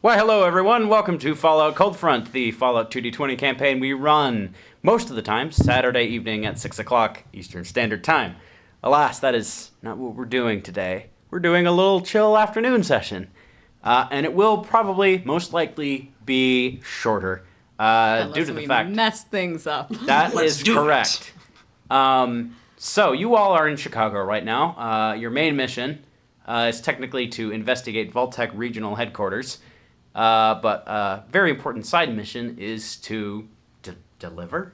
Why, hello everyone. Welcome to Fallout Cold Front, the Fallout 2D20 campaign we run most of the time Saturday evening at 6 o'clock Eastern Standard Time. Alas, that is not what we're doing today. We're doing a little chill afternoon session. And it will probably, most likely, be shorter due to the fact... mess things up. That is correct. So, you all are in Chicago right now. Your main mission is technically to investigate Vault-Tec Regional Headquarters. But a very important side mission is to deliver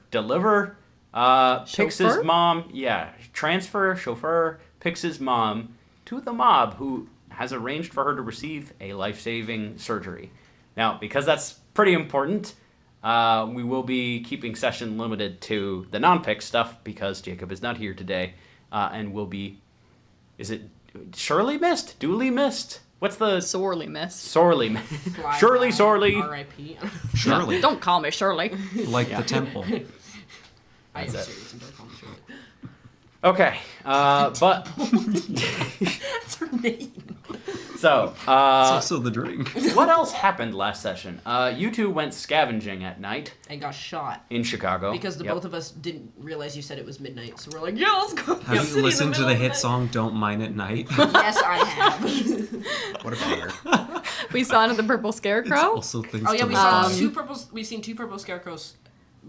Pix's mom, transfer chauffeur Pix's mom to the mob who has arranged for her to receive a life-saving surgery. Now, because that's pretty important, we will be keeping session limited to the non-Pix stuff because Jacob is not here today, and will be, is it surely missed? Duly missed? What's the... Sorely missed. Sorely missed. Sorely. R.I.P. Shirley. Don't call me Shirley. Like the temple. I am serious and don't call me Shirley. Okay, but... That's her name. So, It's also the drink. what else happened last session? You two went scavenging at night. And got shot. In Chicago. Because the both of us didn't realize you said it was midnight, so we're like, yeah, let's go. Have you listened to the hit song "Don't Mine at Night"? Yes, I have. What a banger. We saw it at the Purple Scarecrow. It's also things Oh yeah, to we listen saw to. two purple. We've seen two purple scarecrows,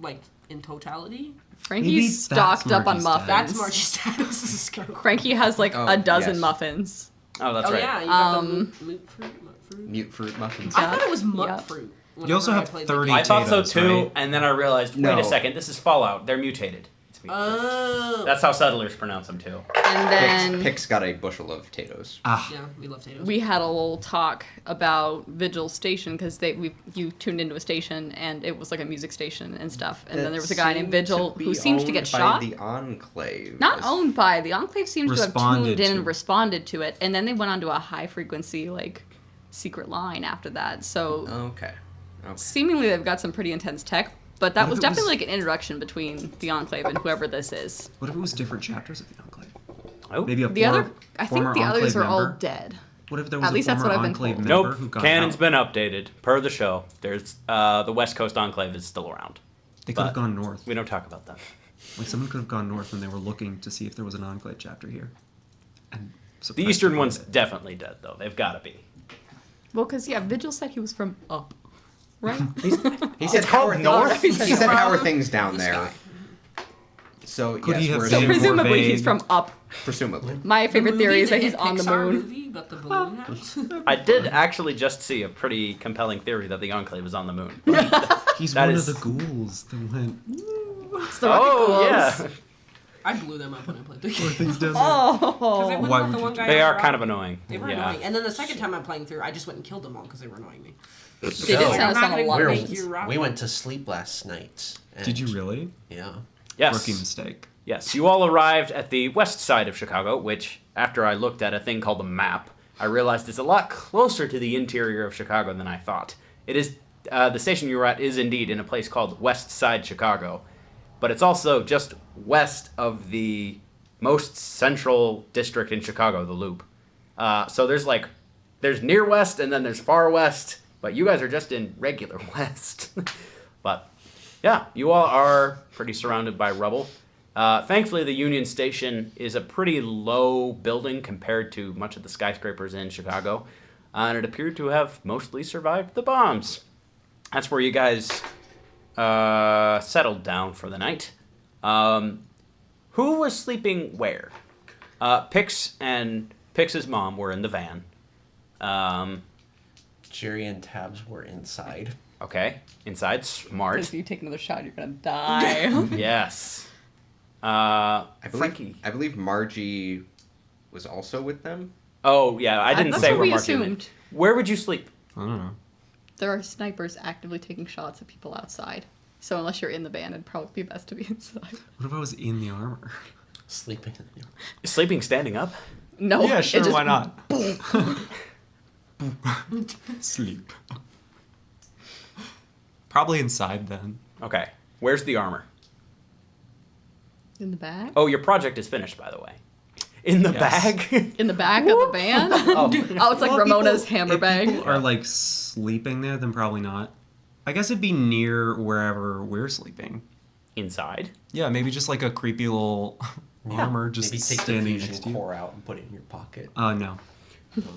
like in totality. Frankie's Maybe that's stocked up on Margie's muffins. That's Margie's status as a scarecrow. Frankie has like Oh, a dozen yes. muffins. Oh, that's Oh right. yeah, you got the mute fruit, mutt fruit. Mute fruit muffins. I thought it was mutt Yep. fruit. You also whenever I have played the 30 game. I thought so potatoes, too, right? and then I realized, wait No. a second, this is Fallout. They're mutated. It's mutated. Oh. That's how settlers pronounce them too. And then Pix got a bushel of potatoes. Yeah, we love potatoes. we had a little talk about Vigil Station because you tuned into a station and it was like a music station and stuff. And then there was a guy named Vigil who seems to get shot. The Enclave. Not owned by the Enclave. Seems to have tuned in and to. responded to it, and then they went on to a high frequency like secret line after that. So Okay. seemingly they've got some pretty intense tech. But that What was if it definitely was- like an introduction between the Enclave and whoever this is. What if it was different chapters of the Enclave? Oh. Maybe a The other, I think former the others are Enclave all member? dead. What if there was At least a that's former what I've been Enclave told. member Nope, who got canon's out? been updated. Per the show, there's the West Coast Enclave is still around. They could have but- gone north. We don't talk about that. Like someone could have gone north when they were looking to see if there was an Enclave chapter here. And The suppressed Eastern it. one's definitely dead, though. They've got to be. Well, because Vigil said he was from up, right? He said how are North? He said how are From things down the there. sky. So Could he yes, have we're So been more presumably he's vague? from up. presumably. My The favorite theory movie, is that the he's hit on the Pixar moon. movie about the balloon house. I did actually just see a pretty compelling theory that the Enclave is on the moon. He's That one is- of the ghouls that went. It's the Rocket Ghouls. yeah. I blew them up when I played the Or game. things doesn't. Because I Oh. wouldn't Why let the would one you guy They are out. kind of annoying. They were Yeah. annoying. And then the second time I'm playing through, I just went and killed them all because they were annoying me. They did Like, sound I'm not on a gonna lot of make missions. you rock. We went to sleep last night. and- Did you really? Yeah. Yes. Rookie mistake. Yes, you all arrived at the west side of Chicago, which, after I looked at a thing called a map, I realized is a lot closer to the interior of Chicago than I thought. It is, the station you were at is indeed in a place called West Side Chicago, but it's also just west of the most central district in Chicago, the Loop. So there's near west and then there's far west, but you guys are just in regular west. But, yeah, you all are pretty surrounded by rubble. Thankfully, the Union Station is a pretty low building compared to much of the skyscrapers in Chicago, and it appeared to have mostly survived the bombs. That's where you guys settled down for the night. Who was sleeping where? Pix and Pix's mom were in the van. Jerry and Tabs were inside. Okay, inside, smart. If you take another shot, you're gonna die. Yes. I Frankie. believe Margie was also with them. Oh, yeah, I didn't That's say what where we Marky lived. assumed. Where would you sleep? I don't know. There are snipers actively taking shots at people outside. So unless you're in the van, it'd probably be best to be inside. What if I was in the armor? Sleeping. Sleeping standing up? No. Yeah, it sure. just- Why not? Sleep. Probably inside then. Okay. Where's the armor? In the bag? Oh, your project is finished, by the way. In the Yes. bag? In the back of the van? Oh, it's like Well, Ramona's people- hammer if bag. People are like sleeping there, then probably not. I guess it'd be near wherever we're sleeping. Inside? Yeah, maybe just like a creepy little armor just Maybe take the standing fusion next to you. core out and put it in your pocket. No. Oh, no, never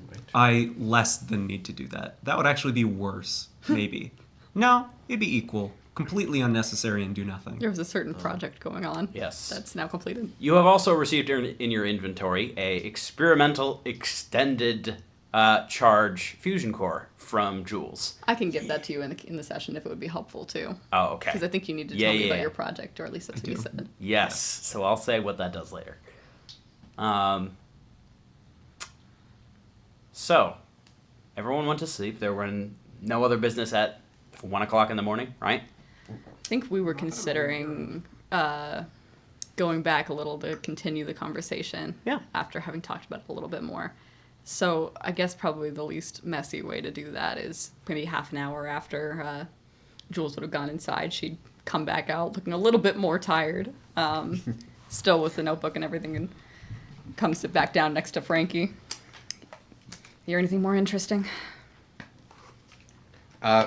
mind. I less than need to do that. That would actually be worse, maybe. No, it'd be equal. Completely unnecessary and do nothing. There was a certain project going on. Yes. That's now completed. You have also received in your inventory a experimental extended charge fusion core from Jules. I can give that to you in the session if it would be helpful too. Oh, okay. Because I think you need to tell me about your project, or at least that's what you said. Yes, so I'll say what that does later. So, everyone went to sleep. There were no other business at 1 o'clock in the morning, right? I think we were considering going back a little to continue the conversation. Yeah. After having talked about it a little bit more. So I guess probably the least messy way to do that is maybe half an hour after Jules would have gone inside. She'd come back out looking a little bit more tired, still with the notebook and everything, and come sit back down next to Frankie. Hear anything more interesting?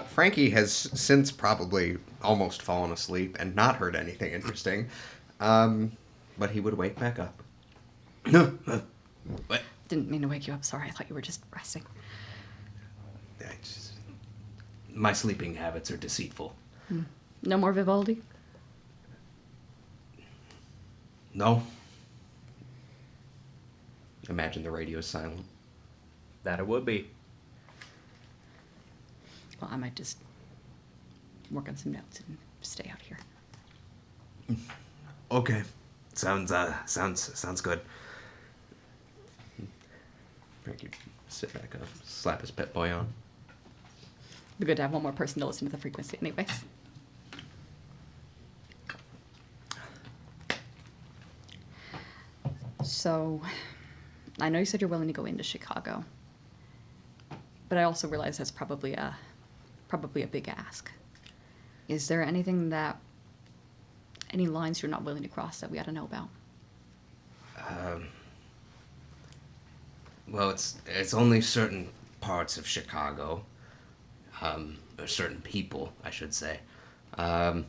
Frankie has since probably almost fallen asleep and not heard anything interesting. But he would wake back up. What? Didn't mean to wake you up. Sorry, I thought you were just resting. My sleeping habits are deceitful. No more Vivaldi? No. Imagine the radio's silent. That it would be. Well, I might just work on some notes and stay out here. Okay. Sounds good. Frankie, sit back up, slap his pet boy on. Be good to have one more person to listen to the frequency anyways. So, I know you said you're willing to go into Chicago, but I also realize that's probably a big ask. Is there anything any lines you're not willing to cross that we ought to know about? Well, it's only certain parts of Chicago, or certain people, I should say. I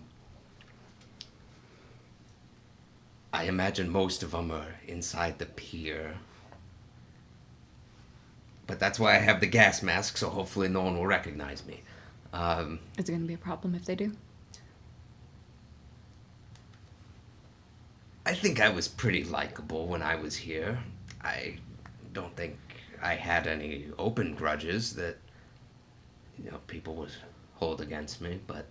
imagine most of them are inside the pier. But that's why I have the gas mask, so hopefully no one will recognize me. Is it going to be a problem if they do? I think I was pretty likable when I was here. I don't think I had any open grudges that, people would hold against me, but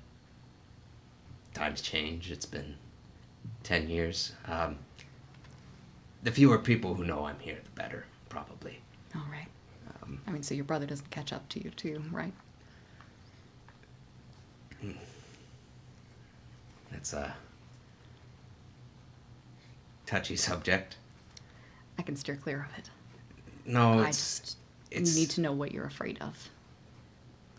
times change. It's been 10 years. The fewer people who know I'm here, the better, probably. All right. So your brother doesn't catch up to you too, right? It's a touchy subject. I can steer clear of it. No, I just need to know what you're afraid of.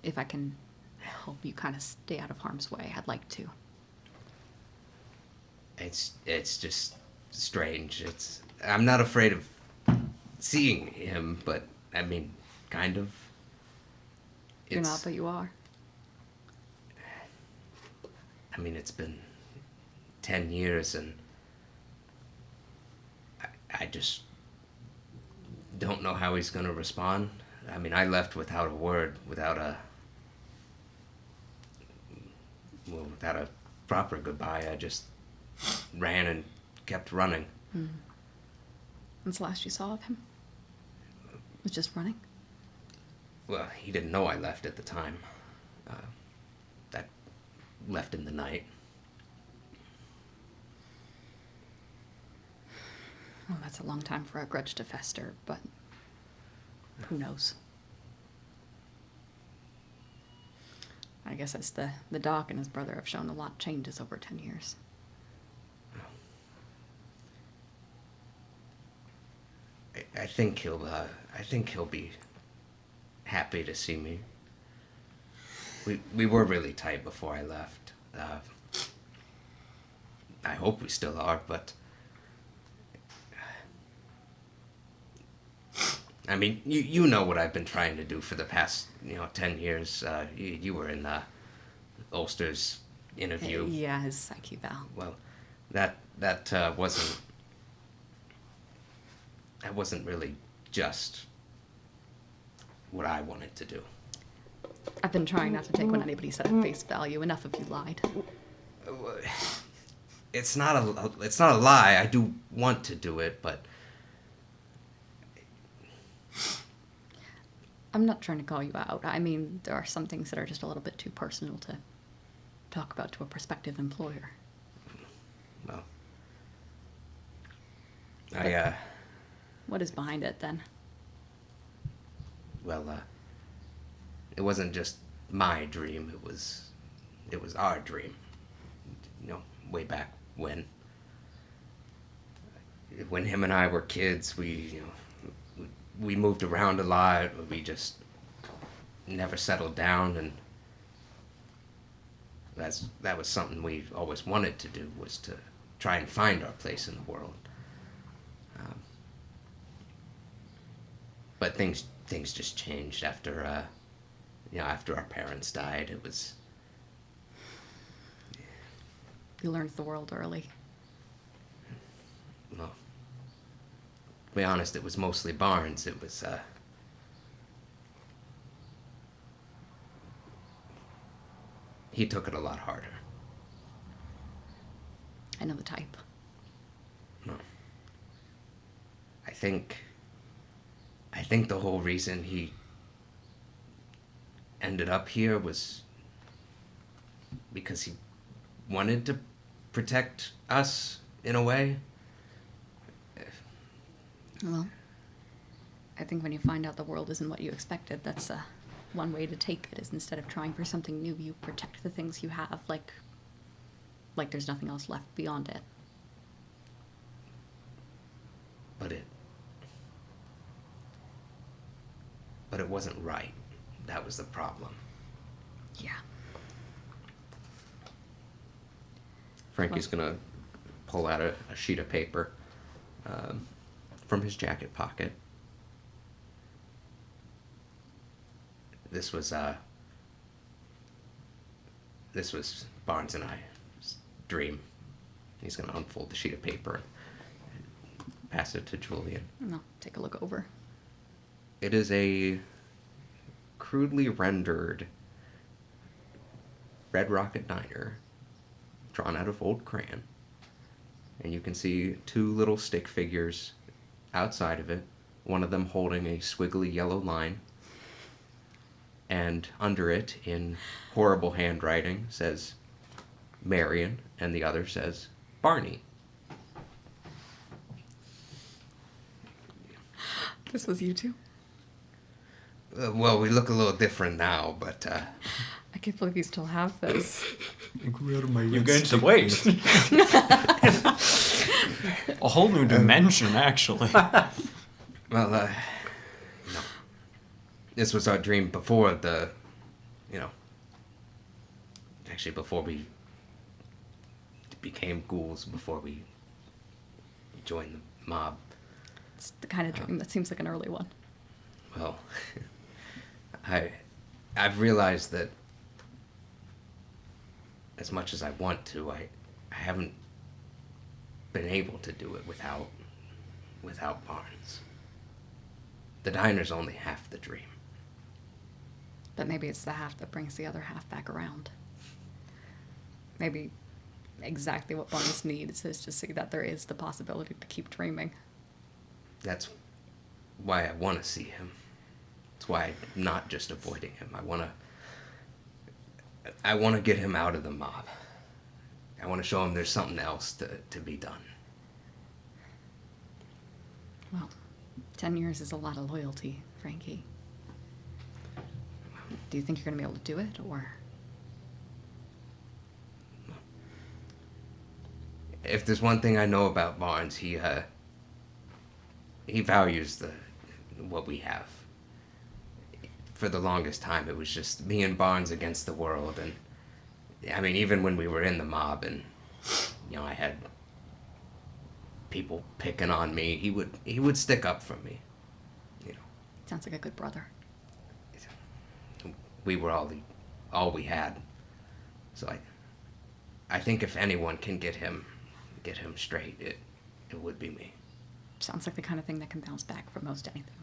If I can help you kind of stay out of harm's way, I'd like to. It's just strange. I'm not afraid of seeing him, but I mean, kind of. You're not, but you are. I mean, it's been 10 years, and I just don't know how he's gonna respond. I mean, I left without a word, without a proper goodbye. I just ran and kept running. When's the last you saw of him? Was just running? Well, he didn't know I left at the time. I left in the night. Well, that's a long time for a grudge to fester, but who knows? I guess as the doc and his brother have shown, a lot changes over 10 years. I think he'll be happy to see me. We were really tight before I left. I hope we still are, but I mean, you know what I've been trying to do for the past 10 years. You were in Ulster's interview. Yeah, his psyche val. Well, that wasn't really just what I wanted to do. I've been trying not to take what anybody said at face value. Enough if you lied. It's not a lie. I do want to do it, but I'm not trying to call you out. I mean, there are some things that are just a little bit too personal to talk about to a prospective employer. well, What is behind it, then? it wasn't just my dream. It was our dream. Way back when him and I were kids, we moved around a lot. We just never settled down, and that was something we always wanted to do, was to try and find our place in the world. But things just changed after our parents died. It was You learned the world early. well, to be honest, it was mostly Barnes. It was he took it a lot harder. I know the type. No. I think the whole reason he ended up here was because he wanted to protect us in a way. Well, I think when you find out the world isn't what you expected, that's one way to take it, is instead of trying for something new, you protect the things you have, like there's nothing else left beyond it. But it wasn't right. That was the problem. Yeah. Frankie's gonna pull out a sheet of paper from his jacket pocket. This was Barnes and I's dream. He's gonna unfold the sheet of paper and pass it to Julian. And I'll take a look over. It is a crudely rendered Red Rocket Diner drawn out of old crayon. And you can see two little stick figures outside of it, one of them holding a squiggly yellow line. And under it, in horrible handwriting, says Marion, and the other says Barney. This was you two? Well, we look a little different now, but I can't believe you still have this. You've gained some weight. A whole new dimension, actually. well, this was our dream before actually before we became ghouls, before we joined the mob. It's the kind of dream that seems like an early one. Well, I've realized that as much as I want to, I haven't been able to do it without Barnes. The diner's only half the dream. But maybe it's the half that brings the other half back around. Maybe exactly what Barnes needs is to see that there is the possibility to keep dreaming. That's why I want to see him. That's why I'm not just avoiding him. I want to get him out of the mob. I want to show him there's something else to be done. Well, 10 years is a lot of loyalty, Frankie. Do you think you're going to be able to do it, or...? If there's one thing I know about Barnes, he values what we have. For the longest time, it was just me and Barnes against the world, and I mean, even when we were in the mob, and I had people picking on me, he would stick up for me. Sounds like a good brother. We were all we had. So I think if anyone can get him straight, it would be me. Sounds like the kind of thing that can bounce back from most anything.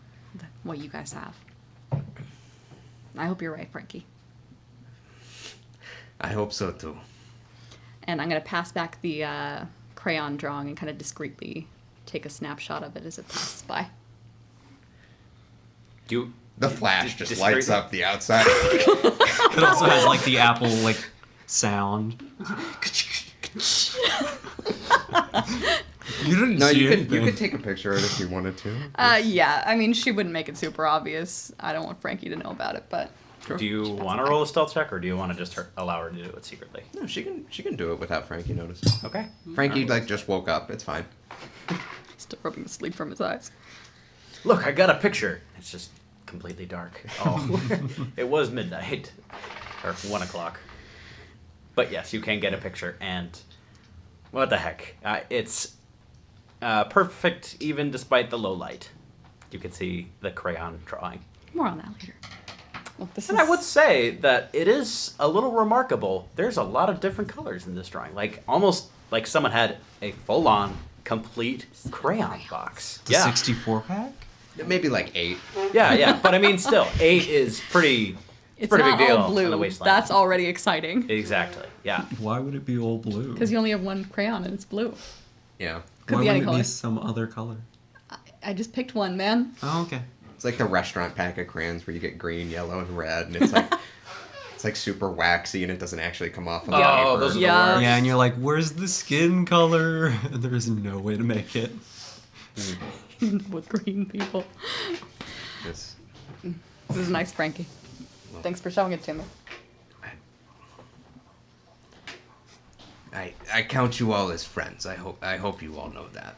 What you guys have. I hope you're right, Frankie. I hope so too. And I'm going to pass back the crayon drawing and kind of discreetly take a snapshot of it as it passes by. The flash just discreet- lights up the outside. It also has like the Apple like sound. You didn't No, see you anything. could take a picture of it if you wanted to. Yeah, I mean, she wouldn't make it super obvious. I don't want Frankie to know about it, but... Do you want to roll a stealth check, or do you want to just allow her to do it secretly? No, she can do it without Frankie noticing. Okay. Frankie like just woke up. It's fine. Still rubbing the sleep from his eyes. Look, I got a picture. It's just completely dark. Oh, it was midnight. Or 1 o'clock. But yes, you can get a picture, and what the heck? It's perfect even despite the low light. You can see the crayon drawing. More on that later. Well, this And is... I would say that it is a little remarkable. There's a lot of different colors in this drawing. Like, almost like someone had a full-on, complete crayon box. The Yeah. 64 pack? Maybe like 8. Yeah. But I mean, still, 8 is pretty... It's pretty not big deal all on blue. the waistline. That's already exciting. Exactly. Yeah. Why would it be all blue? Because you only have one crayon and it's blue. Yeah. Could Why be any wouldn't it color. be some other color? I just picked one, man. Oh, okay. It's like the restaurant pack of crayons where you get green, yellow, and red, and it's like super waxy and it doesn't actually come off of the Oh, paper. those are Yeah. the worst. Yeah, and you're like, where's the skin color? And there is no way to make it. With green people. It's- This is nice, Frankie. Thanks for showing it to me. I count you all as friends. I hope you all know that.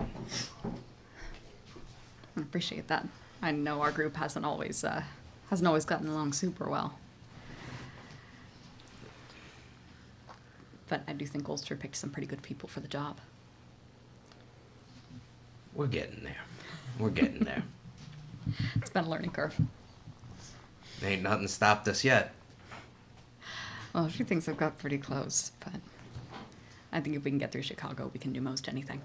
I appreciate that. I know our group hasn't always gotten along super well. But I do think Ulster picked some pretty good people for the job. We're getting there. We're getting there. It's been a learning curve. Ain't nothing stopped us yet. Well, a few things have got pretty close, but I think if we can get through Chicago, we can do most anything.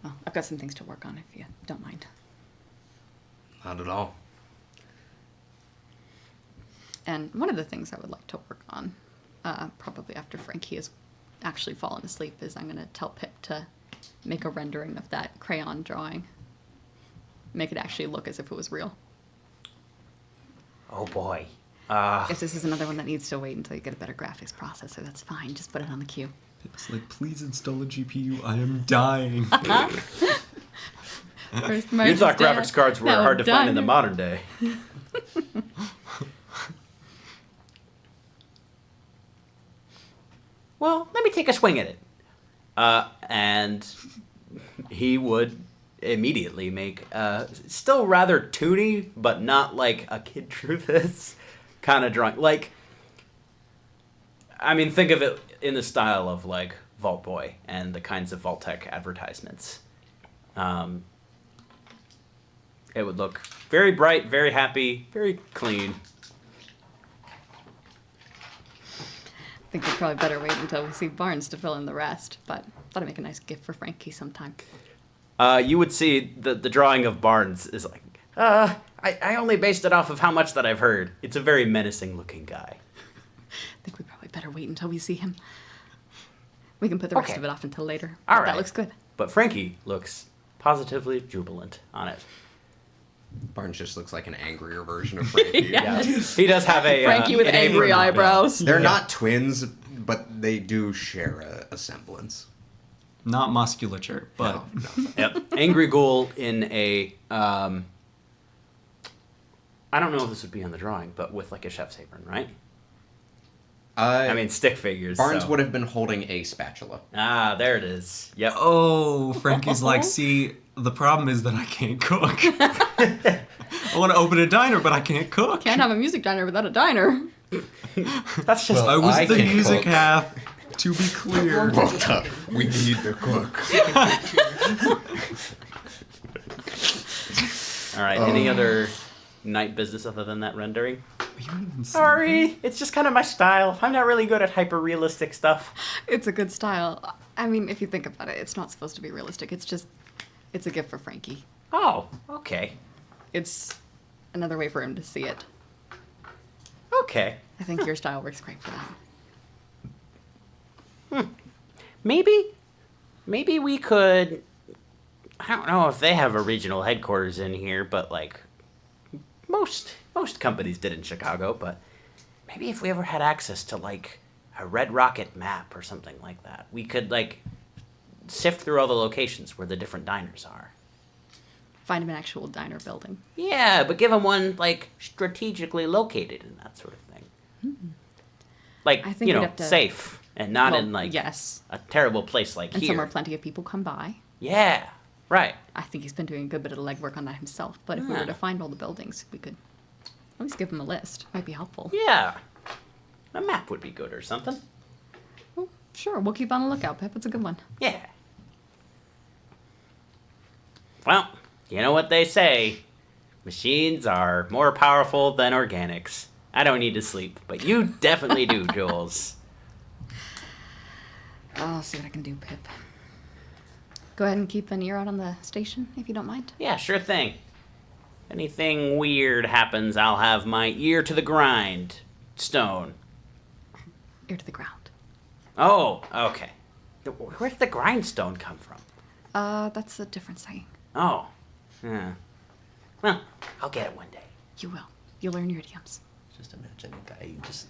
Well, I've got some things to work on if you don't mind. Not at all. And one of the things I would like to work on, probably after Frankie has actually fallen asleep, is I'm going to tell Pip to make a rendering of that crayon drawing. Make it actually look as if it was real. Oh boy. If this is another one that needs to wait until you get a better graphics processor, that's fine. Just put it on the queue. It's like, please install a GPU. I am dying. You thought graphics cards were hard to find in the modern day. Well, let me take a swing at it. And he would immediately make still rather toony, but not like a kid drew this kind of drawing. Like, I mean, think of it in the style of like Vault Boy and the kinds of Vault-Tec advertisements. It would look very bright, very happy, very clean. I think we'd probably better wait until we see Barnes to fill in the rest, but thought I'd make a nice gift for Frankie sometime. You would see the drawing of Barnes is like, I only based it off of how much that I've heard. It's a very menacing looking guy. I think we probably better wait until we see him. We can put the rest Okay. of it off until later. All But right. That looks good. But Frankie looks positively jubilant on it. Barnes just looks like an angrier version of Frankie. Yeah. He does have a Frankie with an angry apron on. eyebrows. They're not twins, but they do share a semblance. Not musculature, but No. Yep. Angry Ghoul in a I don't know if this would be on the drawing, but with like a chef's apron, right? I mean, stick figures. Barnes so. would have been holding a spatula. Ah, there it is. Yep. oh, Frankie's like, see, the problem is that I can't cook. I want to open a diner, but I can't cook. Can't have a music diner without a diner. That's just I was I the can music cook. half. To be clear. We need the cook. All right. Any other night business other than that rendering? You don't even see Sorry, it's just kind of my style. I'm not really good at hyper realistic stuff. It's a good style. I mean, if you think about it, it's not supposed to be realistic. It's a gift for Frankie. Oh, okay. It's another way for him to see it. Okay. I think your style works great for that. Maybe we could. I don't know if they have a regional headquarters in here, but like most companies did in Chicago. But maybe if we ever had access to like a Red Rocket map or something like that, we could like sift through all the locations where the different diners are. Find him an actual diner building. Yeah, but give them one like strategically located and that sort of thing. Like I think we'd have to- safe and not Well, in like yes, a terrible place like and here. somewhere plenty of people come by. Yeah, right. I think he's been doing a good bit of legwork on that himself. But if we were Yeah. to find all the buildings, we could at least give him a list. Might be helpful. Yeah, a map would be good or something. Well, sure, we'll keep on the lookout, Pip. It's a good one. Yeah. Well, you know what they say. Machines are more powerful than organics. I don't need to sleep, but you definitely do, Jules. I'll see what I can do, Pip. Go ahead and keep an ear out on the station, if you don't mind. Yeah, sure thing. Anything weird happens, I'll have my ear to the grind. Stone. Ear to the ground. Oh, okay. Where did the grindstone come from? That's a different saying. Oh, yeah. Well, I'll get it one day. You will. You'll learn your idioms. Just imagine a guy who just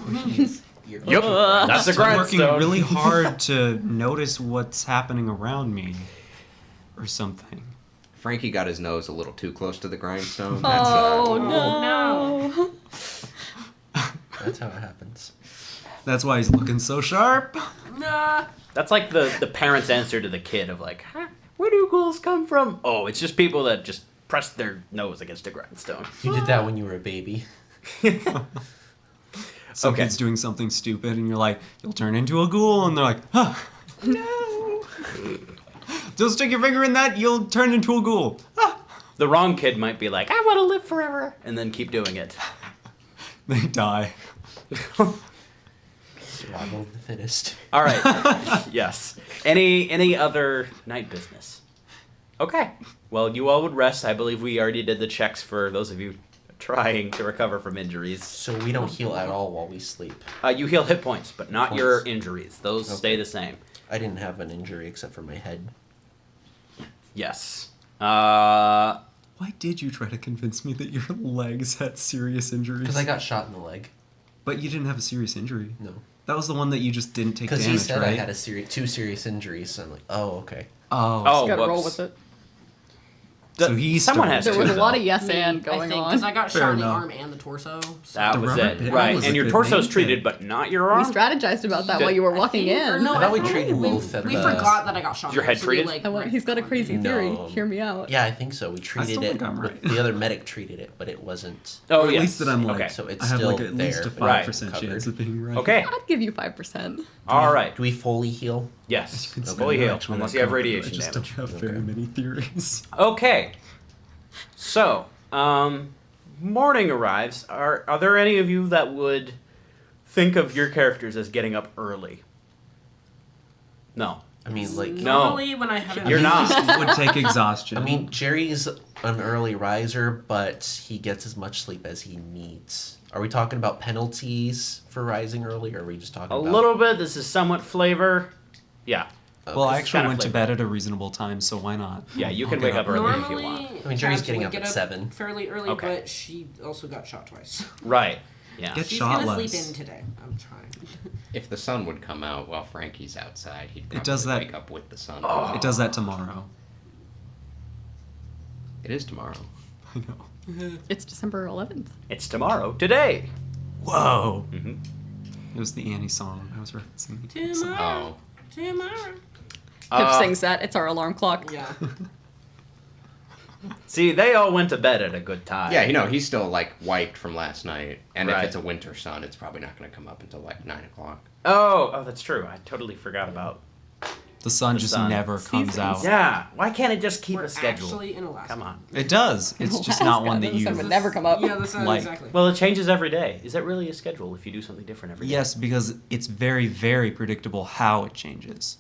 pushes your Yep, that's a I'm working grindstone. really hard to notice what's happening around me. Or something. Frankie got his nose a little too close to the grindstone. Oh, no. That's how it happens. That's why he's looking so sharp. Nah. That's like the parent's answer to the kid of like, huh, where do ghouls come from? Oh, it's just people that just press their nose against a grindstone. You did that when you were a baby. Some Okay. kid's doing something stupid, and you're like, you'll turn into a ghoul, and they're like, huh. No. Don't stick your finger in that, you'll turn into a ghoul. The wrong kid might be like, I want to live forever, and then keep doing it. They die. Survival of the fittest. All right. Yes. Any other night business? Okay. Well, you all would rest. I believe we already did the checks for those of you trying to recover from injuries. So we don't heal at all while we sleep. You heal hit points, but not Points. your injuries. Those stay Okay. the same. I didn't have an injury except for my head. Yes. Why did you try to convince me that your legs had serious injuries? Because I got shot in the leg. But you didn't have a serious injury. No. That was the one that you just didn't take Because damage, he said right? I had two serious injuries. So I'm like, oh, okay. Oh. Oh, Gotta roll whoops. with it. So he someone started has There to. was a though. lot of yes Me, and I going think, on. because I got Fair shot in the enough. arm and the torso. So. That The was rubber it. bit Right. was a And your good torso's name treated, fit. but not your We arm? strategized about that while you were walking Or in. no, I thought we think treated both at We the- forgot that I got shot. Your in head so we, treated? like, I went, he's got a crazy theory. No. Hear me out. Yeah, I think so. We treated still it. think I'm right. The other medic treated it, but it wasn't. Oh, Or at yes. least that I'm like, Okay. So it's I have still like at least a there, 5% but chance covered. of being right. Okay. I'd give you 5%. All right. Do we fully heal? Yes. Considering Fully I'm heal, actually unless not you have covered, radiation I just damage. don't have very Okay. many theories. Okay. So, morning arrives. Are there any of you that would think of your characters as getting up early? No. I mean, like, No. Normally when I have You're not. It would take exhaustion. I mean, Jerry's an early riser, but he gets as much sleep as he needs. Are we talking about penalties for rising early, or are we just talking A about little bit. This is somewhat flavor. Yeah. well, I it's actually kinda went to flavor. bed at a reasonable time, so why not? Yeah, you I'll can get wake up early if you Normally, want. I mean, Jerry's Tabs getting would up get at 7. fairly early, Okay. but she also got shot twice. Right. Yeah. Get She's shot gonna less. sleep in today. I'm trying. If the sun would come out while Frankie's outside, he'd probably does that- wake up with the sun. It does that tomorrow. It is tomorrow. I know. It's December 11th. It's tomorrow. Today. Whoa! Mhm. It was the Annie song I was referencing. Tomorrow. Oh. Tomorrow. Pip Uh, sings that. It's our alarm clock. Yeah. See, they all went to bed at a good time. Yeah, he's still like wiped from last night, and Right. if it's a winter sun, it's probably not going to come up until like 9 o'clock. Oh, that's true. I totally forgot about. The sun The just sun. never comes Seasons. out. Yeah, why can't it just keep We're a schedule? actually in Alaska. Come on. It does. It's just not one that The you. sun would never come up. Yeah, the sun, Like- exactly. Well, it changes every day. Is that really a schedule if you do something different every day? Yes, because it's very, very predictable how it changes.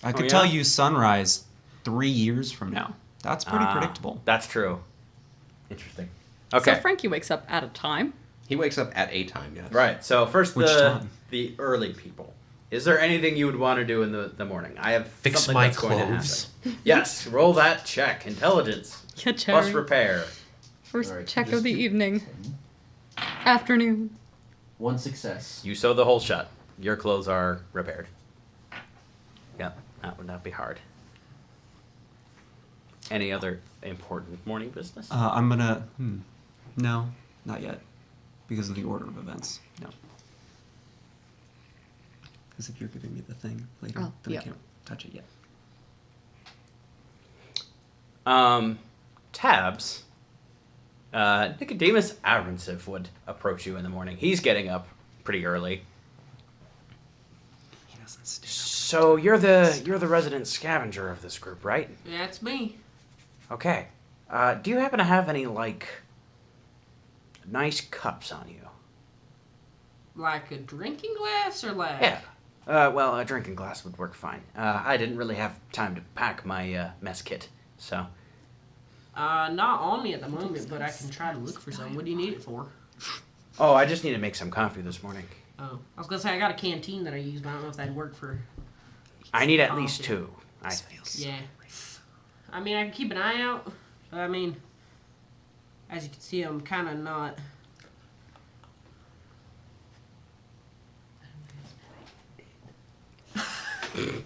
I could yeah? tell you sunrise 3 years from now. That's pretty Ah, predictable. That's true. Interesting. So Okay. Frankie wakes up at a time. He wakes up at a time, yes. Right. So first Which the time? the early people. Is there anything you would want to do in the morning? I have Fix something my that's going to clothes. happen. Yes, roll that check. Intelligence Yeah, plus Cherry. repair. First Alright, check just of the do- evening. Afternoon. 1 success. You sew the hole shut. Your clothes are repaired. Yep, that would not be hard. Any other important morning business? I'm gonna. No, not yet. Because of the order of events. No. Because if you're giving me the thing later, Oh, then yeah. I can't touch it yet. Tabs. Nicodemus Aronsiv would approach you in the morning. He's getting up pretty early. He doesn't stick. So you're the resident scavenger of this group, right? That's me. Okay. Do you happen to have any like nice cups on you? Like a drinking glass or like? Yeah. Well, a drinking glass would work fine. I didn't really have time to pack my mess kit, so. Not on me at the moment, but I can try to look for some. What do you need it for? Oh, I just need to make some coffee this morning. Oh, I was gonna say I got a canteen that I use, but I don't know if that'd work for. I need at Oh, least okay. 2, I think. Yeah. I mean, I can keep an eye out, but I mean, as you can see, I'm kind of not.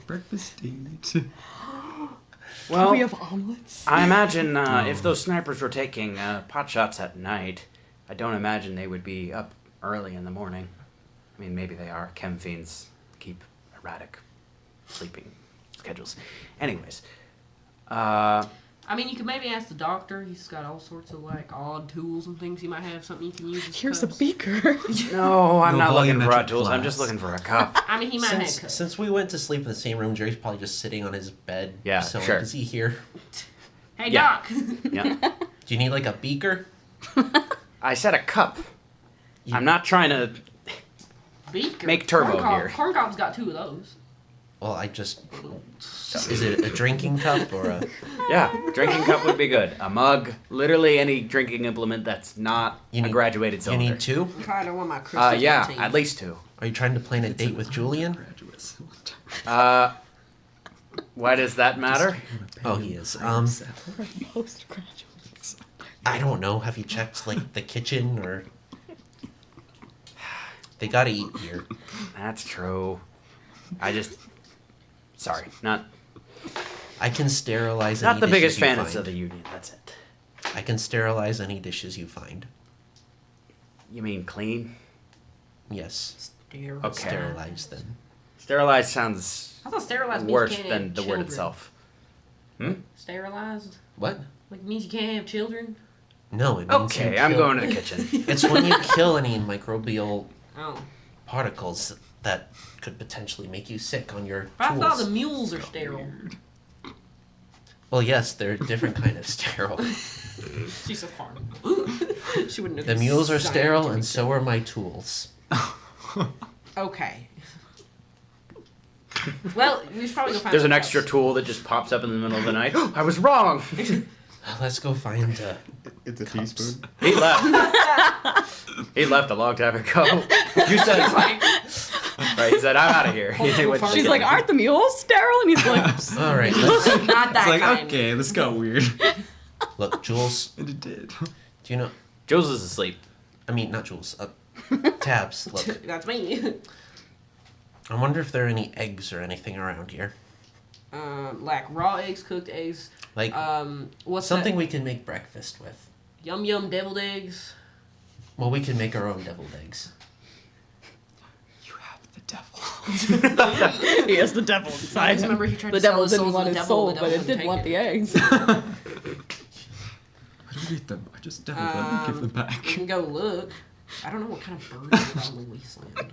Breakfast date. Well, we have omelets. I imagine if those snipers were taking pot shots at night, I don't imagine they would be up early in the morning. I mean, maybe they are. Chem fiends keep erratic sleeping schedules. Anyways, I mean, you could maybe ask the doctor. He's got all sorts of like odd tools and things. He might have something you can use. As Here's a cups. beaker. no, I'm No not looking for volumetric odd tools. I'm just glass. looking for a cup. I mean, he might have Since, cups. since we went to sleep in the same room, Jerry's probably just sitting on his bed. Yeah, so sure. Is he here? Hey, Yeah. Doc. Yeah, Do you need like a beaker? I said a cup. You- I'm not trying to. Beaker. Make turbo Corn here. Corn Cob's got 2 of those. Well, I just. Is it a drinking cup or a? Yeah, drinking cup would be good. A mug, literally any drinking implement that's not You a need- graduated You cylinder. need 2? I'm trying to want my crystal. Yeah, protein. at least 2. Are you trying to plan a date with Julian? Graduates. Why does that matter? Oh, he is. Postgraduates. I don't know. Have you checked like the kitchen or? They gotta eat here. That's true. Sorry, not I can sterilize. not any the biggest dishes you fan find. of the union. That's it. I can sterilize any dishes you find. You mean clean? Yes. Sterile. Okay. Sterilize them. Sterilized sounds I thought sterilized means worse you can't than have the word children. itself. Sterilized? What? Like means you can't have children? No, it means Okay, you I'm kill- going to the kitchen. It's when you kill any microbial Oh. particles that could potentially make you sick on your But I thought the tools. mules are sterile. Well, yes, they're a different kind of sterile. She's a farm. She wouldn't know The mules are sterile, scientific and so are my tools. Okay. Well, we should probably go find There's some an extra cups. tool that just pops up in the middle of the night. I was wrong. Let's go find. It's a Cups. teaspoon. He left. He left a long time ago. You said right. He said, "I'm out of here." He went to She's the like, kitchen. aren't the mules sterile? And he's like, All right, let's Not that It's like, kind. okay, this got weird. look, Jules. And it did. Do you know? Jules is asleep. I mean, not Jules. Tabs. Look, That's me. I wonder if there are any eggs or anything around here. Like raw eggs, cooked eggs. Like What's something that? we can make breakfast with. Yum yum deviled eggs. Well, we can make our own deviled eggs. You have the devil. he has the devil inside Because him. remember he tried The to sell devil his didn't soul to want the his devil, soul, the but devil it did wouldn't want take the eggs. eat them. I just died. Let me give them back. We can go look. I don't know what kind of birds are on the wasteland.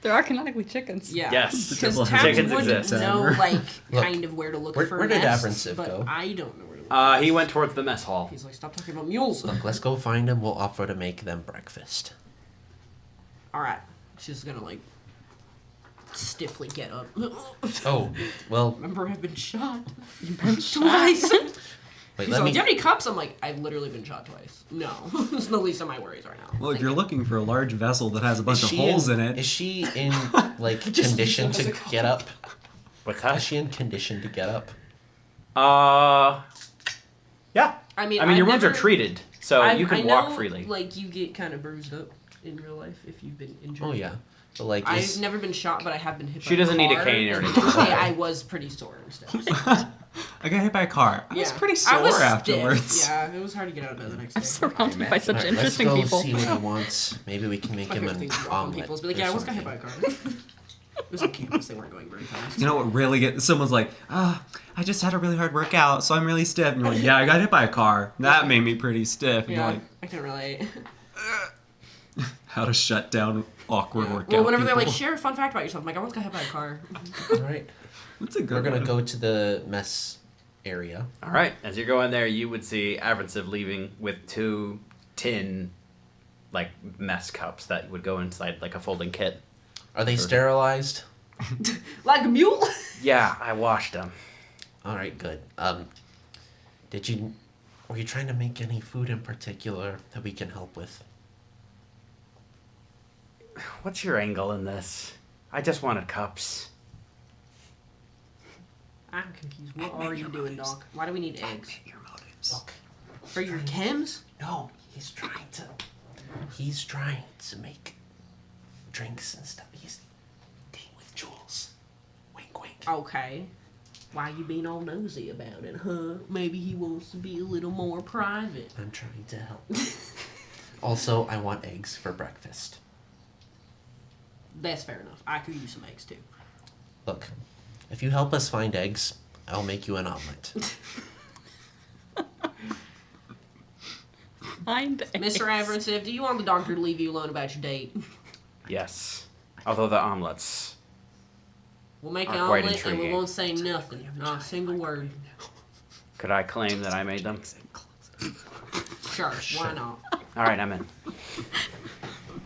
There are canonically chickens. Yeah. Yes. Because Chickens Taps would exist. know, like, Look, kind of where to look for where did nests, Avranciv but go? I don't know where to look. He went towards the mess hall. He's like, stop talking about mules. Look, let's go find them. We'll offer to make them breakfast. All right. She's gonna, like, stiffly get up. Oh, well, Remember, I've been shot You've been twice. wait, He's let like, me. do you have any cups? I'm like, I've literally been shot twice. No. It's the least of my worries right now. Well, if Thank you're you. looking for a large vessel that has a bunch Is of she holes in, in it, Is she in, like, Just condition use it to as a get up? What's Is that? she in condition to get up? Yeah. I mean, your I've wounds are never- treated, so you I can know, walk freely. Like, you get kind of bruised up in real life if you've been injured. Oh, yeah. But, like, I've never been shot, but I have been hit She by doesn't a need a car, cane or and anything. okay, I was pretty sore and stuff. I got hit by a car. I was pretty sore I was afterwards. Stiff. Yeah, it was hard to get out of bed the next day. I'm surrounded by such Alright, interesting let's go people. see what he wants. Maybe we can make My him favorite an thing is to walk on omelet. people's, be like, or yeah, I almost got hit something. by a car. It was on campus, they weren't going very fast. You know what really gets someone's like, I just had a really hard workout, so I'm really stiff. And you're like, yeah, I got hit by a car. That made me pretty stiff. And Yeah, you're like, I can relate. how to shut down awkward workout. Well, whenever they're like, people. share a fun fact about yourself, I'm like, I once got hit by a car. Alright. That's a good We're gonna one. go to the mess area. All right. As you go in there, you would see Avranciv leaving with 2 tin, like, mess cups that would go inside, like, a folding kit. Are they sterilized? Like a mule? Yeah, I washed them. Alright, good. Were you trying to make any food in particular that we can help with? What's your angle in this? I just wanted cups. I'm confused. What are you doing, Doc? Why do we need eggs? Your motives. Look, For your chems? no, he's trying to make drinks and stuff. He's dating with Jules. Wink, wink. Okay. Why you being all nosy about it, huh? Maybe he wants to be a little more private. I'm trying to help. Also, I want eggs for breakfast. That's fair enough. I could use some eggs too. Look, if you help us find eggs, I'll make you an omelet. Find Mr. Avranciv, do you want the doctor to leave you alone about your date? Yes. Although the omelets. We'll make an Are quite omelet and we intriguing. won't say nothing. Not a single word. Could I claim that I made them? Sure, why not? All right, I'm in.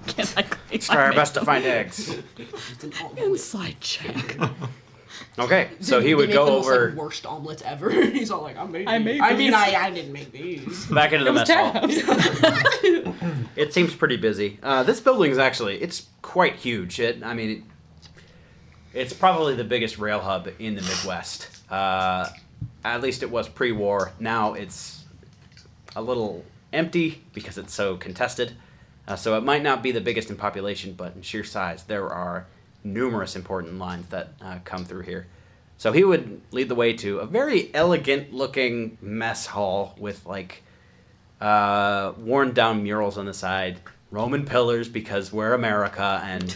Can I Let's try our best to find eggs. It's an omelet. Inside check. Okay, so he They would make go the most, over like, worst omelets ever. He's all like, I made I these. made I mean, these. I didn't make these. back into the mess hall. Tabs. It seems pretty busy. This building is actually, it's quite huge. It's probably the biggest rail hub in the Midwest. At least it was pre-war. Now it's a little empty because it's so contested. So it might not be the biggest in population, but in sheer size, there are numerous important lines that come through here. So he would lead the way to a very elegant-looking mess hall with, like, worn-down murals on the side, Roman pillars because we're America and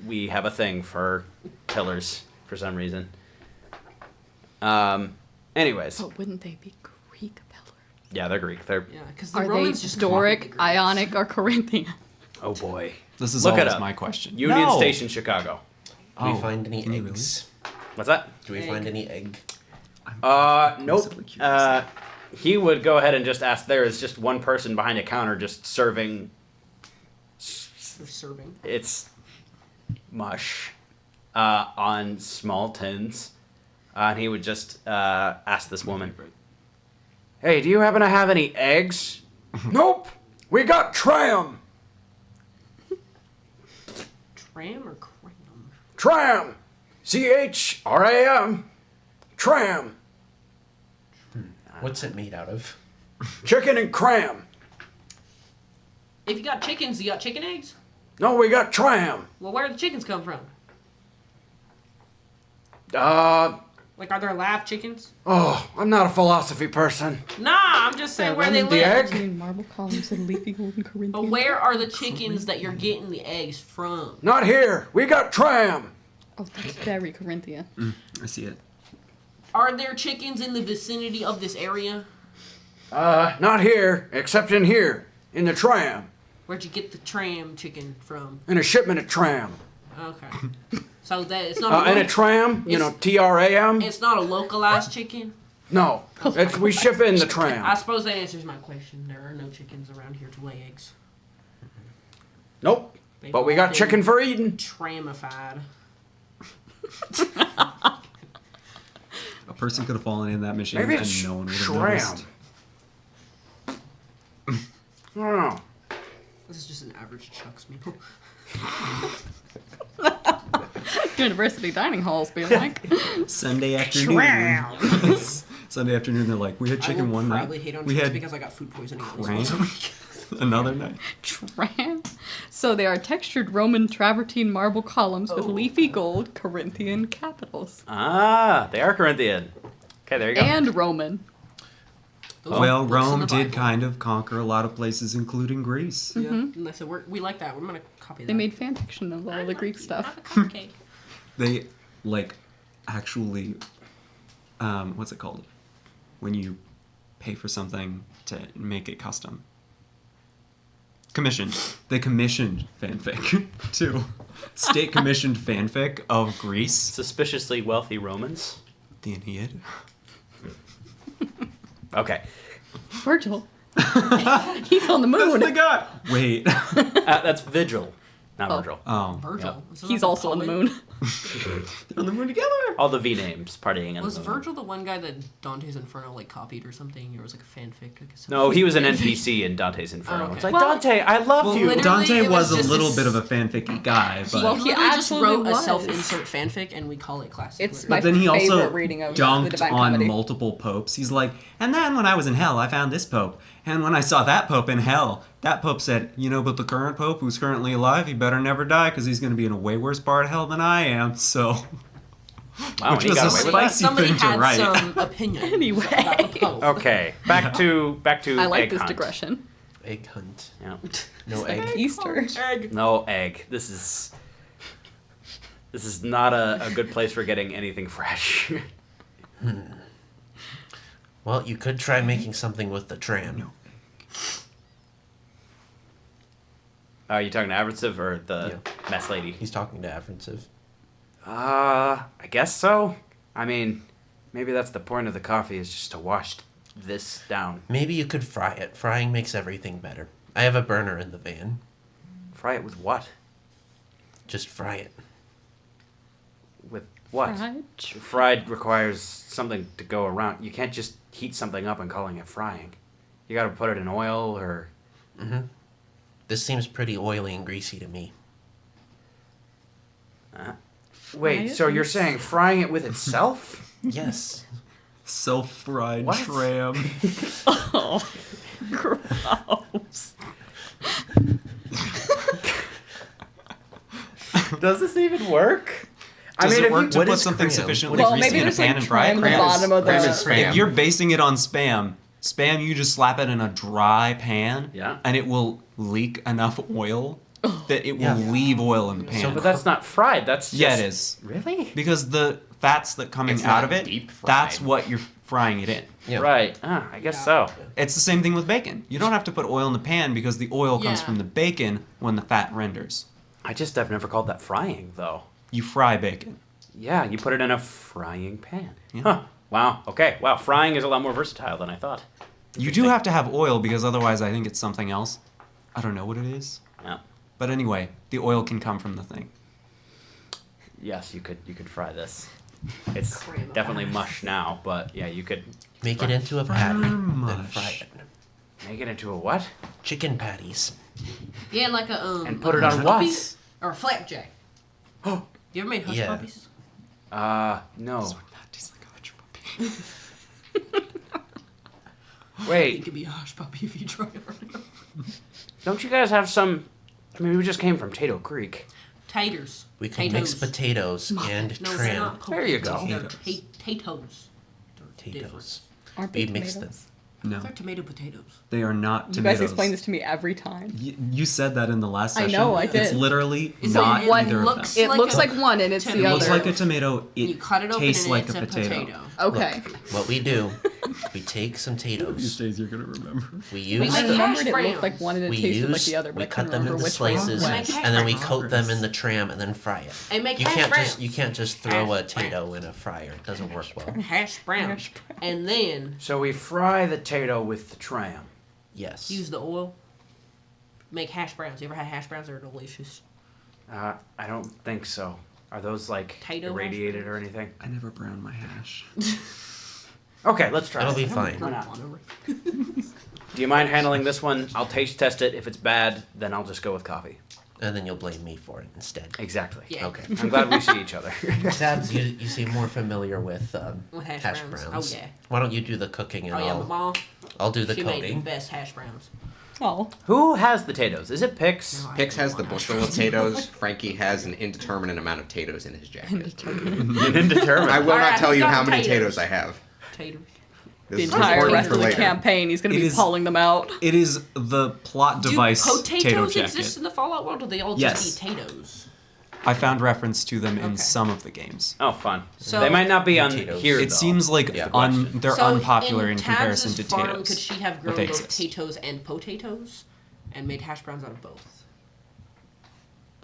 we have a thing for pillars for some reason. Anyways, But wouldn't they be Greek pillars? yeah, they're Greek. They're Yeah, because the Are they Romans just Doric, copied the Greeks. Ionic, or Corinthian? oh boy. This is Look it always up. my question. Union No! Station, Chicago. Do we Oh, find any do we eggs? What's that? Do we Egg. find any egg? Nope. simply curious. He would go ahead and just ask. There is just one person behind a counter just serving. For serving. It's mush on small tins. And he would just ask this woman, "Hey, do you happen to have any eggs?" "Nope. We got tram. Tram or cram? Tram. CHRAM. Tram. What's it made out of? Chicken and cram. If you got chickens, you got chicken eggs? No, we got tram. Well, where do the chickens come from? Like, are there live chickens? I'm not a philosophy person. Nah, I'm just saying where they The live. egg? Marble columns and leafy golden Corinthian. But where are the chickens that you're getting the eggs from? Not here. We got tram. Oh, that's very Corinthian. I see it. Are there chickens in the vicinity of this area? Not here, except in here, in the tram. Where'd you get the tram chicken from? In a shipment of tram. Okay. So that it's not. In a tram, TRAM. It's not a localized chicken. No, we ship in the I tram. suppose that answers my question. There are no chickens around here to lay eggs. Nope, but we got chicken for eating. Tramified. A person could have fallen in that machine Maybe and it's no one would have tram. noticed. I don't know. This is just an average Chuck's meal. University dining halls be like. Sunday afternoon. Sunday afternoon, they're like, we had chicken one night. Probably hate on We Chuck's had because I got food poisoning. cram another night. Tram. So they are textured Roman travertine marble columns with leafy gold Corinthian capitals. Ah, they are Corinthian. Okay, there you go. And Roman. Those Well, are books in Rome the did Bible. kind of conquer a lot of places, including Greece. Yeah. And I said, we like that. We're going to copy that. They made fan fiction of all the Greek stuff. Okay. They, actually, what's it called? When you pay for something to make it custom. Commissioned. They commissioned fanfic, too. State commissioned fanfic of Greece. Suspiciously wealthy Romans. The Aeneid. Okay. Virgil. He's on the moon. That's the guy! Wait. That's Vigil, not Oh. Virgil. Oh. Virgil. Is that He's like a also on the poet? moon. They're on the moon together! All the V names partying in Was the moon. Virgil the one guy that Dante's Inferno copied or something? Or was it like a fanfic? No, he was an NPC in Dante's Inferno. Oh, okay. It's like, Well- Dante, I love Well, you. literally, Dante it was was a just little this- bit of a fanficky guy, but... Well, He he literally just absolutely wrote a was. self-insert fanfic, and we call it classic. It's literature. my But then he also favorite reading of the dunked Divine on Comedy. multiple popes. He's like, and then when I was in hell, I found this pope. And when I saw that pope in hell, that pope said, but the current pope who's currently alive, he better never die because he's going to be in a way worse part of hell than I am. So, Wow, which he was got a away with Like, spicy somebody thing to had write. some opinion Anyway. about the Pope. Okay, back to I like egg this hunt. digression. Egg hunt. Yeah. No egg. Easter. Egg. No egg. This is not a good place for getting anything fresh. Well, you could try making something with the tram. Are you talking to Avritsev or the mess lady? He's talking to Avritsev. I guess so. I mean, maybe that's the point of the coffee, is just to wash this down. Maybe you could fry it. Frying makes everything better. I have a burner in the van. Fry it with what? Just fry it. With what? Fried. Fried requires something to go around. You can't just heat something up and calling it frying. You gotta put it in oil or... This seems pretty oily and greasy to me. Wait, it so you're with- saying frying it with itself? Yes. Self-fried What? tram. Oh, gross. Does this even work? Does it work to what put is something cram? sufficiently Well, greasy maybe in a there's pan like and fry it? trim the Cram is- bottom of cram the... is spam. If you're basing it on spam, you just slap it in a dry pan, Yeah. and it will leak enough oil that it will Yeah. leave oil in the pan. But that's not fried. That's just... Yeah, it is. Really? Because the fats that coming It's out not of it, deep fried. that's what you're frying it in. Yeah. Right. I guess so. It's the same thing with bacon. You don't have to put oil in the pan because the oil comes Yeah. from the bacon when the fat renders. I've never called that frying, though. You fry bacon. Yeah, you put it in a frying pan. Yeah. Huh. Wow. Okay. Wow. Frying is a lot more versatile than I thought. You do have to have oil because otherwise I think it's something else. I don't know what it is. Yeah. But anyway, the oil can come from the thing. Yes, you could fry this. It's Cram it. definitely mush now, but yeah, you could Make it into a patty, then mush. fry it. make it into a what? Chicken patties. Yeah, like a And put like it a on hush what? puppies or a flapjack. You ever made hush Yeah. puppies? No. That tastes like a hush puppy. It Wait, could be a hush puppy if you try it. don't you guys have some? I mean, we just came from Tato Creek. Taters. We can mix potatoes and No, they're tram. not There you go. They're Potatoes. potatoes. They're different. Potatoes. Aren't We they mix tomatoes? No, They're tomato potatoes. they are not You tomatoes. guys explain this to me every time. You said that in the last I session. know, I It's did. literally It's not like one either looks- of them. It like looks a like one and it's tomato. the It other. looks like a tomato. You cut it open tastes and like it's a potato. Okay. What we do We take some These potatoes. days you're gonna remember. We We use I like them. remembered it hash looked like one and it We tasted like use. the other, but We I couldn't cut them remember into which one was slices, Make which. hash and then we browns. coat them in the tram and then fry it. And make You hash can't browns. just throw a Hash tato in a fryer. It doesn't work well. Hash browns. And then So we fry the tato with the tram. Yes. use the oil. Make hash browns. You ever had hash browns? They're delicious. I don't think so. Are those like Tato irradiated hash or anything? I never browned my hash. Okay, let's try. It'll it. be fine. Why not? Do you mind handling this one? I'll taste test it. If it's bad, then I'll just go with coffee. And then you'll blame me for it instead. Exactly. Yeah. Okay. I'm glad we see each other. Tabs, you seem more familiar with hash hash browns. browns. Oh, yeah. Why don't you do the cooking and Oh yeah, my mom. I'll do the She made the coating. best hash browns. Oh, Who has the potatoes? Is it Pix? No, I Pix don't has the want hash bushel of potatoes. Frankie has an indeterminate amount of potatoes in his jacket. An indeterminate. I will Alright, not tell who's you got how many potatoes? potatoes I have. Taters. This the is entire important rest for of the later. campaign, he's going to It be is- pulling them out. It is the plot device Do tato potatoes jacket. exist in the Fallout world, or they all Yes. just eat potatoes? I found reference to them in Okay. some of the games. Oh, fun. So- they might not be on Potatoes. here. It though. seems like Yeah. they're So unpopular in Tabs' comparison to farm, potatoes. Could she have but grown they both exist. potatoes and potatoes, and made hash browns out of both?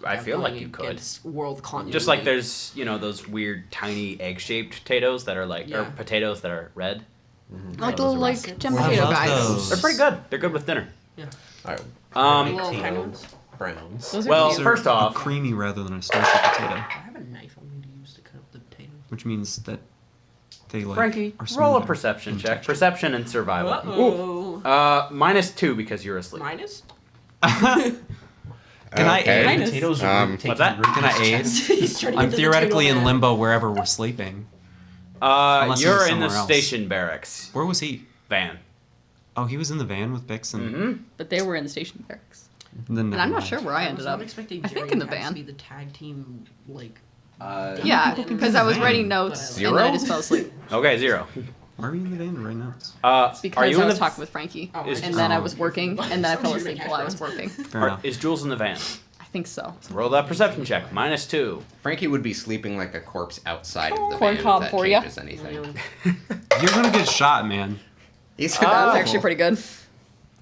I Without feel like going you could. against World continuity. Just like there's, those weird tiny egg-shaped potatoes that are like, or Yeah. potatoes that are red. Like those little, are like, russet. gem I potato love guys. those. They're pretty good. They're good with dinner. All right. Um, Little Potato tiny ones. browns. Those are Well, cute. first a off, creamy rather than a starchy potato, I have a knife I'm going to use to cut up the potatoes. which means that they like Frankie, are roll a smoother perception in check. texture. Perception and survival. Uh-oh. -2 because you're asleep. Minus? Can I Okay. aid? Minus. Potatoes are Um, taking what's that? root Can I in his aid? chest. He's trying to I'm get the theoretically potato in man. limbo wherever we're sleeping. Unless he You're was in the somewhere else. station barracks Where was he? van. Oh, he was in the van with Bix and Mm-hmm. But they were in the station barracks. then And never I'm not mind. sure where I was ended not up. expecting I Jerry think in the and Tabs van. to be the tag team, like... Yeah, people because I was van. writing notes and then I Zero? just fell asleep. Okay, 0. Why are we in the van to write notes? Because are you I in was the? talking with Frankie. Oh, Is- And then I Oh. was working, and then I fell asleep while I was working. Fair enough. Is Jules in the van? I think so. Roll that perception check. -2. Frankie would be sleeping like a corpse outside of the Corn van cob if that for ya. changes anything. You're gonna get shot, man. He's That was Oh. actually pretty good.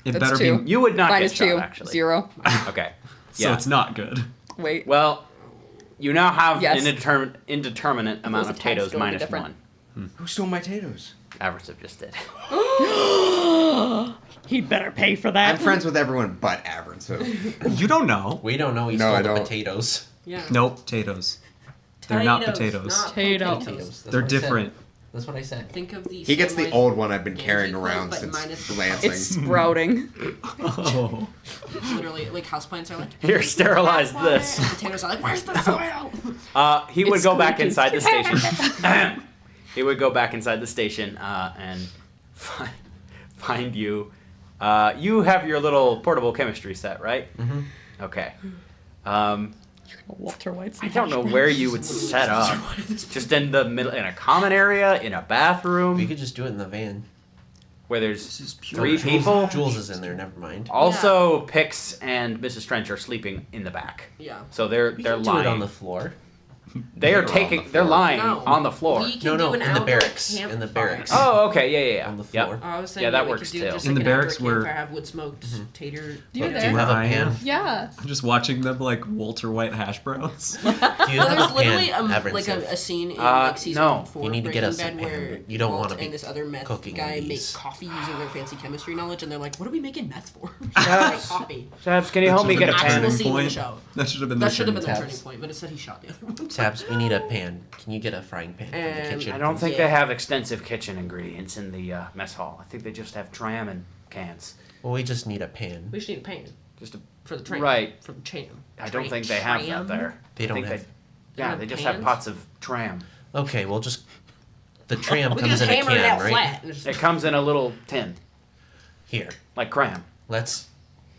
It That's better 2. be. You would not Minus get shot, 2. actually. 0. Okay. So Yeah. it's not good. Wait. Well, you now have Yes. an indeterminate amount the of tags potatoes going to -1. different? Who stole my potatoes? Aversive just did. He'd better pay for I'm that. friends with everyone but Avern, so You don't know. We don't know he No, I stole the don't. potatoes. Yeah. Nope, potatoes. They're not potatoes. not Potato. Potatoes. That's They're what I said. different. That's what I said. Think of the... he gets the Samwise old one I've been Gamgee carrying quote, around but since minus the Lansing. It's sprouting. Oh. Literally, like, houseplants are like... Here, sterilize "Where's the this. soil?" Potatoes are like, where's the soil? He would It's go back squeaky. inside the station. He would go back inside the station and find you. You have your little portable chemistry set, right? Mm-hmm. Okay. Walter White's. I don't know where you would set up. Just in the middle, in a common area, in a bathroom, We could just do it in the van. where This there's is pure 3 Jules- people. Jules is in there. Never mind. Also, Pix and Mrs. Trench are sleeping in the back, Yeah. so they're We they're can do lying. it on the floor. They are They're on taking. the They're floor. lying No. on the floor. We can No, no, do an in the outdoor barracks. In the campfire. barracks. Oh, okay, yeah. On the Yep. floor. I was saying Yeah, that we works could do too. just In like the an barracks outdoor where- campfire, have wood smoked tater. You're Do you there. have a Where I pan? am. Yeah. I'm just watching them like Walter White hash browns. Do you Well, have there's a literally pan, like Avernsiv? a scene in like season no. 4 You need to get Breaking us a Bad pan. where You don't Walt wanna be and this other meth cooking guy make these. coffee using their fancy chemistry knowledge, and they're like, "What are we making meth for?" Tabs. Like coffee. Tabs, can you help me get a Actual pen? scene in the point. show. That should have been That the should have been the Tabs. turning point, but instead he shot the other one. Tabs, we need a pan. Can you get a frying pan from the kitchen? I don't think Yeah. they have extensive kitchen ingredients in the mess hall. I think they just have tram and cans. Well, we just need a pan. We should need a pan Just a, for the train. Right. For the tram. I don't think they have that Tram? there. They I don't think have. yeah, have they just have pans? pots of tram. Okay, well, just the tram We can comes just in a hammer it can, out right? flat. And just, It comes in a little tin, Here, like cram. let's.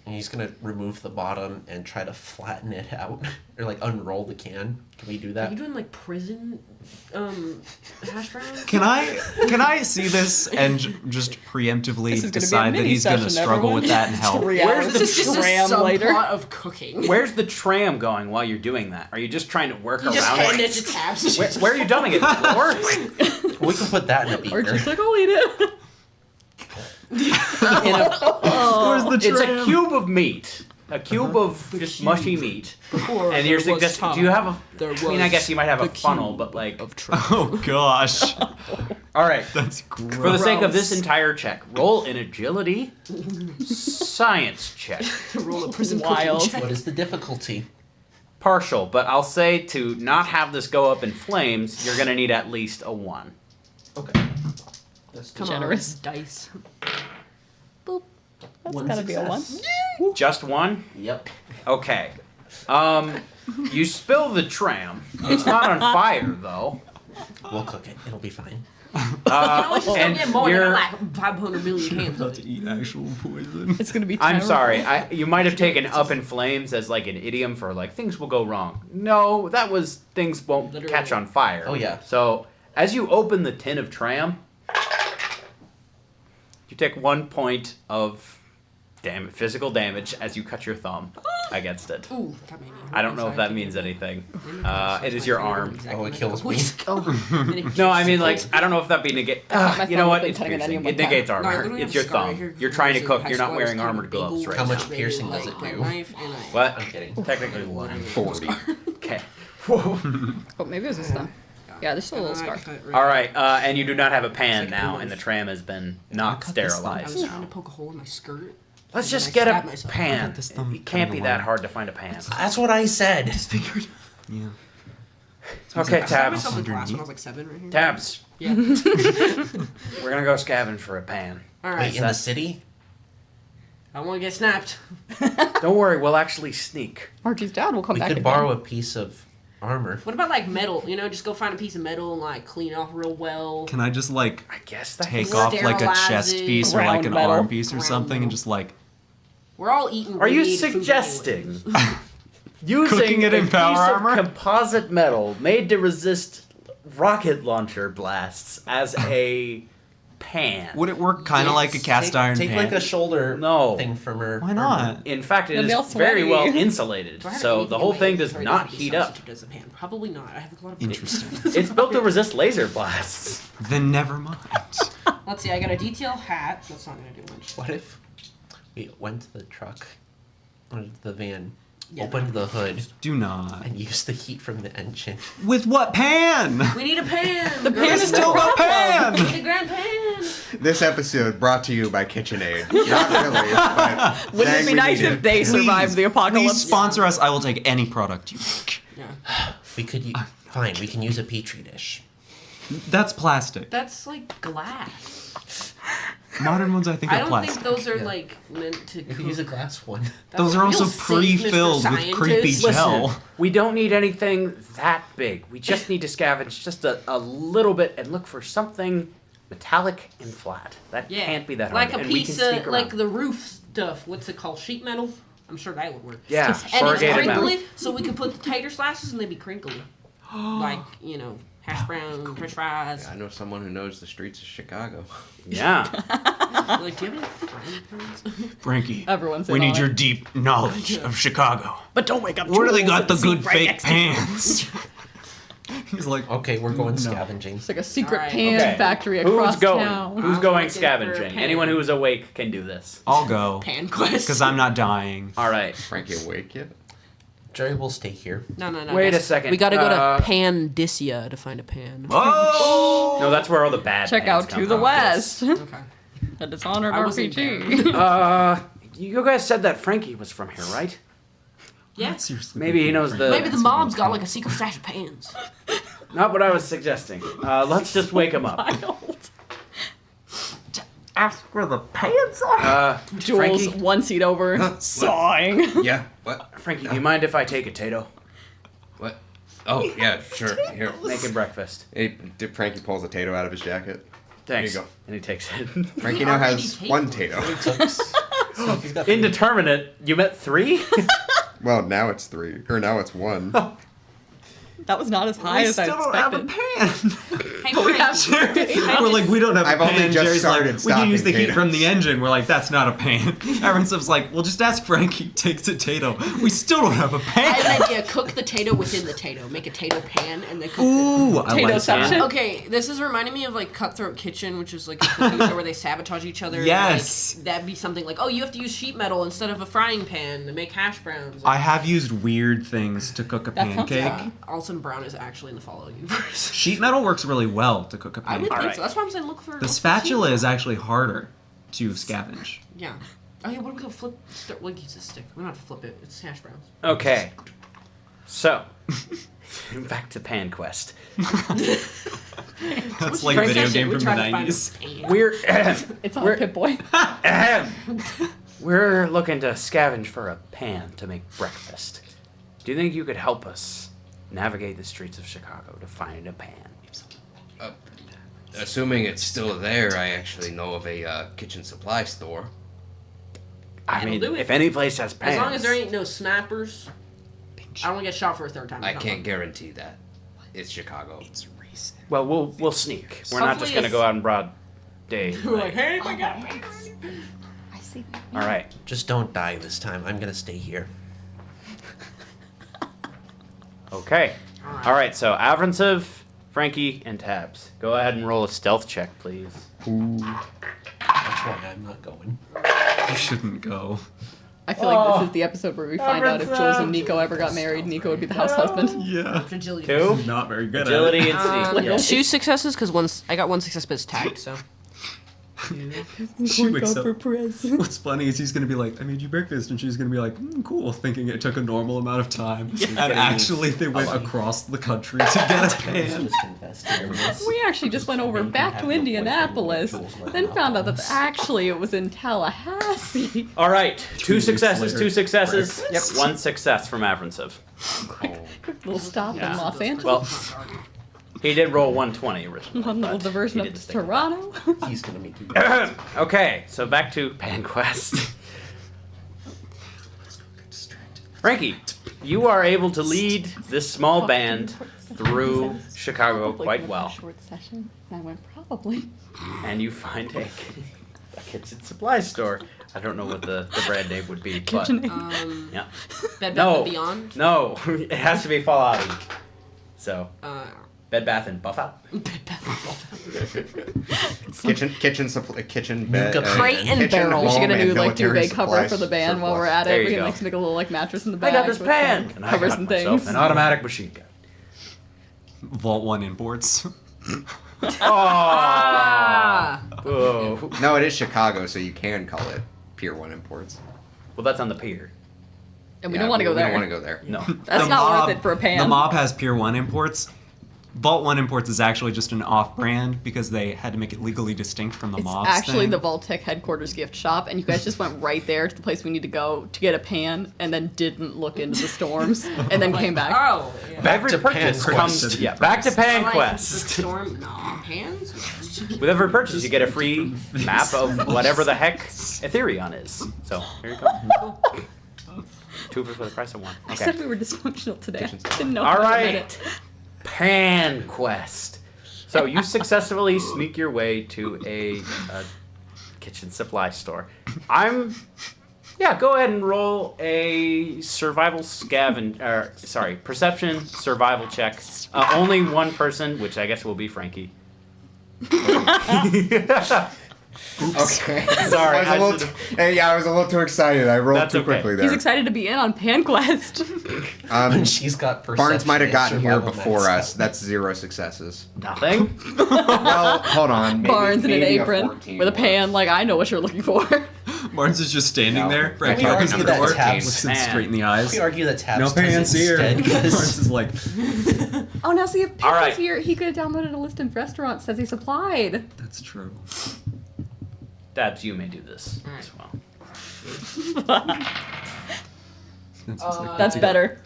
And he's gonna remove the bottom and try to flatten it out, or like unroll the can. Can we do are that? you doing like prison hash browns? Can I see this and just This preemptively is gonna be a decide that mini he's gonna session, struggle with that and help? Where's the This is just a tram subplot later? of cooking. Where's the tram going while you're doing that? Are you just trying to work You just around hand it? it to Tabs. Where are you dumping it? The floor? We can put that in a Or beaker. just like, I'll eat it. Where's the It's a tram? cube of meat. A cube of just mushy meat. Before And you're there was suggesting, time, do you have a... there I mean, I guess you might have a the funnel, cube but like... of truth. Oh gosh, All right. that's gross. For the sake of this entire check, roll an agility science check. Roll a prison Wild. cooking check. What is the difficulty? Partial, but I'll say to not have this go up in flames, you're going to need at least a 1. Okay. That's Come Generous. on, dice. Boop. That's One gotta be a 1. success. Just 1? Yep. Okay. You spill the tram. It's not on fire, though. We'll cook it. It'll be fine. Let's just and go get more than you're- like 500 million cans of to it. eat actual poison. It's gonna be I'm terrible. sorry. You might have taken up in flames as like an idiom for like things will go wrong. No, that was things won't Literally. catch on fire. Oh, yeah. So as you open the tin of tram, you take 1 point of physical damage as you cut your thumb against it. Ooh, that made me I don't know if that means anything. It is your arm. Oh, it kills me. No, I mean like I don't know if that be negate. my You know thumb what? been It's cutting an piercing. onion It one time. negates No, I armor. literally It's have your a scar right thumb. here. You're trying to High cook. school, You're not I was wearing cutting armored gloves bagels, right How now. much piercing does it like, do? my knife and I- What? I'm kidding. Technically 1. 40. Okay. Whoa. Oh, maybe it was this thumb. Yeah, there's still a little scar. All right, and you do not have a pan now, and the tram has been not cut this I sterilized was now. trying to poke a hole in my skirt. Let's And just then I get stabbed a myself. I pan. got this thumb It can't be cutting that away. hard to find a pan. That's what I said. Yeah. Okay, I stabbed Tabs. myself in class when I was like 7 right here. Tabs. Yeah. We're gonna go scavenge for a pan. All Wait, right. in the city? I want to get snapped. Don't worry, we'll actually sneak. Archie's dad will come We back could again. borrow a piece of armor. What about like metal? You know, just go find a piece of metal and like clean off real well. Can I just like I guess that. take is- off like a Sterilize chest it. piece or like Round an metal. arm piece or Round something and metal. just like We're all eating. Are you radiated food suggesting anyways. using Cooking it a in piece power of armor? composite metal made to resist rocket launcher blasts as a pan? would it work kind of like a cast take, iron Take pan? like a shoulder No. thing from her. Why armor. not? In fact, it It'll be all is very sweaty. well insulated, Do I have so anything the whole in my thing does inventory not that could be heat up. substituted as a pan? Probably not. I have a lot of Interesting. It's built to resist laser blasts. Then never mind. Let's see. I got a detail hat. That's not gonna do much. What if we went to the truck or the van, Yeah. opened the hood, Do not. and used the heat from the engine? With what pan? We need a pan. The pan is Still no pan. We need a grand pan. This episode brought to you by KitchenAid. Not really, but Wouldn't dang, it be we nice need if they Please, survived the Please apocalypse? sponsor us. I will take any product you make. Yeah. We could fine. We can use a petri dish. That's plastic. That's like glass. Modern ones, I think, I are don't plastic. think those are Yeah. like meant to. We could cook. use a glass one. That's Those are real also safe, Mr. pre-filled with creepy Scientist. gel. Listen, we don't need anything that big. We just need to scavenge just a little bit and look for something metallic and flat. That Yeah. can't be that hard. Like a and we can piece sneak of like around. the roof stuff. What's it called? Sheet metal. I'm sure that would work. Yeah, And it's corrugated metal. crinkly, so we could put the tater slices and they'd be crinkly. Like, you know, hash brown, french fries. I know someone who knows the streets of Chicago. Yeah. Like, do you have any frying pans? Frankie, Everyone's we in need on your it. deep knowledge of Chicago. But don't wake up. Where do they Jules got at the good seat right fake next to you. pans? He's like, Okay, we're going scavenging. It's like a secret Alright, pan okay. factory across Who's going? town. Who's I'm going looking for a scavenging? pan. Anyone who is awake can do this. I'll go. Pan quest. Because I'm not dying. All right. Frankie awake yet? Jerry will stay here. No. Wait guys. a second. We gotta go Uh, to Pandisia to find a pan. Oh! No, that's where all the bad. Check pans out come To the from. West. Okay. A Dishonored I wasn't RPG. You guys said that Frankie was from here, right? Yeah. Seriously. Maybe he knows the. Maybe the mob's got like a secret stash of pans. Not what I was suggesting. Let's just wake him up. Wild. Ask where the pants are. Jules, Frankie, one seat over, sawing. Yeah. What? Frankie, do you mind if I take a Tato? What? Oh, yeah, sure. Here. Making breakfast. Hey, Frankie pulls a Tato out of his jacket. Thanks. Here you go. And he takes it. Frankie now already has take one it. Tato. He's got Indeterminate. You meant 3? Well, now it's 3. Or now it's 1. That was not as high We as I still don't have a expected. pan. Hey, We have Frank. We're like, we don't have a I've pan. only just Jerry's like, started we can use the stocking heat from the potatoes. engine. We're like, that's not a pan. Everyone's like, well, just ask Frankie. Takes a Tato. We still don't have a I had pan. an idea. Cook the Tato within the Tato. Make a Tato pan and then cook Ooh, I like Tato-ception? that. Okay, this is reminding me of like Cutthroat Kitchen, which is like a cooking show where they sabotage each other. Yes. And, like, that'd be something like, oh, you have to use sheet metal instead of a frying pan to make hash browns. I have used weird things to cook a That sounds pancake. Alton Brown is actually in the following universe. Sheet metal works really well to cook a I would pancake. think so. That's why I'm saying look for The spatula is actually harder to scavenge. Yeah. Oh yeah. What do we go flip? Like use a stick. We don't have to flip it. It's hash browns. Okay. So, back to Pan Quest. That's like a Frank video said game we from the tried to find a 90s. pan. We're It's on We're- Pip Boy. we're looking to scavenge for a pan to make breakfast. Do you think you could help us navigate the streets of Chicago to find a pan? Assuming it's still there, I actually know of a kitchen supply store. I That'll mean, do it. if any place has pans. As long as there ain't no snappers, I don't want to get shot for a third time. I can't guarantee that. It's Chicago. Well, we'll sneak. We're not just Hopefully gonna it's- go out in broad day. We're like, hey, my God. I see. All right. Just don't die this time. I'm gonna stay here. Okay. All right. So Avranciv, Frankie, and Tabs. Go ahead and roll a stealth check, please. That's why I'm not going. You shouldn't go. I feel like this is the episode where we find out if Jules and Nico ever got married. Nico would be the house husband. Yeah. Agility. 2. Not very good Agility and Um, sneak. Yeah. 2 successes because I got 1 success, but it's tagged. So She wakes up. Perez. What's funny is he's gonna be like, I made you breakfast, and she's gonna be like, cool, thinking it took a normal amount of time. And actually, they went across the country to get a pan. Just confess to everyone. We actually just went over back to Indianapolis, then found out that actually it was in Tallahassee. All right. 2 weeks successes. later. 2 successes. Yep. 1 success from Avranciv. Little stop Yeah. in Los Angeles. Well, he did roll 120 originally. One little but diversion he up did to stick with Toronto. He's gonna make you. that. Okay, so back to Pan Quest. Frankie, you are able to lead this small band through Chicago quite well, Short session. And I went probably. and you find a kitchen supply store. I don't know what the brand name would be, but KitchenAid. yeah. Bed Bath No, and Beyond. no, it has to be Fallout. So Bed Bath and Buff Out. Bed Bath and Beyond. kitchen bed. Crate and kitchen, barrel. We should get a home, new and like military duvet cover supplies for the band while surplus. we're at There it. you We can go. like make a little like mattress in the I back. got this with pan, some and I covers got and myself things. an automatic machine gun. Vault 1 imports. Oh, Ah. whoa. No, it is Chicago, so you can call it Pier 1 Imports. Well, that's on the pier. And we Yeah, don't want to go We there. don't want to go there. No. That's The not mob- worth it for a pan. The mob has Pier 1 imports. Vault 1 imports is actually just an off-brand because they had to make it legally distinct from the It's mob's actually thing. the Vault-Tec headquarters gift shop, and you guys just went right there to the place we need to go to get a pan, and then didn't look into the storms, and then came back. Oh. Yeah. Every to purchase Pan comes Quest. back to Pan Like, Quest. the storm. No, pans. With every purchase, you get a free map of whatever the heck Ethereon is. So here you go. 2 for the price of 1. I Okay. said we were dysfunctional today. Kitchen I didn't know All how to right. admit it. Pan Quest. So you successfully sneak your way to a kitchen supply store. Go ahead and roll a perception survival check. Only one person, which I guess will be Frankie. Okay. Sorry, I was I was a little too excited. I rolled That's too okay. quickly there. He's excited to be in on Pan Quest. She's got perception. Barnes might have and gotten here survival before medicine. us. That's 0 successes. Nothing. Well, hold on. Maybe, Barnes in an maybe apron 14 with a works. pan, like I know what you're looking for. Barnes is just standing No. there. Frankie Can we opens argue the that door, Tabs- looks him Man. straight in the eyes. We argue that Tabs No does pants it here. instead, 'cause- Barnes is like, Oh, now see if Pip All right. was here, he could have downloaded a list of restaurants says he supplied. that's true. Dabs, you may do this All right. as well. That's better.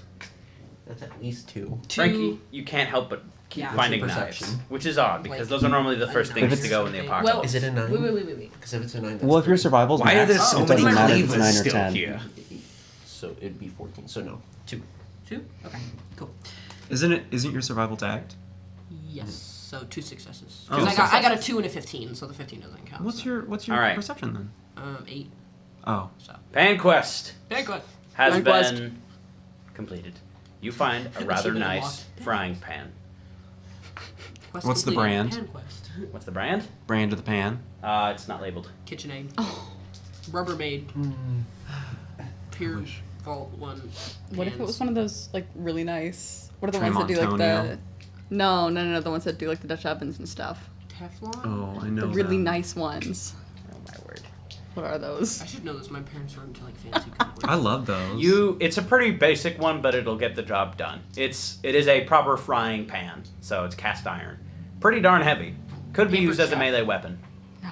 That's at least 2. Frankie, you can't help but keep Yeah. finding What's your knives, perception? which is odd because Like, those are normally the I first don't know. things to go in the Well, apocalypse. Is it a 9? Wait. Because if it's a 9, that's Well, if your 3. survival's Why are max, there it so doesn't many matter if it's levers 9 or still 10. here? So it'd be 14. So no, 2. 2? Okay, cool. Isn't your survival tagged? Yes. So 2 successes. Oh, Because I got a 2 and a 15, so the 15 doesn't count. What's so. your All right. perception then? 8. Oh. So. Panquest Banquet. has Panquest. been completed. You find a rather Achievement nice unlocked. frying pan. Quest What's the completed. brand? Pan Quest. What's the brand? Brand of the pan. It's not labeled. KitchenAid. Oh. Rubbermaid. Pure Vault 1. What if it was one of those like really nice? What are the Trem ones that do like the? Antonio. No, the ones that do like the Dutch ovens and stuff. Teflon? Oh, I know. The really them. nice ones. Oh my word. What are those? I should know this. My parents are into like fancy cookware. I love those. It's a pretty basic one, but it'll get the job done. It is a proper frying pan, so it's cast iron. Pretty darn heavy. Could be Paper used as a chef. melee weapon. No.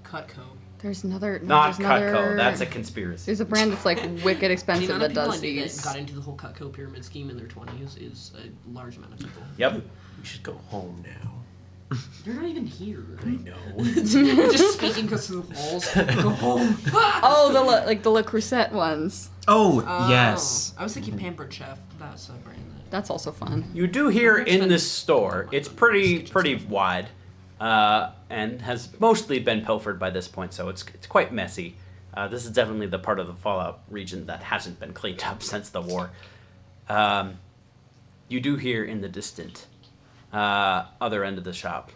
Cutco. There's another. No, Not there's Cutco. another- That's a conspiracy. There's a brand that's like wicked The expensive amount that of people does I knew these. that got into the whole Cutco pyramid scheme in their 20s is a large amount of people. Yep. We should go home now. They're not even here. I know. We're just speaking because of the walls. Go home. Oh, the Le Creuset ones. Oh, yes. I was thinking Pampered Chef. That's a brand that. That's also fun. You do hear I've in spent- this store, it's pretty wide, and has mostly been pilfered by this point, so it's quite messy. This is definitely the part of the Fallout region that hasn't been cleaned up since the war. You do hear in the distant other end of the shop,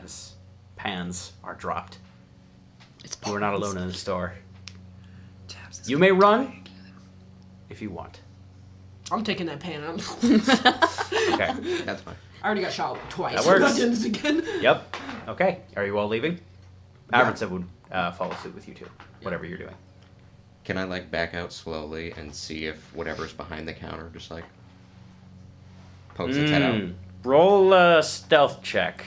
as pans are dropped. You are not alone in the store. You may run if you want. I'm taking that pan out. Okay. That's fine. I already got shot twice. That works. I'm not doing this again. Yep. Okay. Are you all leaving? Avernson would follow suit with you too. Whatever you're doing. Can I like back out slowly and see if whatever's behind the counter just like pokes its head out? Roll a stealth check.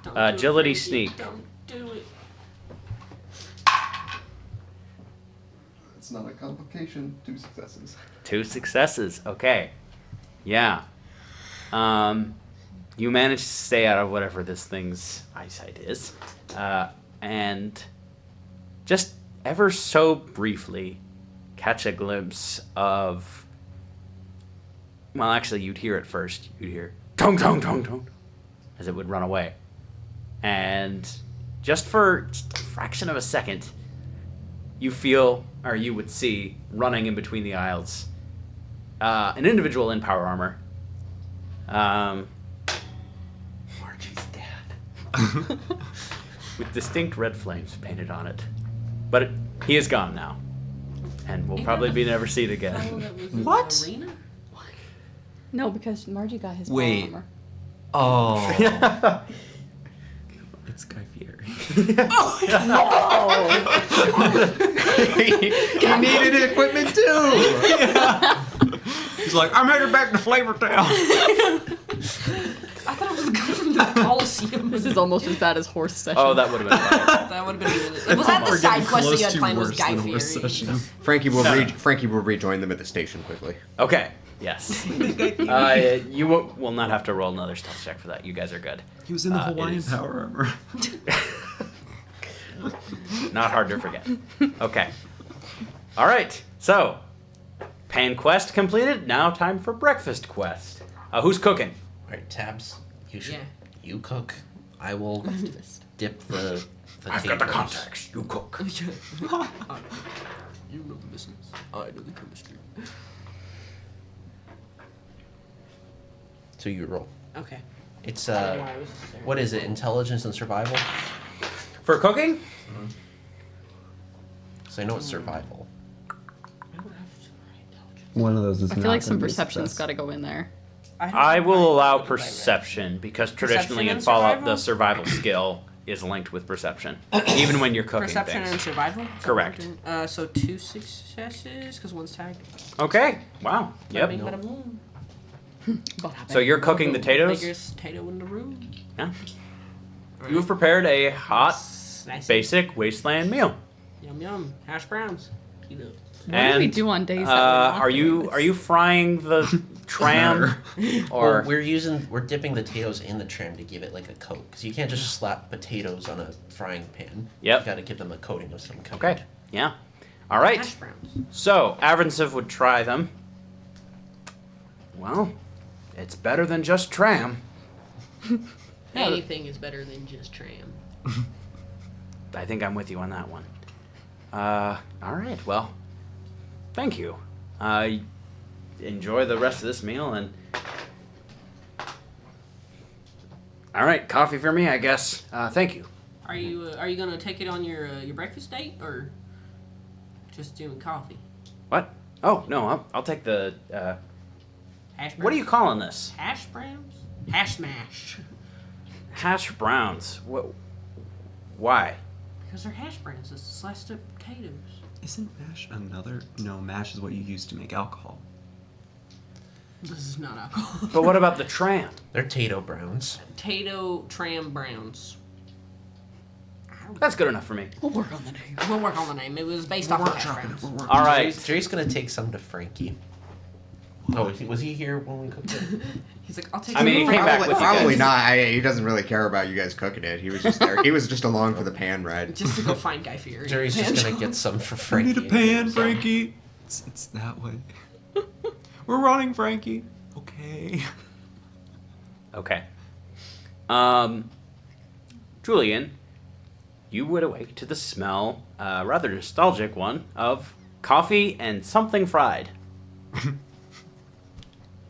Don't do it, Agility Frankie. sneak. Don't do it. It's not a complication. 2 successes. 2 successes. Okay. Yeah. You manage to stay out of whatever this thing's eyesight is, and just ever so briefly catch a glimpse of. Well, actually, you'd hear it first. You'd hear tong tong tong tong as it would run away, and just for a fraction of a second, you feel, or you would see, running in between the aisles, an individual in power armor. Margie's dad. With distinct red flames painted on it. But he is gone now. And we'll probably be never seen again. Oh, that was in What? the arena? No, because Margie got his Wait. armor. Oh. It's Guy Fieri. He needed equipment too. He's like, I'm headed back to Flavortown. I thought it was the guy from the Coliseum. This is almost as bad as horse session. Oh, that would have been fun. That would have been good. Was that the side quest that you had planned was Guy Fieri? Frankie will No. Frankie will rejoin them at the station quickly. Okay. Yes. You will not have to roll another stealth check for that. You guys are good. He was in the It Hawaiian is- power armor. Not hard to forget. Okay. All right. So, pan quest completed. Now time for breakfast quest. Who's cooking? Alright, Tabs. You should. Yeah. You cook. I will dip the I've got the potatoes. contacts. You cook. You know the business. I know the chemistry. So you roll. Okay. It's I don't know why I was there. what is it? Intelligence and survival. For cooking? So I know it's survival. I don't have intelligence. One of those is I feel like some perception's got to go in there. don't I have will my- allow my perception because traditionally Perception in and Fallout survival? the survival skill is linked with perception, even when you're cooking Perception and things. survival? Is that Correct. what we're doing? So 2 successes, because one's tagged. Okay. Wow. Bada Yep. bing, bada boom. So you're cooking the potatoes? Biggest potato in the room. Yeah. You have prepared a hot, Nice. basic wasteland meal. Yum yum. Hash browns. You know. What do we do on days that we're not are doing you this? frying the tram or Well, we're dipping the potatoes in the trim to give it like a coat, because you can't just slap potatoes on a frying pan. Yep. You got to give them a coating of some kind. Okay. Yeah. All right. Hash browns. So Avernsiv would try them. Well, it's better than just tram. Anything is better than just tram. I think I'm with you on that one. All right. Well, thank you. Enjoy the rest of this meal and. All right, coffee for me, I guess. Thank you. Are you gonna take it on your breakfast date or just doing coffee? What? Oh no, I'll take the. Hash browns? What are you calling this? Hash browns? Hash mash. Hash browns. What? Why? Because they're hash browns. It's sliced up potatoes. Isn't mash another? No, mash is what you use to make alcohol. This is not alcohol. But what about the tram? They're Tato Browns. Potato tram browns. That's good enough for me. We'll work on the name. We'll work on the name. It was based off of hash browns. All right. Jerry's gonna take some to Frankie. Oh, was he here when we cooked it? He's like, I'll take I mean, some. he came back with you Probably guys. not. He doesn't really care about you guys cooking it. He was just there. He was just along for the pan ride. Just to go find Guy Fieri. Jerry's just gonna get some for I Frankie. need a pan, Frankie. It's that way. We're running, Frankie. Okay. Okay. Julian, you would awake to the smell, rather nostalgic one, of coffee and something fried.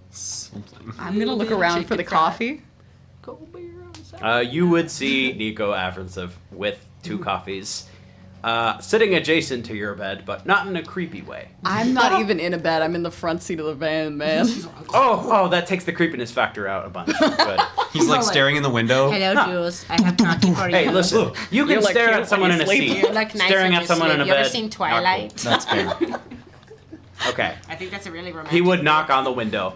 Something. I'm gonna look Little around for chicken the fried. coffee. Cold beer on Saturday. You would see Nico Avransov with 2 coffees, sitting adjacent to your bed, but not in a creepy way. I'm not even in a bed. I'm in the front seat of the van, man. Oh, that takes the creepiness factor out a bunch. Good. He's like all like, staring in the window. Hello, Jules. I have coffee for you. Hey, listen, you can You're like stare cute at someone when in you a sleep. seat. You look nice Staring when at you someone sleep. in a You ever bed. seen not Twilight? That's fair. cool. Okay. I think that's a really romantic. He would knock on the window.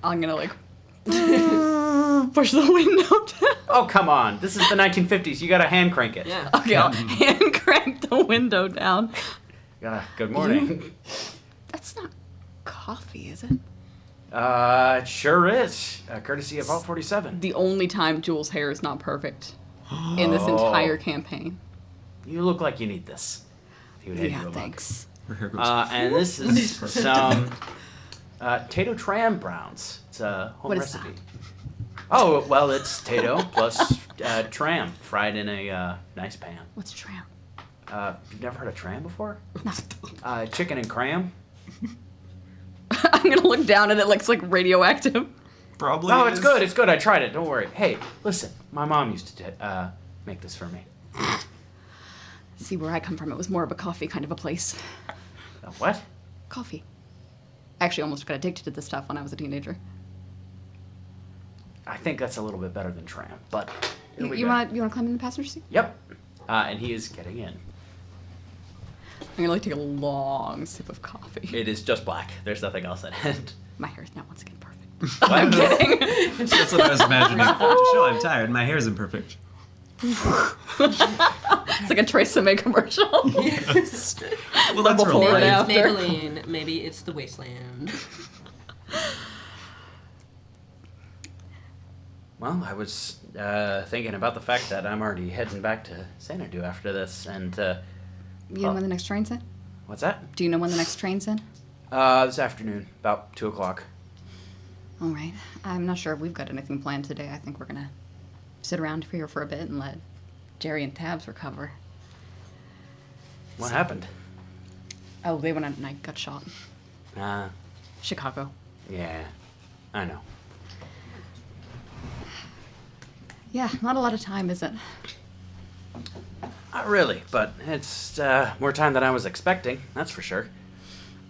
I'm gonna like push the window down. Oh, come on. This is the 1950s. You gotta hand crank it. Yeah. Okay, I'll hand crank the window down. Good morning. That's not coffee, is it? It sure is. Courtesy of Vault 47. The only time Jules' hair is not perfect in this Oh. entire campaign. You look like you need this. He would hand you a Yeah, mug. thanks. Her hair goes. And this is some Tato Tram Browns. It's a home What is recipe. Oh, well, it's Tato plus tram fried in a nice pan. What's a tram? You've never heard of tram before? No. Chicken and cram? I'm gonna look down and it looks like radioactive. Probably. Oh, it's is. good. It's good. I tried it. Don't worry. Hey, listen. My mom used to make this for me. See, where I come from, it was more of a coffee kind of a place. What? Coffee. I actually almost got addicted to this stuff when I was a teenager. I think that's a little bit better than tram, but here we You go. wanna climb in the passenger seat? Yep. And he is getting in. I'm gonna like take a long sip of coffee. It is just black. There's nothing else in it. My hair is now once again perfect. I'm kidding. That's what I was imagining. Sure, I'm tired. My hair's imperfect. It's like a Tresemme commercial. Well, that's Before real and life. after. Maybelline. Maybe it's the wasteland. Well, I was thinking about the fact that I'm already heading back to Xanadu after this, and You know when the next train's in? what's that? Do you know when the next train's in? This afternoon, about 2 o'clock. All right. I'm not sure if we've got anything planned today. I think we're gonna sit around here for a bit and let Jerry and Tabs recover. What happened? Oh, they went out and I got shot. Chicago. Yeah, I know. Yeah, not a lot of time, is it? Not really, but it's more time than I was expecting. That's for sure.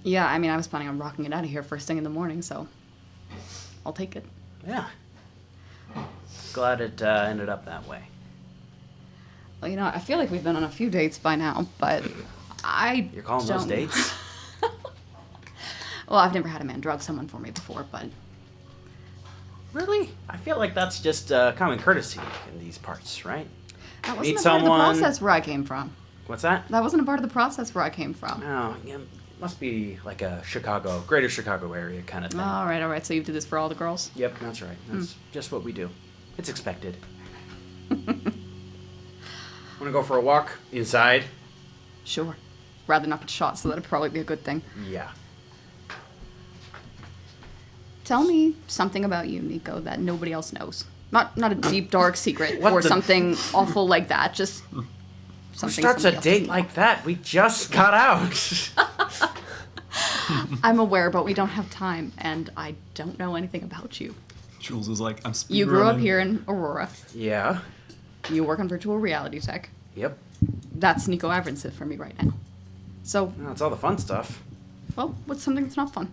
Yeah, I mean, I was planning on rocking it out of here first thing in the morning, so I'll take it. Yeah. Glad it ended up that way. Well, you know, I feel like we've been on a few dates by now, but You're calling those don't- dates? Well, I've never had a man drug someone for me before, but Really? I feel like that's just common courtesy in these parts, right? that wasn't Meet a part of the someone- process where I came from. What's that? That wasn't a part of the process where I came from. Oh, yeah, must be like a greater Chicago area kind of thing. All right. So you did this for all the girls? Yep, that's right. That's just what we do. It's expected. Want to go for a walk inside? Sure. Rather not get shot, so that'd probably be a good thing. Yeah. Tell me something about you, Nico, that nobody else knows. Not a deep, dark secret What or the- something awful like that. Just Who something. starts a somebody else date doesn't know. like that? We just got out. I'm aware, but we don't have time, and I don't know anything about you. Jules is like, I'm speedrunning. You grew up here in Aurora. Yeah. You work on virtual reality tech. Yep. That's Nico Avrancev for me right now. So, That's all the fun stuff. well, what's something that's not fun?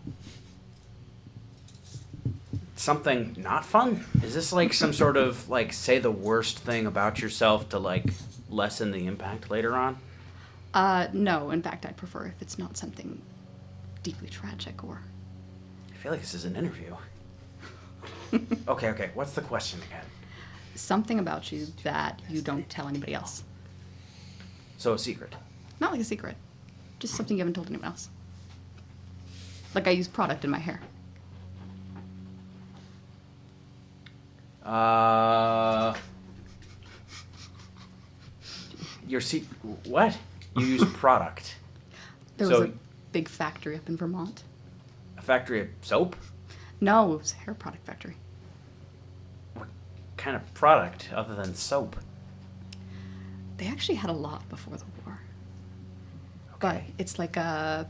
Something not fun? Is this like some sort of like say the worst thing about yourself to like lessen the impact later on? No. In fact, I'd prefer if it's not something deeply tragic or... I feel like this is an interview. Okay. What's the question again? Something about you that you don't tell anybody else. So a secret. Not like a secret. Just something you haven't told anyone else. Like I use product in my hair. What? You use product? There So- was a big factory up in Vermont. A factory of soap? No, it was a hair product factory. What kind of product other than soap? They actually had a lot before the war. But it's like a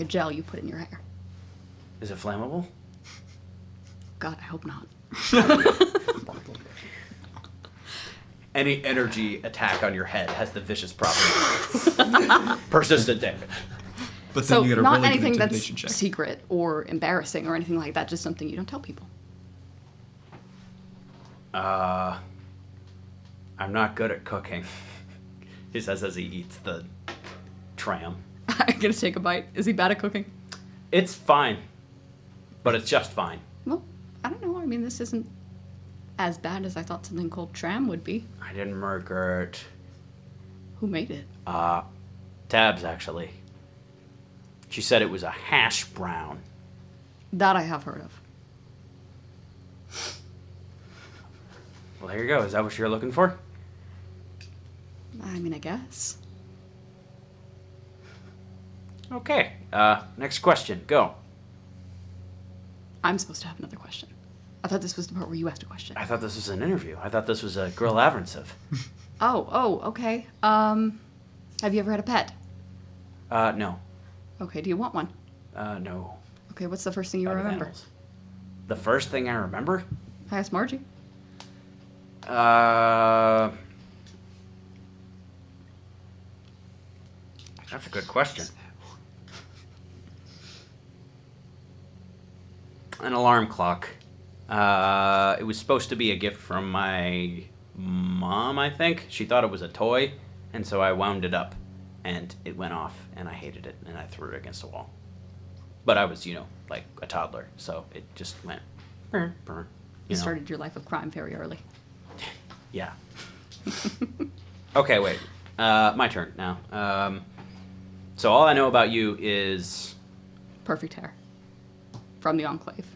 gel you put in your hair. Is it flammable? God, I hope not. Any energy attack on your head has the vicious property. Persistent damage. But then So you get a not really anything good that's intimidation check. secret or embarrassing or anything like that. Just something you don't tell people. I'm not good at cooking. He says as he eats the tram. I'm gonna take a bite. Is he bad at cooking? It's fine. But it's just fine. Well, I don't know. I mean, this isn't as bad as I thought something called tram would be. I didn't murder it. Who made it? Tabs, actually. She said it was a hash brown. That I have heard of. Well, there you go. Is that what you're looking for? I mean, I guess. Okay. Next question. Go. I'm supposed to have another question. I thought this was the part where you asked a question. I thought this was an interview. I thought this was a Grill Avrancev. Oh, okay. Have you ever had a pet? No. Okay, do you want one? No. Okay, what's the first thing you Out of remember? animals. The first thing I remember? I asked Margie. That's a good question. An alarm clock. It was supposed to be a gift from my mom, I think. She thought it was a toy, and so I wound it up, and it went off, and I hated it, and I threw it against the wall. But I was, like a toddler, so it just went, brr, brr, You know. started your life of crime very early. Yeah. Okay, wait. My turn now. So all I know about you is Perfect hair. From the Enclave.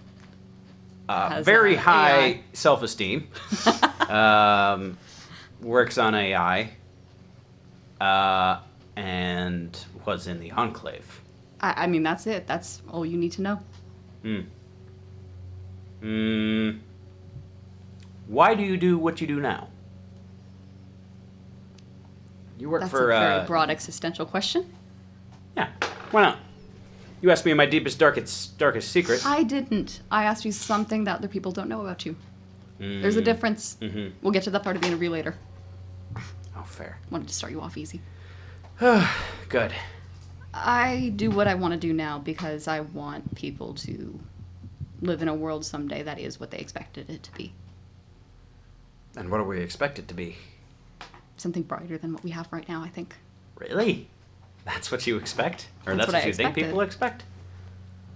Has, very high AI. self-esteem. Works on AI. And was in the Enclave. I mean, that's it. That's all you need to know. Why do you do what you do now? You work That's for a very broad existential question. Yeah. Why not? You asked me my deepest, darkest secret. I didn't. I asked you something that other people don't know about you. There's a difference. Mhm. We'll get to that part of the interview later. Oh, fair. Wanted to start you off easy. Good. I do what I want to do now because I want people to live in a world someday that is what they expected it to be. And what do we expect it to be? Something brighter than what we have right now, I think. Really? That's what you expect? Or That's that's what what I you think expected. people expect?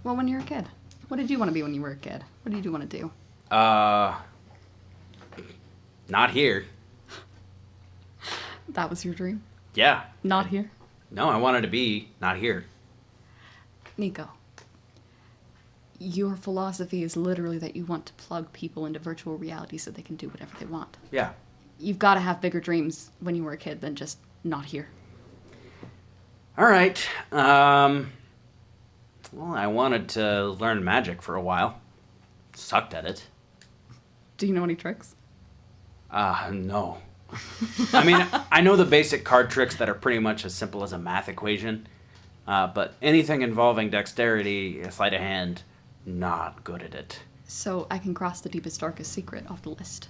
Well, when you're a kid. What did you want to be when you were a kid? What did you want to do? Not here. That was your dream? Yeah. Not here? No, I wanted to be not here. Nico, your philosophy is literally that you want to plug people into virtual reality so they can do whatever they want. Yeah. You've got to have bigger dreams when you were a kid than just not here. All right. Well, I wanted to learn magic for a while. sucked at it. Do you know any tricks? No. I mean, I know the basic card tricks that are pretty much as simple as a math equation, but anything involving dexterity, sleight of hand, not good at it. So I can cross the deepest, darkest secret off the list.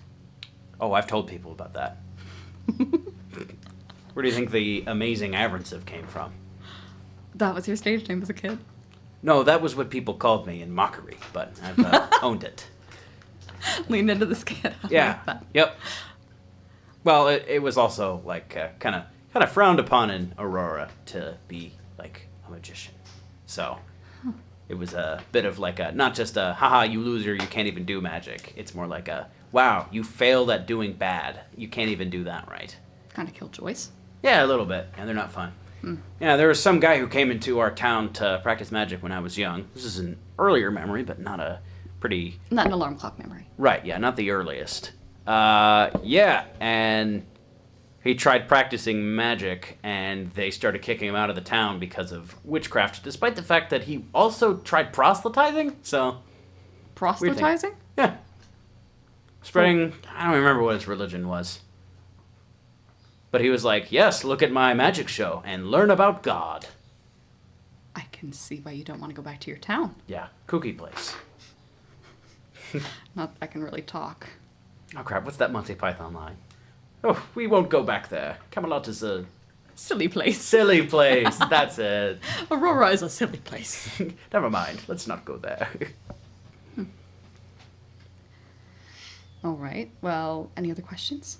Oh, I've told people about that. Where do you think the amazing Avransive came from? That was your stage name as a kid? No, that was what people called me in mockery, but I've owned it. Leaned into the skid. Yeah. Yep. Well, it was also like kind of frowned upon in Aurora to be like a magician. So it was a bit of like a not just a haha you loser you can't even do magic. It's more like a wow you failed at doing bad you can't even do that right. Kind of killjoys. Yeah, a little bit, and they're not fun. Yeah, there was some guy who came into our town to practice magic when I was young. This is an earlier memory, but not a pretty... Not an alarm clock memory. Right, yeah, not the earliest. Yeah, and he tried practicing magic, and they started kicking him out of the town because of witchcraft, despite the fact that he also tried proselytizing, so... Proselytizing? Yeah. Spreading... I don't remember what his religion was. But he was like, yes, look at my magic show and learn about God. I can see why you don't want to go back to your town. Yeah, kooky place. Not that I can really talk. Oh crap, what's that Monty Python line? Oh, we won't go back there. Camelot is a Silly place. silly place. That's it. Aurora is a silly place. Never mind, let's not go there. All right. Well, any other questions?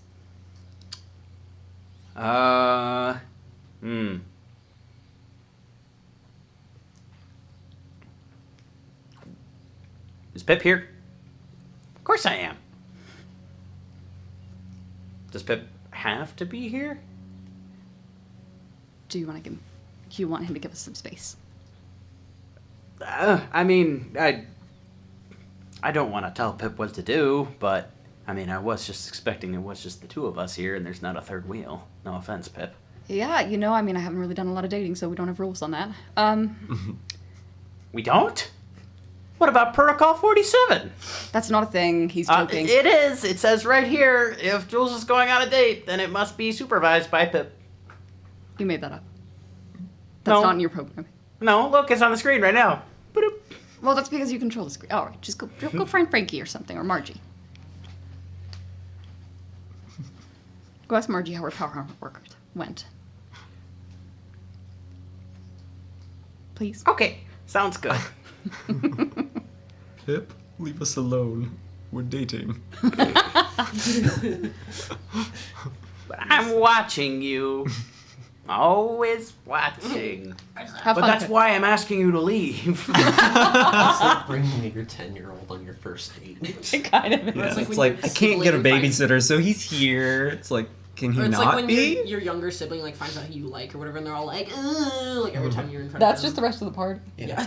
Is Pip here? Of course I am. Does Pip have to be here? Do you want him to give us some space? I mean, I don't want to tell Pip what to do, but I mean, I was just expecting it was just the two of us here and there's not a third wheel. No offense, Pip. Yeah, I haven't really done a lot of dating, so we don't have rules on that. We don't? What about Protocol 47? That's not a thing. He's joking. It is. It says right here, if Jules is going on a date, then it must be supervised by Pip. You made that up. That's No. not in your program. No, look, it's on the screen right now. Boop. Well, that's because you control the screen. All right, just go find Frankie or something, or Margie. Go ask Margie how her power armor work went. Please. Okay, sounds good. Pip, leave us alone. We're dating. But I'm watching you. Always watching. Have But fun. that's why I'm asking you to leave. It's like bringing your 10-year-old on your first date. It kind of is. Yeah, It's like it's when like, your I can't get a sibling finds- babysitter, so he's here. It's like, can he Or it's not like when be? your younger sibling like finds out who you like or whatever, and they're all like, ugh, like every time you're in front That's of just the them. rest of the party. Yeah.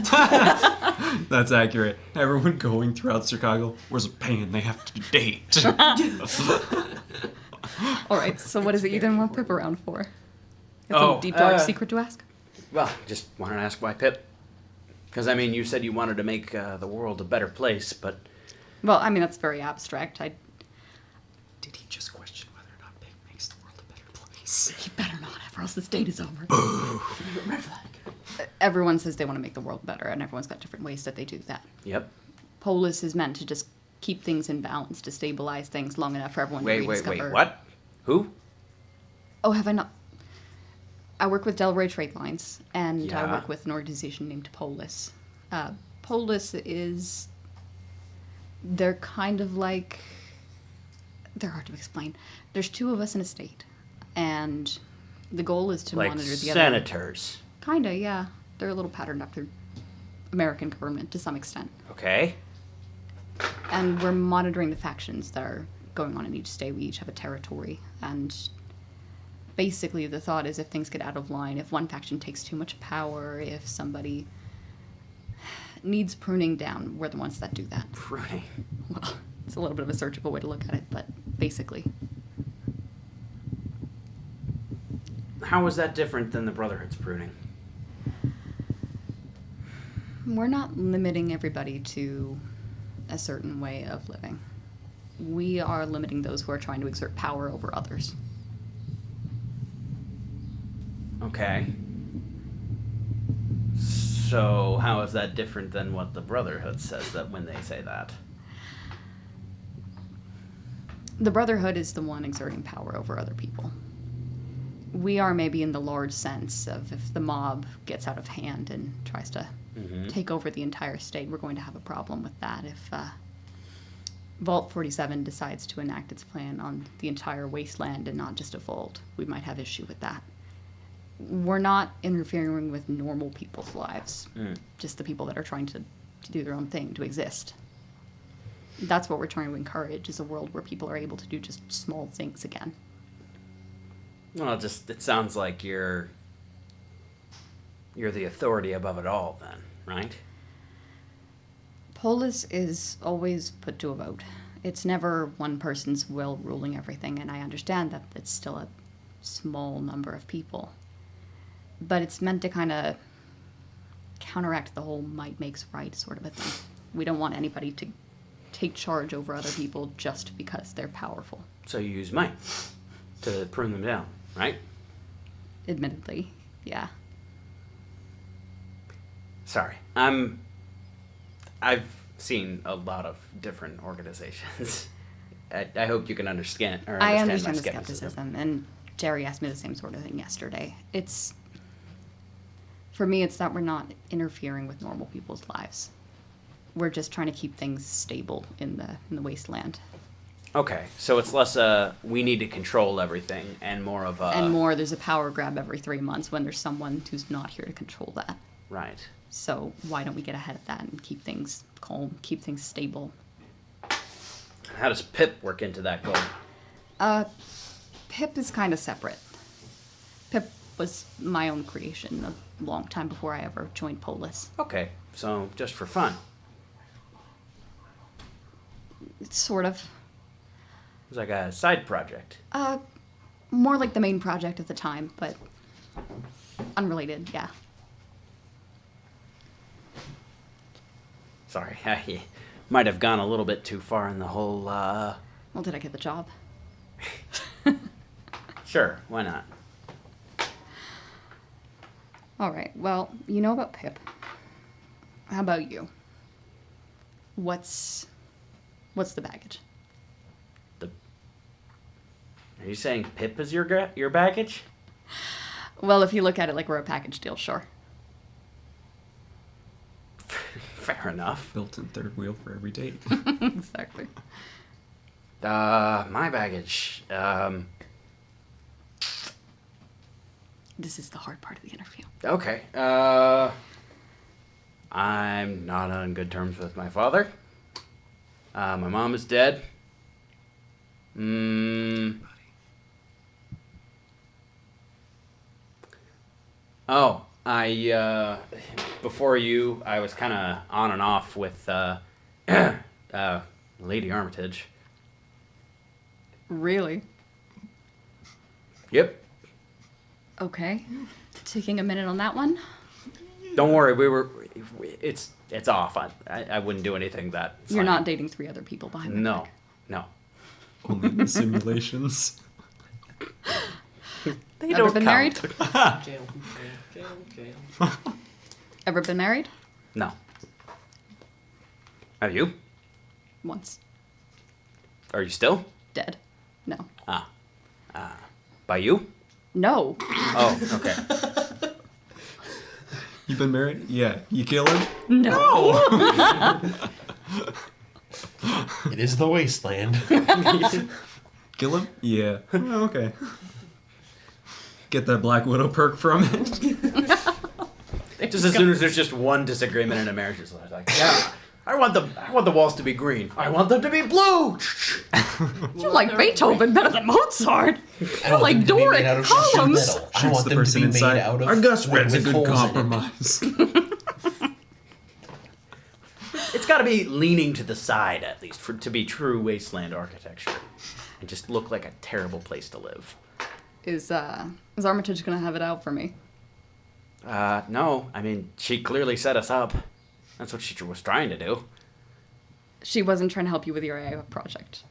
That's accurate. Everyone going throughout Chicago, where's a pain they have to date? All right, so what is it you didn't want Pip around for? It's Oh, a deep, dark secret to ask? Well, just wanted to ask why Pip. Because, I mean, you said you wanted to make the world a better place, but... Well, I mean, that's very abstract. Did he just question whether or not Pip makes the world a better place? He better not have, or else this date is over. Red flag. Everyone says they want to make the world better, and everyone's got different ways that they do that. Yep. Polis is meant to just keep things in balance, to stabilize things long enough for everyone to Wait, rediscover. what? Who? Oh, have I not? I work with Delray Trade Lines, and I Yeah. work with an organization named Polis. Polis is... They're kind of like... They're hard to explain. There's two of us in a state, and the goal is to Like monitor the senators. other. Kinda, yeah. They're a little patterned after American government to some extent. Okay. And we're monitoring the factions that are going on in each state. We each have a territory, and basically the thought is if things get out of line, if one faction takes too much power, if somebody needs pruning down, we're the ones that do that. Pruning. Well, it's a little bit of a surgical way to look at it, but basically. How is that different than the Brotherhood's pruning? We're not limiting everybody to a certain way of living. We are limiting those who are trying to exert power over others. Okay. So how is that different than what the Brotherhood says that when they say that? The Brotherhood is the one exerting power over other people. We are maybe in the large sense of if the mob gets out of hand and tries to take over the entire state, we're going to have a problem with that. If Vault 47 decides to enact its plan on the entire wasteland and not just a vault, we might have issue with that. We're not interfering with normal people's lives, just the people that are trying to do their own thing, to exist. That's what we're trying to encourage, is a world where people are able to do just small things again. Well, it sounds like you're the authority above it all then, right? Polis is always put to a vote. It's never one person's will ruling everything, and I understand that it's still a small number of people. But it's meant to kind of counteract the whole might makes right sort of a thing. We don't want anybody to take charge over other people just because they're powerful. So you use might to prune them down, right? Admittedly, yeah. Sorry. I've seen a lot of different organizations. I hope you can understand I understand my the skepticism. skepticism, and Jerry asked me the same sort of thing yesterday. For me, it's that we're not interfering with normal people's lives. We're just trying to keep things stable in the wasteland. Okay, so it's less we need to control everything and more of a... And more, there's a power grab every 3 months when there's someone who's not here to control that. Right. So why don't we get ahead of that and keep things calm, keep things stable? How does Pip work into that goal? Pip is kind of separate. Pip was my own creation a long time before I ever joined Polis. Okay, so just for fun. It's sort of. It was like a side project. More like the main project at the time, but unrelated, yeah. Sorry, I might have gone a little bit too far in the whole, Well, did I get the job? Sure, why not? All right, well, you know about Pip. How about you? What's the baggage? Are you saying Pip is your baggage? Well, if you look at it like we're a package deal, sure. Fair enough. Built-in third wheel for every date. Exactly. My baggage. This is the hard part of the interview. Okay. I'm not on good terms with my father. My mom is dead. Oh, before you, I was kind of on and off with, Lady Armitage. Really? Yep. Okay. Taking a minute on that one. Don't worry, it's off. I wouldn't do anything that... You're not dating 3 other people behind my No, back. no. Only in the simulations. They Ever been married? Jail. Ever been married? No. Have you? Once. Are you still? Dead. No. By you? No. Oh, okay. You been married? Yeah. You kill him? No. It is the wasteland. Kill him? Yeah. Oh, okay. Get that Black Widow perk from it. Just as soon as there's just one disagreement in a marriage, it's like, yeah, I want the walls to be green. I want them to be blue. You like Beethoven better than Mozart. You like Doric columns. I Shoots want the them to person be inside. made out of Our Gus wood Red's a with good holes in it. compromise. It's got to be leaning to the side at least to be true wasteland architecture, and just look like a terrible place to live. Is Armitage gonna have it out for me? No, I mean she clearly set us up. That's what she was trying to do. She wasn't trying to help you with your AI project.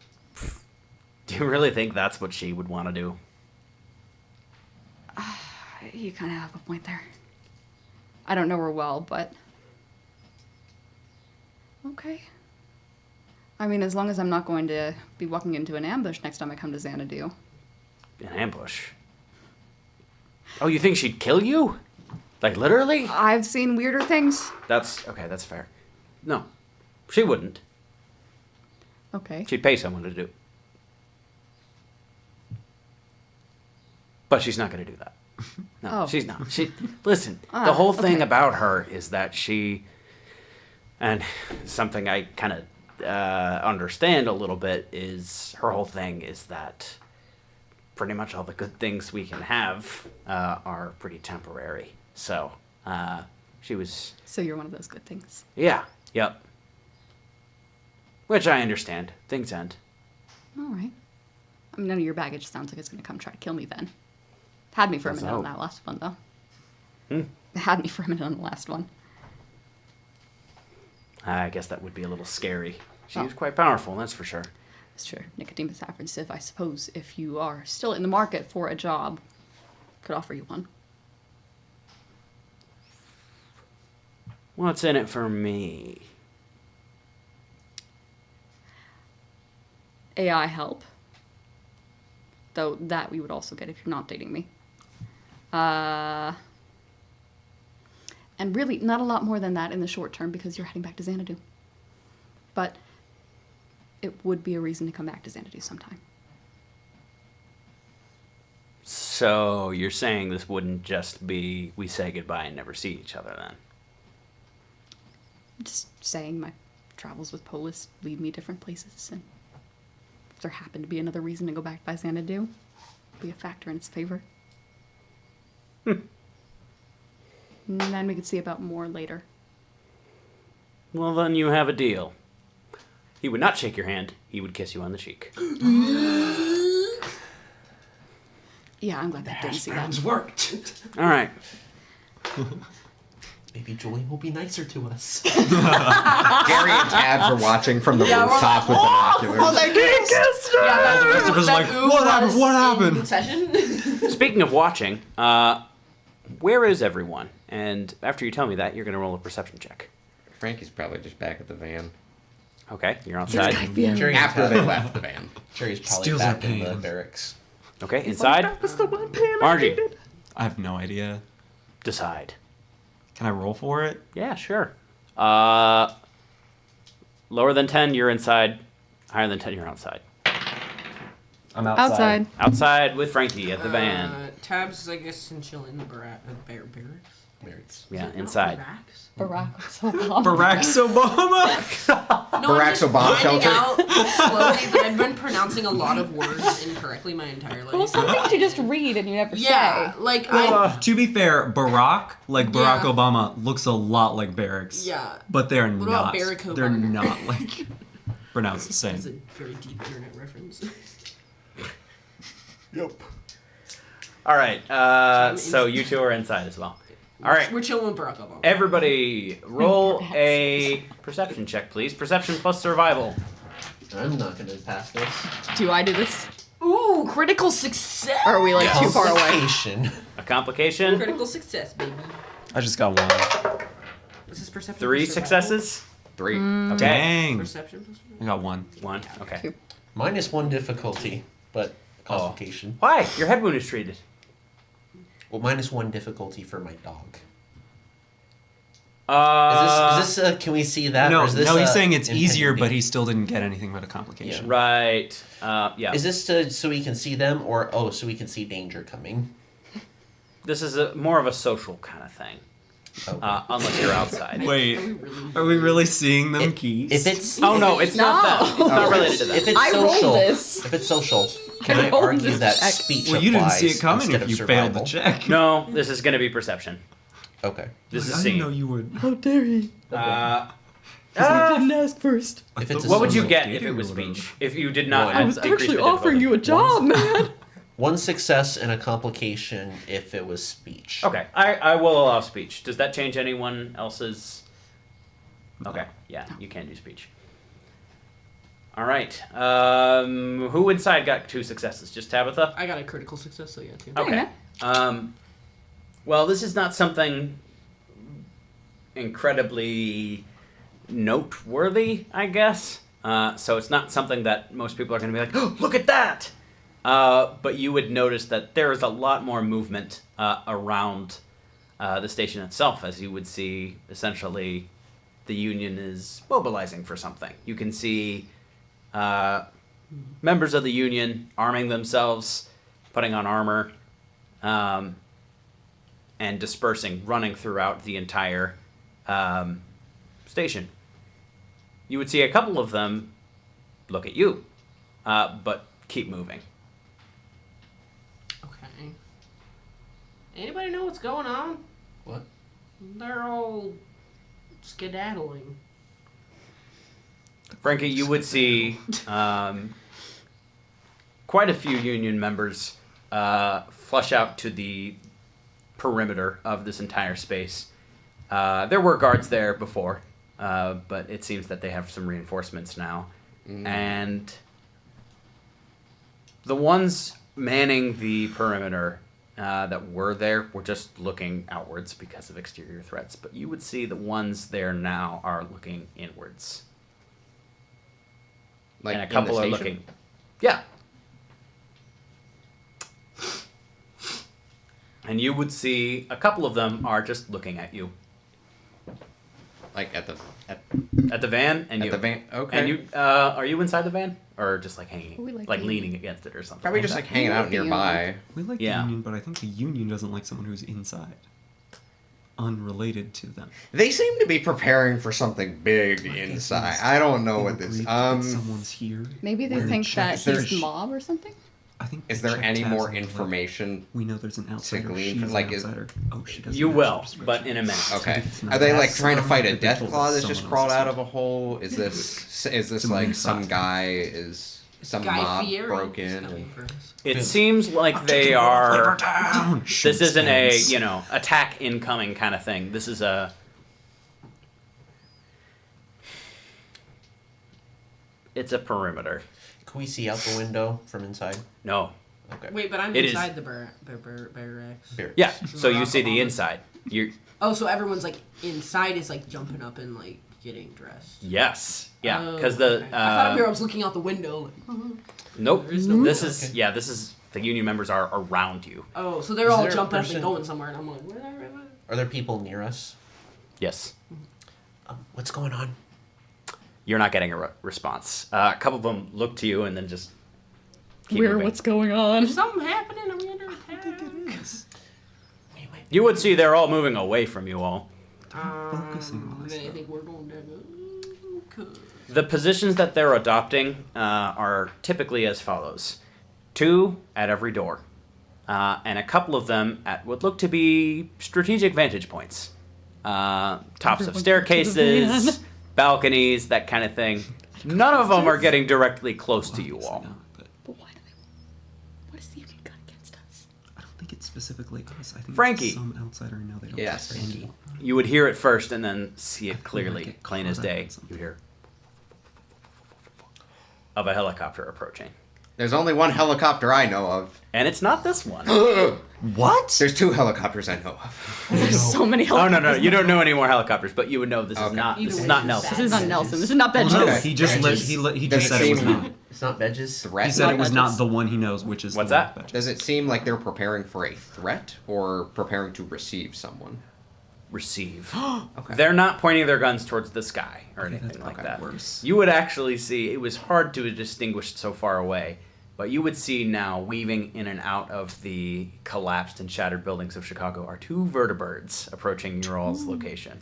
Do you really think that's what she would want to do? You kind of have a point there. I don't know her well, but... Okay. I mean, as long as I'm not going to be walking into an ambush next time I come to Xanadu. An ambush? Oh, you think she'd kill you? Like, literally? I've seen weirder things. That's... Okay, that's fair. No. She wouldn't. Okay. She'd pay someone to do it. But she's not going to do that. No, Oh. she's not. Listen, Ah, the whole thing okay. about her is that she... And something I kind of understand a little bit is her whole thing is that pretty much all the good things we can have are pretty temporary. So she was... So you're one of those good things. Yeah, yep. Which I understand. Things end. All right. I mean, none of your baggage sounds like it's going to come try to kill me then. Had me for a Let's minute on hope. that last one, though. Hmm. Had me for a minute on the last one. I guess that would be a little scary. She Oh. was quite powerful, that's for sure. It's true. Nicodemus Apprehensive, I suppose, if you are still in the market for a job, could offer you one. What's in it for me? AI help. Though that we would also get if you're not dating me. And really, not a lot more than that in the short term because you're heading back to Xanadu. But it would be a reason to come back to Xanadu sometime. So you're saying this wouldn't just be we say goodbye and never see each other then? Just saying my travels with Polis lead me different places, and if there happened to be another reason to go back by Xanadu, be a factor in its favor. And then we could see about more later. Well, then you have a deal. He would not shake your hand. He would kiss you on the cheek. Yeah, I'm glad that didn't see that. worked. All right. Maybe Julian will be nicer to us. Gary and Tabs are watching from the rooftops with binoculars. Yeah, Christopher's like, what happened? What happened? Session. Speaking of watching, where is everyone? And after you tell me that, you're going to roll a perception check. Frankie's probably just back at the van. Okay, you're outside. Jerry After they left the van. Jerry's probably Steals back our in the pain. barracks. Okay, inside. Margie, I have no idea. decide. Can I roll for it? Yeah, sure. Lower than 10, you're inside. Higher than 10, you're outside. I'm Outside. Outside with Frankie at the van. Tabs, I guess, and chill in the barracks. Barracks. Yeah, inside. Barracks? Barack Obama. Barack Obama. No, Barack I'm just Obama finding shelter? out slowly that I've been pronouncing a lot of words incorrectly my entire life. Well, some things you just read and you never Yeah, say. like To be fair, Barack, like Barack Yeah. Obama, looks a lot like Barracks. Yeah. But they're What not. about Barack They're Obama? not like pronounced the That's a same. very deep internet reference. Yep. All right, so you two are inside as well. All right, We're chilling with Barack Obama. everybody roll a perception check, please. Perception plus survival. I'm not going to pass this. Do I do this? Ooh, critical success! Or are we like too far away? Complication. A complication. Critical success, baby. I just got one. This is perception. 3 plus survival? successes. 3. Okay. Dang. Perception plus survival? I got one. 1. Okay. Two. -1 difficulty, but complication. Why? Your head wound is treated. Well, -1 difficulty for my dog. Uh, Is this can we see that? No, or is this no, he's a saying it's impending easier, but date? he still didn't get anything but a complication. right. Yeah. Is this so we can see them, or so we can see danger coming? This is more of a social kind of thing. Oh. Unless you're outside. Wait, are we really seeing them keys? If it's Oh no, it's not that. It's not related to if that. it's I rolled social, this. if it's social, can I I rolled argue this that check. speech well, you didn't applies see it coming instead if of you failed the survival? check. No, this is going to be perception. Okay. This is I C. didn't know you would. How dare he? Didn't ask first. If it's a What would you social- get if it was speech? If you did not One. add- I was decrease the difficulty? a job, man. 1 success and a complication if it was speech. Okay, I will allow speech. Does that change anyone else's? Okay, yeah, you can do speech. All right. Who inside got 2 successes? Just Tabitha? I got a critical success, so yeah, too. Okay. Well, this is not something incredibly noteworthy, I guess. So it's not something that most people are going to be like, oh, look at that! But you would notice that there is a lot more movement around the station itself, as you would see, essentially, the Union is mobilizing for something. You can see members of the Union arming themselves, putting on armor, and dispersing, running throughout the entire station. You would see a couple of them look at you, but keep moving. Okay. Anybody know what's going on? What? They're all skedaddling. Frankie, you would see quite a few Union members flush out to the perimeter of this entire space. There were guards there before, but it seems that they have some reinforcements now. And the ones manning the perimeter that were there were just looking outwards because of exterior threats. But you would see the ones there now are looking inwards. Like And a couple in are the station? looking. Yeah. And you would see a couple of them are just looking at you. Like at At the van and at you. the van. Okay. And you are you inside the van? Or just like hanging We like like being- leaning against it or something? Probably just like hanging like out the nearby. We like Yeah. the Union, but I think the Union doesn't like someone who's inside. Unrelated to them. They seem to be preparing for something big Like it inside. is I don't know in what this. Greek that someone's here. Maybe they We're think check- that Is there- he's the mob or something? I think. Is we there check any tabs more on the information? We know there's an outsider. glean She's from- like, an is- outsider. Oh, she doesn't. You match will, the but description. in a minute. Okay. It's not Are they like that. trying to fight a They death told claw us that's just someone crawled else out is of a hole? Is this It's a like moon some side. guy is some Guy mob Fieri broke is in? coming And, for us. It seems like they are Down, this shoots isn't a, hands. attack incoming kind of thing. This is a it's a perimeter. Can we see out the window from inside? No. Okay. Wait, but I'm It is- inside the barracks. Here. Yeah, so We're you off see the the moment. inside. You're Oh, so everyone's like inside is like jumping up and like getting dressed. yes. Yeah, Oh, because the okay. I thought I was looking out the window. Like, nope. There is no This window, is okay. yeah, this is the Union members are around you. oh, so they're Is all there a jumping up person- and going somewhere, and I'm like, where? Are there people near us? Yes. What's going on? You're not getting a response. A couple of them look to you and then just keep Where? moving. What's going on? Is something happening? Are we under attack? Wait. You would see they're all moving away from you all. Focusing on Then I this. think we're going down. Good. The positions that they're adopting are typically as follows: 2 at every door, and a couple of them at what look to be strategic vantage points. Tops Everyone of go staircases, to the balconies, that kind of thing. None of them are getting directly close to you all. But But why do they? What is the Union got against us? I don't think it's specifically us. I think Frankie. it's some outsider. No, they don't. Yes. trust anyone. You would hear it first and then see I it feel clearly, like it plain as caught up day. on something. You hear of a helicopter approaching. there's only one helicopter I know of. And it's not this one. What? There's 2 helicopters I know of. There's so many. Oh no, helicopters. you don't know any more helicopters, but you would know this is Okay. not Either this is way, not it's Nelson. This is not Nelson. This is not Ben Well, no, Jones. he just he Does just it said it was seem- not. It's not Vedges? He Threat? said it was not Badges. the one he knows, which is What's the that? Badges. Does it seem like they're preparing for a threat or preparing to receive someone? Receive. Okay. They're not pointing their guns towards the sky or Okay, anything that's like okay. that. Worse. You would actually see it was hard to distinguish so far away, but you would see now weaving in and out of the collapsed and shattered buildings of Chicago are 2 vertibirds approaching your all's location.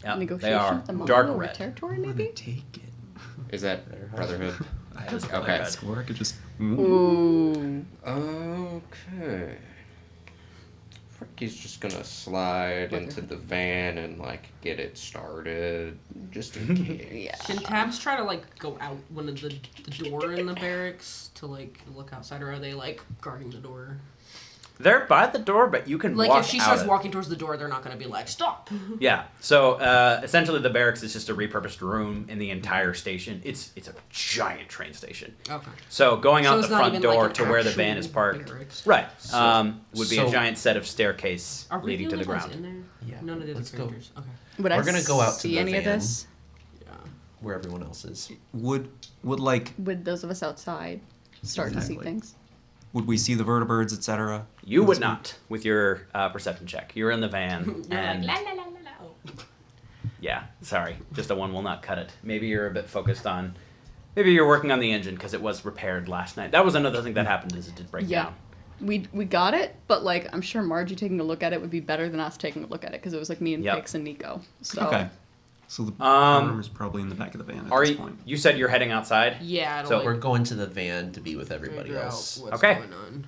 Yep, they Negotiation are at the moment dark over red. territory, I'm gonna maybe. take it. Is that Brotherhood? I have Okay. okay. Score. I could just. Ooh. Okay. Frankie's just gonna slide into the van and like get it started, just in case. Can Tabs try to like go out one of the door in the barracks to like look outside, or are they like guarding the door? They're by the door, but you can Like, walk if she out starts it. walking towards the door, they're not going to be like, stop. Yeah. So essentially, the barracks is just a repurposed room in the entire station. It's a giant train station. Okay. So going So out it's the not front even, door like, an to where the van is actual parked, barracks. right, So- would be a so- giant set of staircase Are we leading to the only ones ground. in there? Yeah, None of the other let's go. characters. Okay. Would We're I gonna go out to see the any of van. this? Yeah. Where everyone else is. Would like Would those of us outside start to see Exactly. things? would we see the vertebrates, etc.? You would not with your perception check. You're in the van, You're and like, la la la la la. Oh. yeah, sorry, just a one will not cut it. Maybe you're a bit focused on. Maybe you're working on the engine because it was repaired last night. That was another thing that happened is it did break Yeah. down. We got it, but like I'm sure Margie taking a look at it would be better than us taking a look at it because it was like me and Yep. Pix and Nico. So Okay. So the power armor's probably in the back of the van at Are this you? point. You said you're heading outside. Yeah, So like, We're going to the van to be with everybody figure out else. what's Okay. going on.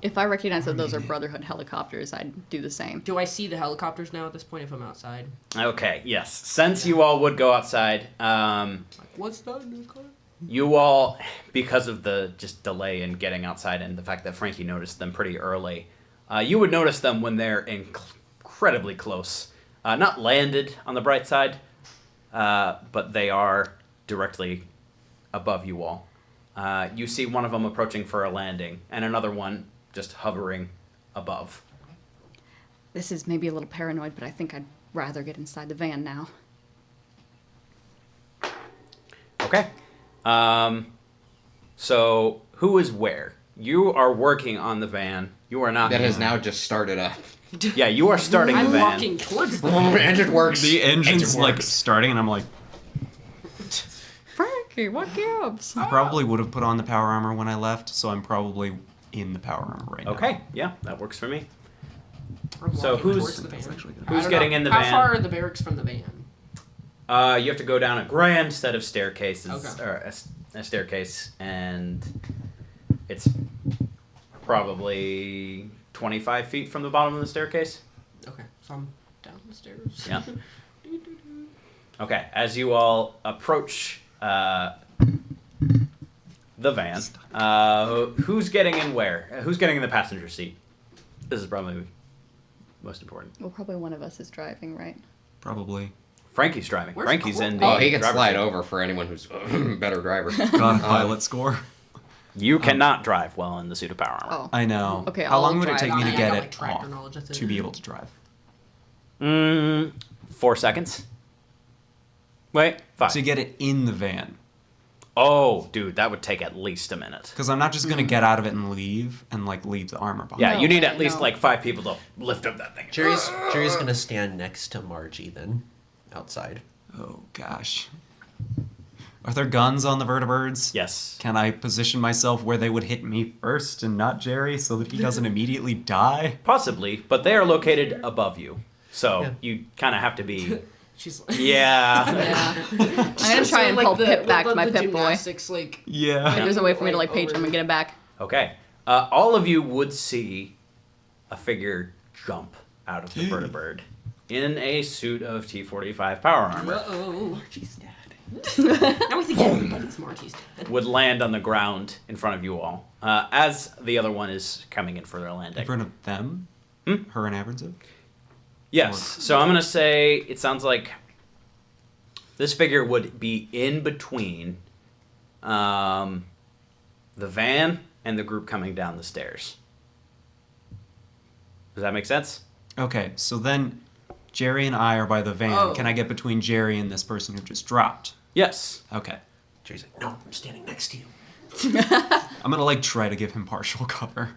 if I recognize that those are Brotherhood helicopters, I'd do the same. Do I see the helicopters now at this point if I'm outside? Okay. Yes. Since you all would go outside, Like, what's that in the car? you all, because of the just delay in getting outside and the fact that Frankie noticed them pretty early, you would notice them when they're incredibly close. Not landed on the bright side, but they are directly above you all. You see one of them approaching for a landing, and another one just hovering above. This is maybe a little paranoid, but I think I'd rather get inside the van now. Okay. So who is where? You are working on the van. You are not. That has now just started up. Yeah, you are starting the I'm van. walking towards the Engine works. The engine's Engine like works. starting, and I'm like, Frankie, what gives? I probably would have put on the power armor when I left, so I'm probably in the power armor right now. Okay, yeah, that works for me. I'm So walking who's- towards the That's van. actually good. I Who's don't getting know. in the How van? far are the barracks from the van? You have to go down a grand set of staircases, Okay. or a staircase, and it's probably 25 feet from the bottom of the staircase. Okay, so I'm down the stairs. Yeah. Okay, as you all approach the van, who's getting in where? Who's getting in the passenger seat? This is probably most important. Well, probably one of us is driving, right? Probably. Frankie's driving. Where's Frankie's Cor- in the Oh, he can driver's slide seat. over for anyone who's a better driver. Got a pilot score. You cannot drive well in the suit of power armor. Oh. I know. Okay, How I'll long would it drive take on me to it. I get got, it like, tractor off knowledge, that's it. to be able to drive? 4 seconds. Wait, 5. To get it in the van. Oh, dude, that would take at least a minute. Because I'm not just going to get out of it and leave the armor behind. Yeah, No you need way, at least no. like 5 people to lift up that thing. Jerry's gonna stand next to Margie then, outside. Oh, gosh. Are there guns on the vertibirds? Yes. Can I position myself where they would hit me first and not Jerry so that he doesn't immediately die? Possibly, but they are located above you. So Yeah. you kind of have to be. She's like, Yeah. Yeah. I'm gonna try and pull Pip back to my Pip boy. gymnastics, like, Yeah. If there's a way for me to like page him and get him back. Okay. All of you would see a figure jump out of the vertibird in a suit of T-45 power armor. uh-oh. Margie's dead. Now we think everybody's Marty's dead. Would land on the ground in front of you all as the other one is coming in for their In landing. front of them? Her and Avernsiv? Yes. So I'm going to say it sounds like this figure would be in between the van and the group coming down the stairs. Does that make sense? Okay, so then Jerry and I are by the van. Oh. Can I get between Jerry and this person who just dropped? Yes. Okay. Jerry's like, no, I'm standing next to you. I'm gonna like try to give him partial cover.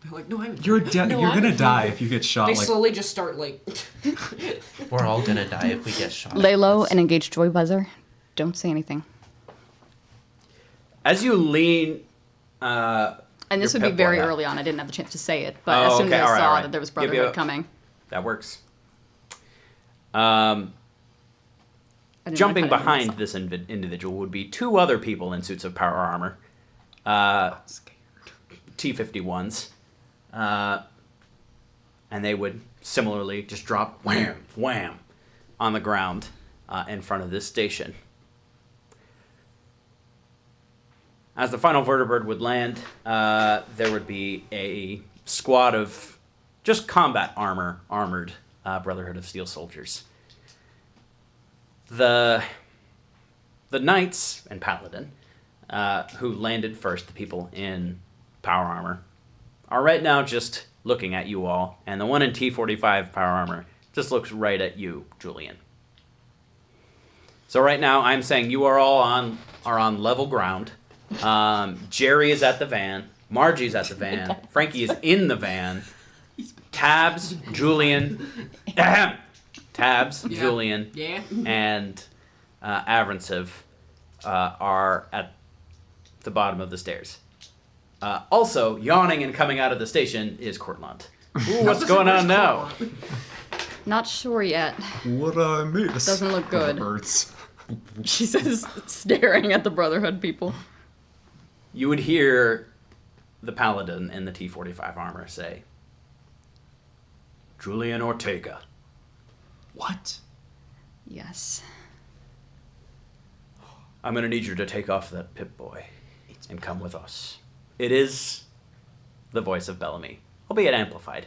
They're like, no, I'm. You're No, you're I'm- gonna die if you get shot. They Like slowly just start like. We're all gonna die if we get shot. Lay low and engage Joy Buzzer. Don't say anything. As you lean. And this Your would be Pip very boy, early on. I didn't have the chance to say it, but as Oh, soon as okay, I all right, saw all right. that there was Give you Brotherhood a- coming, That works. I didn't Jumping wanna cut anyone behind off. this individual would be 2 other people in suits of power armor. T-51s. And they would similarly just drop wham, wham on the ground in front of this station. As the final vertibird would land, there would be a squad of just combat armored Brotherhood of Steel soldiers. The knights and paladin who landed first, the people in power armor, are right now just looking at you all, and the one in T45 power armor just looks right at you, Julian. So right now, I'm saying you are all on level ground. Jerry is at the van. Margie's at the van. Frankie is in the van. Tabs, Julian, Julian, Yeah. and Avrancev are at the bottom of the stairs. Also, yawning and coming out of the station is Cortland. Ooh, what's going on now? Not sure yet. What I miss? Doesn't look good. Hurts. She says, staring at the Brotherhood people. You would hear the paladin in the T45 armor say, Julian Ortega. What? Yes. I'm going to need you to take off that Pip-Boy and come with us. It is the voice of Bellamy, albeit amplified.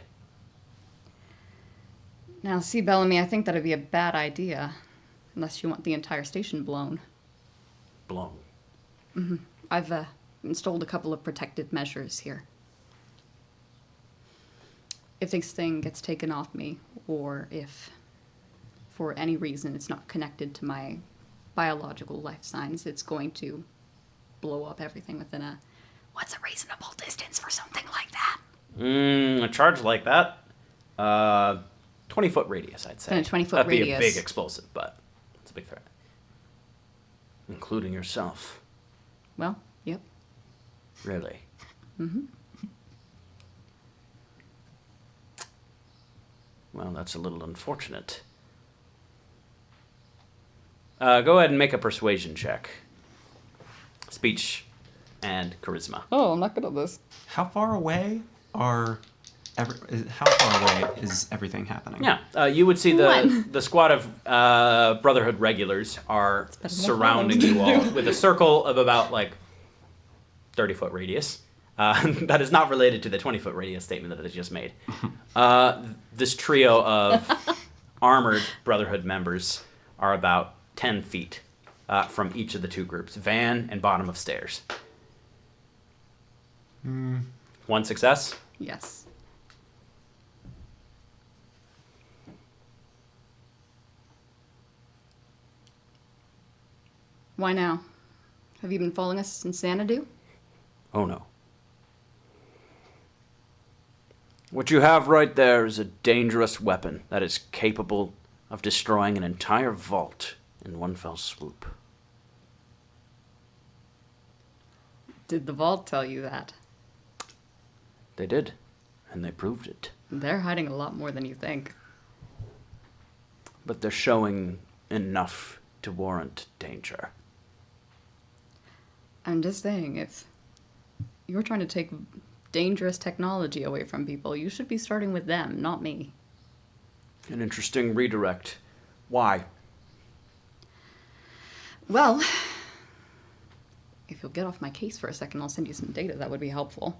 Now, see, Bellamy, I think that'd be a bad idea. Unless you want the entire station blown. Blown. I've installed a couple of protective measures here. If this thing gets taken off me, or if for any reason it's not connected to my biological life signs, it's going to blow up everything within a... What's a reasonable distance for something like that? A charge like that? 20-foot radius, I'd say. Then a 20-foot That'd be radius. a big explosive, but it's a big threat. Including yourself. Well, yep. Really? Well, that's a little unfortunate. Go ahead and make a persuasion check. Speech and charisma. Oh, I'm not good at this. How far away how far away is everything happening? Yeah, you would see the squad of Brotherhood regulars are surrounding you all with a circle of about like 30-foot radius. That is not related to the 20-foot radius statement that I just made. This trio of armored Brotherhood members are about 10 feet from each of the two groups, van and bottom of stairs. One success? Yes. Why now? Have you been following us in Xanadu? Oh no. What you have right there is a dangerous weapon that is capable of destroying an entire vault in one fell swoop. Did the vault tell you that? They did, and they proved it. They're hiding a lot more than you think. But they're showing enough to warrant danger. I'm just saying, if you're trying to take dangerous technology away from people, you should be starting with them, not me. An interesting redirect. Why? Well, if you'll get off my case for a second, I'll send you some data that would be helpful.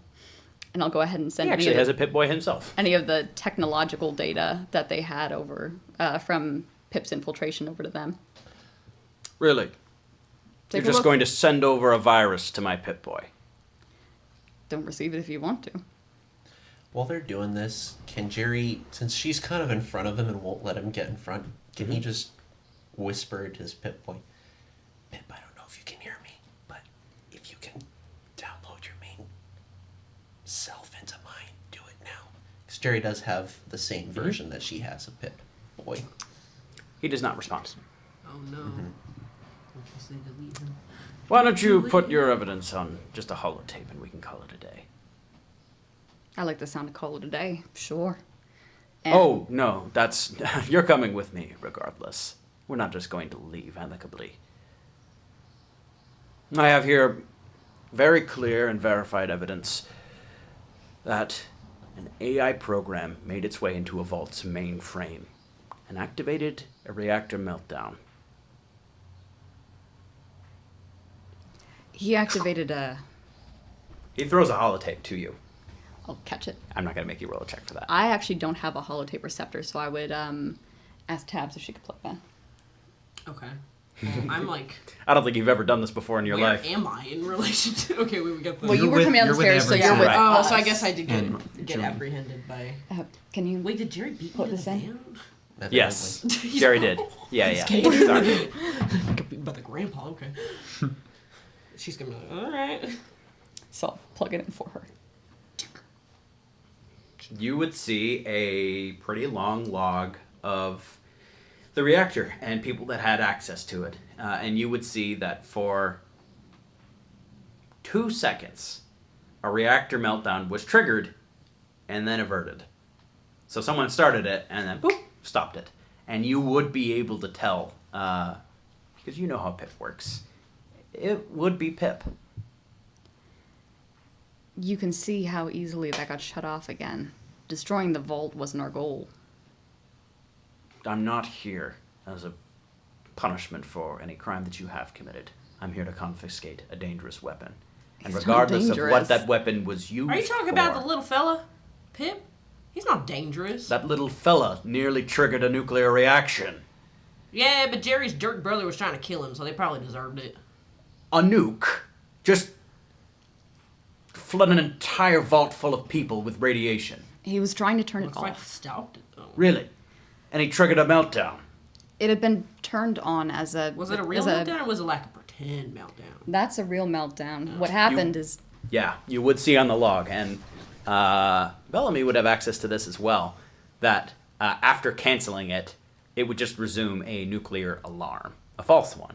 And I'll go ahead and send He actually has a Pip-Boy himself. any of the technological data that they had over from Pip's infiltration over to them. Really? Take You're a just look. going to send over a virus to my Pip-Boy. Don't receive it if you want to. While they're doing this, can Jerry, since she's kind of in front of him and won't let him get in front, can he just whisper to his Pip-Boy, Pip, I don't know if you can hear me, but if you can download your main self into mine, do it now. Because Jerry does have the same version that she has of Pip-Boy. He does not respond. Oh no. I guess they delete him. Why don't you put your evidence on just a holotape and we can call it a day? I like the sound of call it a day, sure. And Oh, no, that's... You're coming with me, regardless. We're not just going to leave amicably. I have here very clear and verified evidence that an AI program made its way into a vault's mainframe and activated a reactor meltdown. he activated a... He throws a holotape to you. I'll catch it. I'm not going to make you roll a check for that. I actually don't have a holotape receptor, so I would ask Tabs if she could plug that. Okay. I'm like, I don't think you've ever done this before in your where life. am I in relation to? Okay, wait, we got the. Well, you You're were with- coming down the you're with stairs, so every you're with Right. Oh, us. so I guess I did And get Jerry. apprehended by. Can you Wait, did Jerry beat put me to this the in? van? Yes, He's- Jerry did. Yeah. Sorry. Got beat by the grandpa. Okay. She's gonna be like, all right. So I'll plug it in for her. You would see a pretty long log of the reactor and people that had access to it. And you would see that for 2 seconds, a reactor meltdown was triggered and then averted. So someone started it and then boop, stopped it. And you would be able to tell, because you know how Pip works. It would be Pip. You can see how easily that got shut off again. Destroying the vault wasn't our goal. I'm not here as a punishment for any crime that you have committed. I'm here to confiscate a dangerous weapon. And It's not regardless of what dangerous. that weapon was used Are you talking for, about the little fella, Pip? He's not dangerous. that little fella nearly triggered a nuclear reaction. Yeah, but Jerry's dirt brother was trying to kill him, so they probably deserved it. A nuke just flood an entire vault full of people with radiation. He was trying to turn Looks it like off. he stopped it though. Really? And he triggered a meltdown. It had been turned on as a... Was it a real as meltdown or was it like a pretend meltdown? That's a real meltdown. What happened is... Yeah, you would see on the log, and Bellamy would have access to this as well, that after canceling it, it would just resume a nuclear alarm, a false one.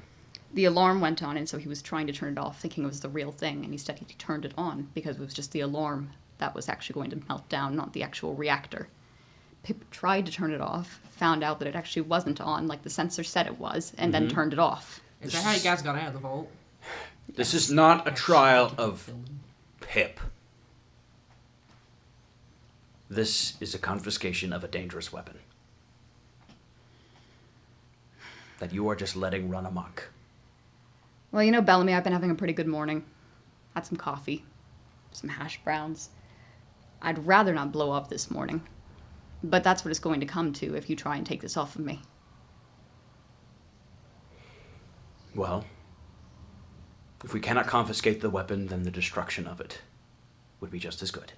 The alarm went on, and so he was trying to turn it off, thinking it was the real thing, and instead he turned it on because it was just the alarm that was actually going to melt down, not the actual reactor. Pip tried to turn it off, found out that it actually wasn't on, like the sensor said it was, and then turned it off. Is that how you guys got out of the vault? This is not a trial of Pip. This is a confiscation of a dangerous weapon that you are just letting run amok. Well, you know, Bellamy, I've been having a pretty good morning. Had some coffee, some hash browns. I'd rather not blow up this morning. But that's what it's going to come to if you try and take this off of me. Well, if we cannot confiscate the weapon, then the destruction of it would be just as good.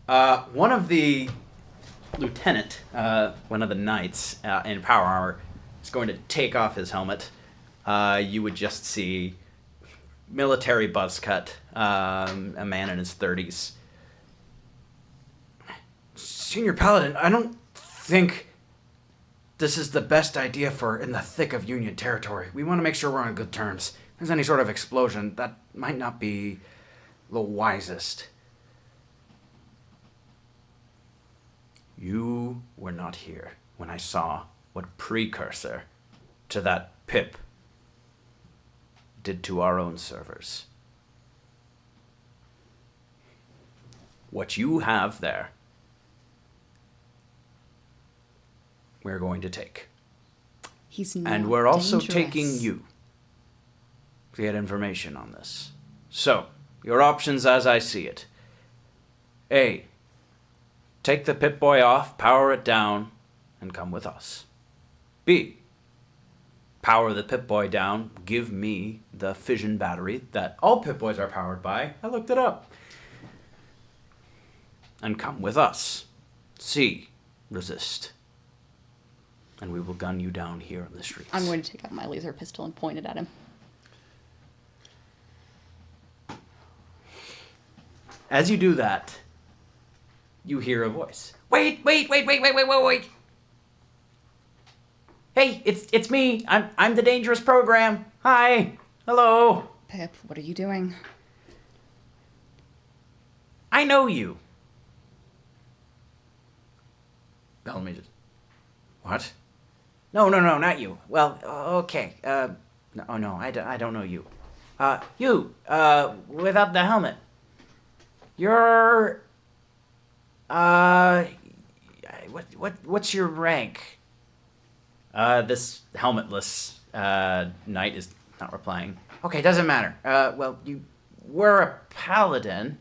One of the lieutenant, one of the knights in power armor, is going to take off his helmet. You would just see military buzz cut, a man in his 30s. Senior Paladin, I don't think this is the best idea for in the thick of Union territory. We want to make sure we're on good terms. If there's any sort of explosion, that might not be the wisest. You were not here when I saw what precursor to that Pip did to our own servers. What you have there, we're going to take. He's not And we're also dangerous. taking you to get information on this. So, your options as I see it. A. Take the Pip-Boy off, power it down, and come with us. B. Power the Pip-Boy down, give me the fission battery that all Pip-Boys are powered by. I looked it up. And come with us. C. Resist. And we will gun you down here in the streets. I'm going to take out my laser pistol and point it at him. As you do that, you hear a voice. Wait! Hey, it's me. I'm the dangerous program. Hi. Hello. Pip, what are you doing? I know you. Bellamy just. What? No, not you. Well, okay. No, I don't know you. You, without the helmet. You're, what's your rank? This helmetless, knight is not replying. Okay, doesn't matter. Well, were a paladin,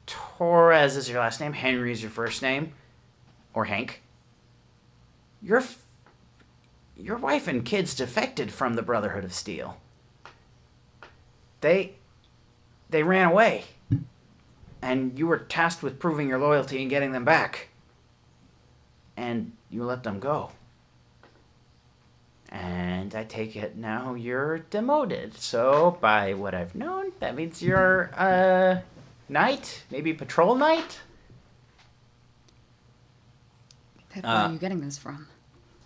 Torres is your last name, Henry is your first name, or Hank, your wife and kids defected from the Brotherhood of Steel. They ran away, and you were tasked with proving your loyalty and getting them back. And you let them go. And I take it now you're demoted. So, by what I've known, that means you're, knight? Maybe patrol knight? Pip, where are you getting this from?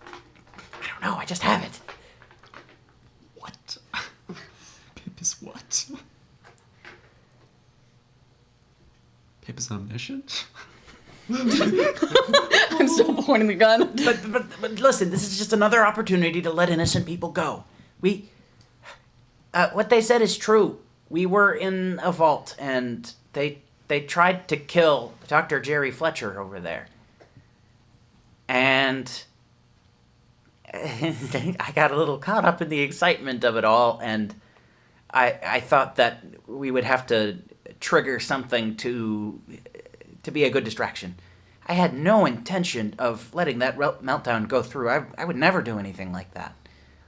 I don't know, I just have it. What? Pip is what? Pip is omniscient? I'm still pointing the gun. But listen, this is just another opportunity to let innocent people go. What they said is true. We were in a vault, and they tried to kill Dr. Jerry Fletcher over there. And I got a little caught up in the excitement of it all, and I thought that we would have to trigger something to be a good distraction. I had no intention of letting that meltdown go through. I would never do anything like that.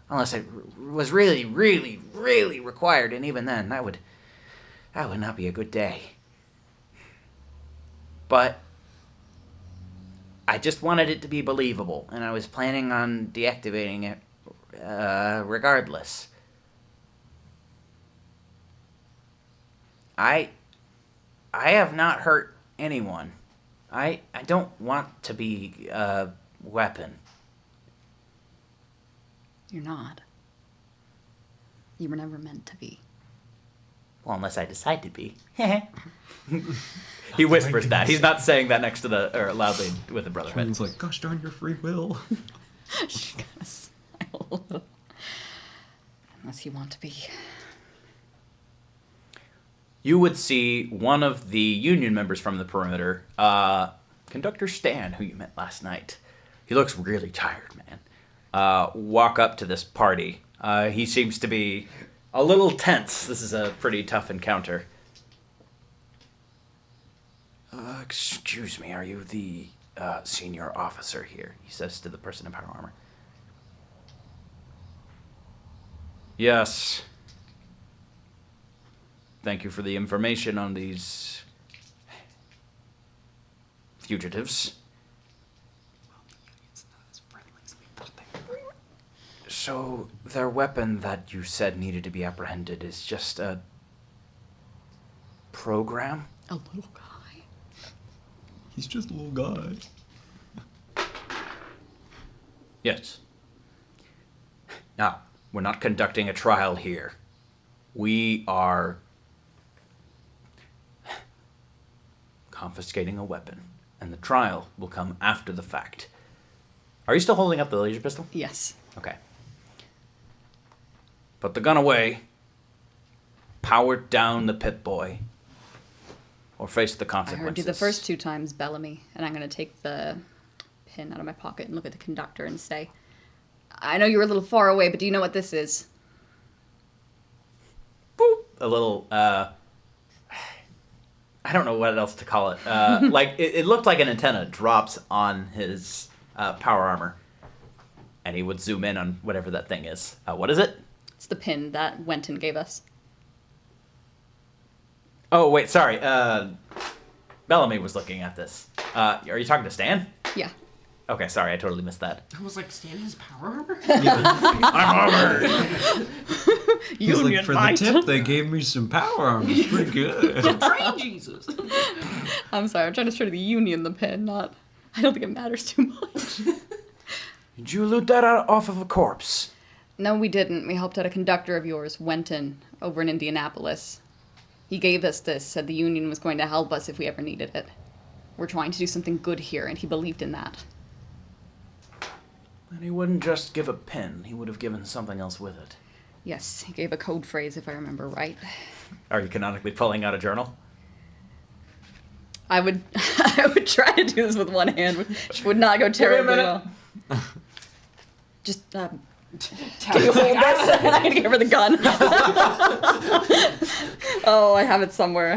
Unless it was really, really, really required, and even then, that would not be a good day. But I just wanted it to be believable, and I was planning on deactivating it regardless. I have not hurt anyone. I don't want to be a weapon. You're not. You were never meant to be. Well, unless I decide to be. He whispers that. He's not saying that next to or loudly with the Brotherhood. He's like, gosh darn your free will. She kind of smiled. Unless you want to be. You would see one of the Union members from the perimeter, Conductor Stan, who you met last night. He looks really tired, man. Walk up to this party. He seems to be a little tense. This is a pretty tough encounter. Excuse me, are you the senior officer here? He says to the person in power armor. Yes. Thank you for the information on these fugitives. So, their weapon that you said needed to be apprehended is just a program? A little guy. He's just a little guy. Yes. Now, we're not conducting a trial here. We are confiscating a weapon, and the trial will come after the fact. Are you still holding up the laser pistol? Yes. Okay. Put the gun away, power down the Pip-Boy, or face the I consequences. heard you the first 2 times, Bellamy, and I'm going to take the pin out of my pocket and look at the conductor and say, I know you were a little far away, but do you know what this is? Boop. A little, I don't know what else to call it. Like, it looked like an antenna drops on his power armor. And he would zoom in on whatever that thing is. What is it? It's the pin that Wenton gave us. Oh, wait, sorry. Bellamy was looking at this. Are you talking to Stan? Yeah. Okay, sorry, I totally missed that. I was like, Stan has power armor? I'm armored! He's like, for the tip, they gave me some power armor. It's pretty good. Train Jesus! I'm sorry, I'm trying to show the Union the pin, not... I don't think it matters too much. Did you loot that off of a corpse? No, we didn't. We helped out a conductor of yours, Wenton, over in Indianapolis. He gave us this, said the Union was going to help us if we ever needed it. We're trying to do something good here, and he believed in that. And he wouldn't just give a pin. He would have given something else with it. Yes, he gave a code phrase, if I remember right. Are you canonically pulling out a journal? I would try to do this with one hand, which would not go terribly well. Just, Can you hold this? And I give her the gun. Oh, I have it somewhere.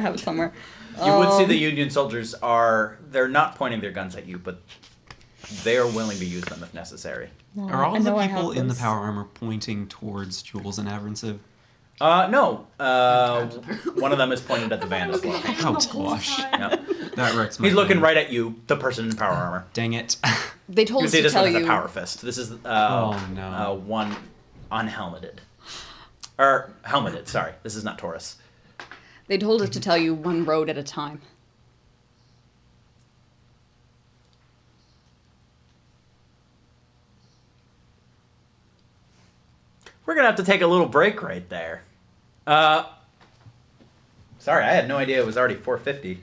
You would see the Union soldiers they're not pointing their guns at you, but they are willing to use them if necessary. Are all I of the know I people have in the this. power armor pointing towards Jules and Avernsiv? No. One of them is pointed at the van as well. Oh, gosh. Yep. That wrecks my He's looking brain. right at you, the person in power armor. Dang it. They You told can us see to this tell one has you. a power fist. This is Oh, no. one unhelmeted. Or helmeted, sorry. This is not Taurus. They told us to tell you one road at a time. We're gonna have to take a little break right there. Sorry, I had no idea it was already 4:50.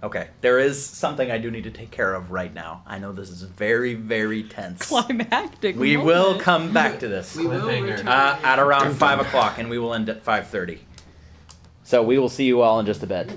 Okay, there is something I do need to take care of right now. I know this is very, very tense. Climactic. We will come back to this We will Cliffhanger. return. at around 5 o'clock, and we will end at 5:30. So we will see you all in just a bit.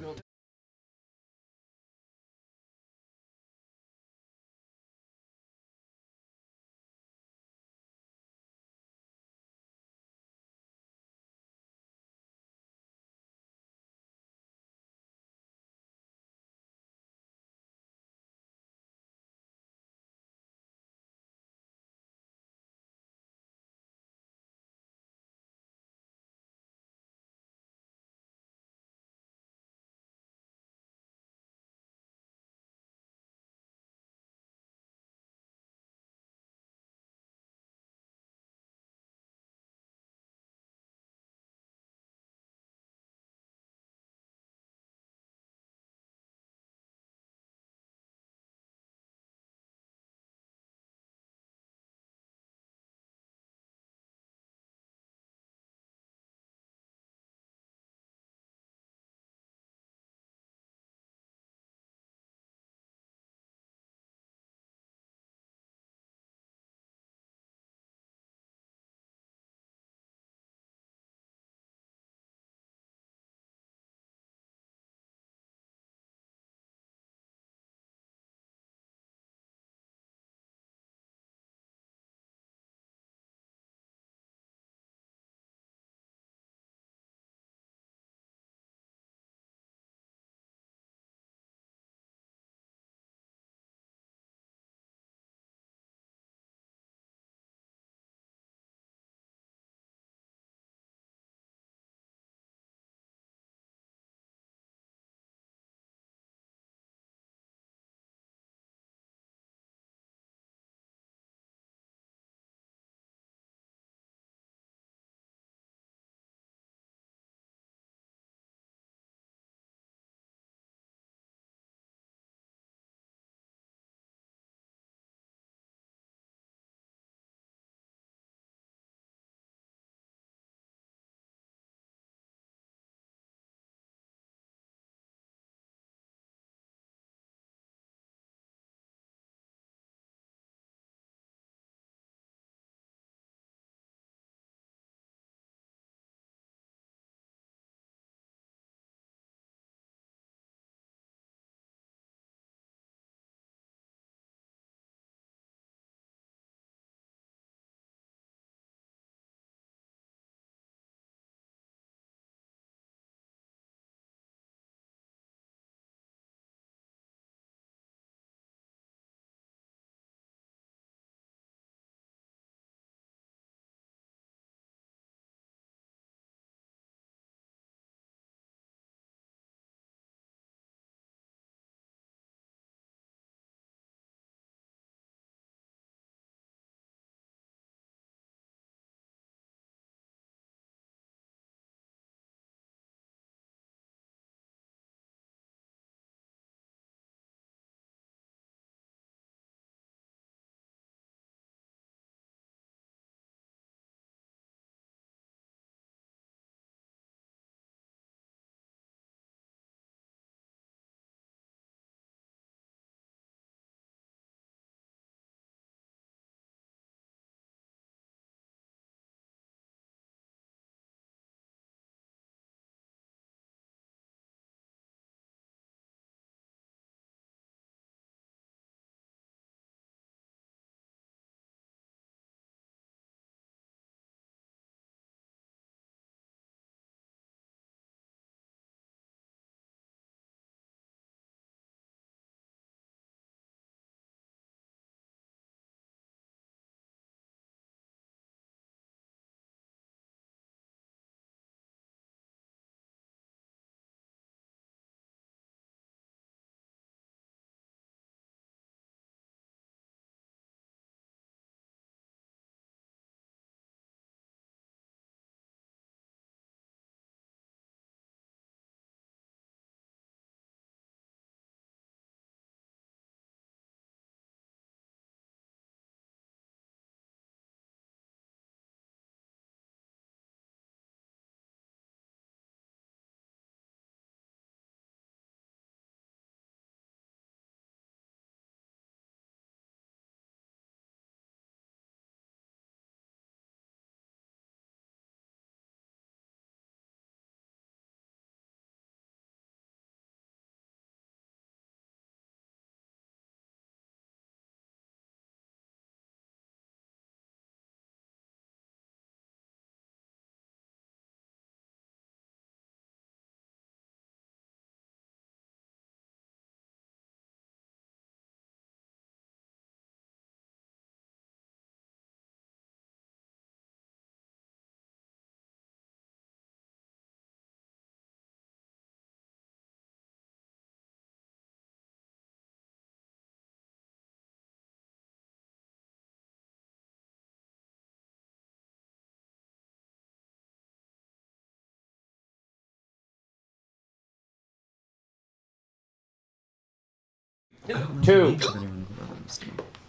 2.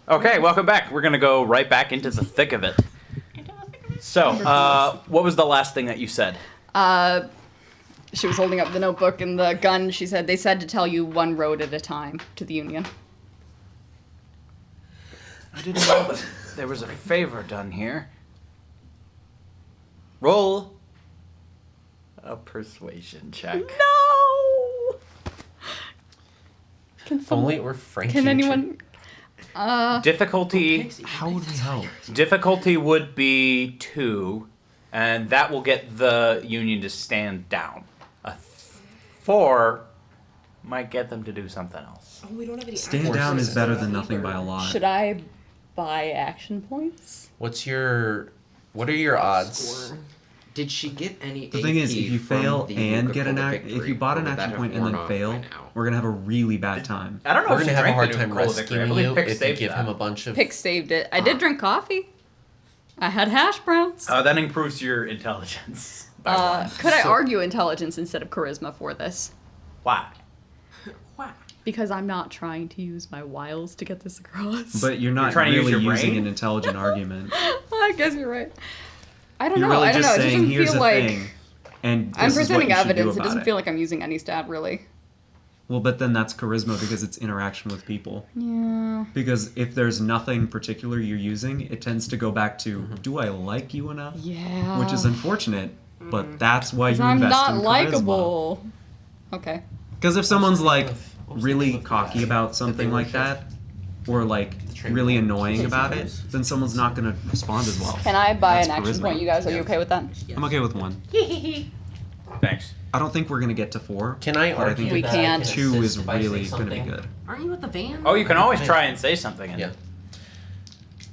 Okay, welcome back. We're gonna go right back into the thick of it. So, what was the last thing that you said? She was holding up the notebook and the gun. She said, they said to tell you one road at a time to the Union. I didn't know that there was a favor done here. Roll a persuasion check. No! Can Only we're Frankie. Can anyone... Difficulty. How would we help? Difficulty would be 2, and that will get the Union to stand down. A 4 might get them to do something else. Oh, we don't have any Stand down is better than nothing by a lot. Should I buy action points? What are your odds? Did she get any? The thing is, AP if you from fail the and get an Coca-Cola act, if victory, you bought or an would that action have point and worn then off by fail, now? we're gonna have a really bad time. I don't know We're if gonna she have a drank hard the time Coca-Cola victory. I rescuing believe you Pick if you saved give that. him a bunch of. Pick saved it. I did drink coffee. I had hash browns. That improves your intelligence by 1. Could I argue intelligence instead of charisma for this? Why? Wow. Because I'm not trying to use my wiles to get this across. But you're not trying to use really your using brain? an intelligent argument. I guess you're right. I don't You're know. really I don't just know. It saying, doesn't here's feel the like thing, and I'm this is what presenting you should do evidence. It about doesn't feel like I'm using any stat really. Well, but then that's charisma because it's interaction with people. Yeah. Because if there's nothing particular you're using, it tends to go back to, do I like you enough? Yeah. Which is unfortunate, but that's why you I'm invest not in charisma. likable. Okay. Because if someone's like What was the really name of the cocky guy about that something they like were that, or like train really one? annoying Casey about it, Jones? then someone's not going to respond as well. Can I buy That's an action charisma. point, you guys? Are you okay with that? I'm okay with 1. Thanks. I don't think we're going to get to 4. Can I but I argue think We that can't. I can 2 is assist by saying really going to be something? good. Aren't you at the van? Oh, you can always try and say something. Yeah.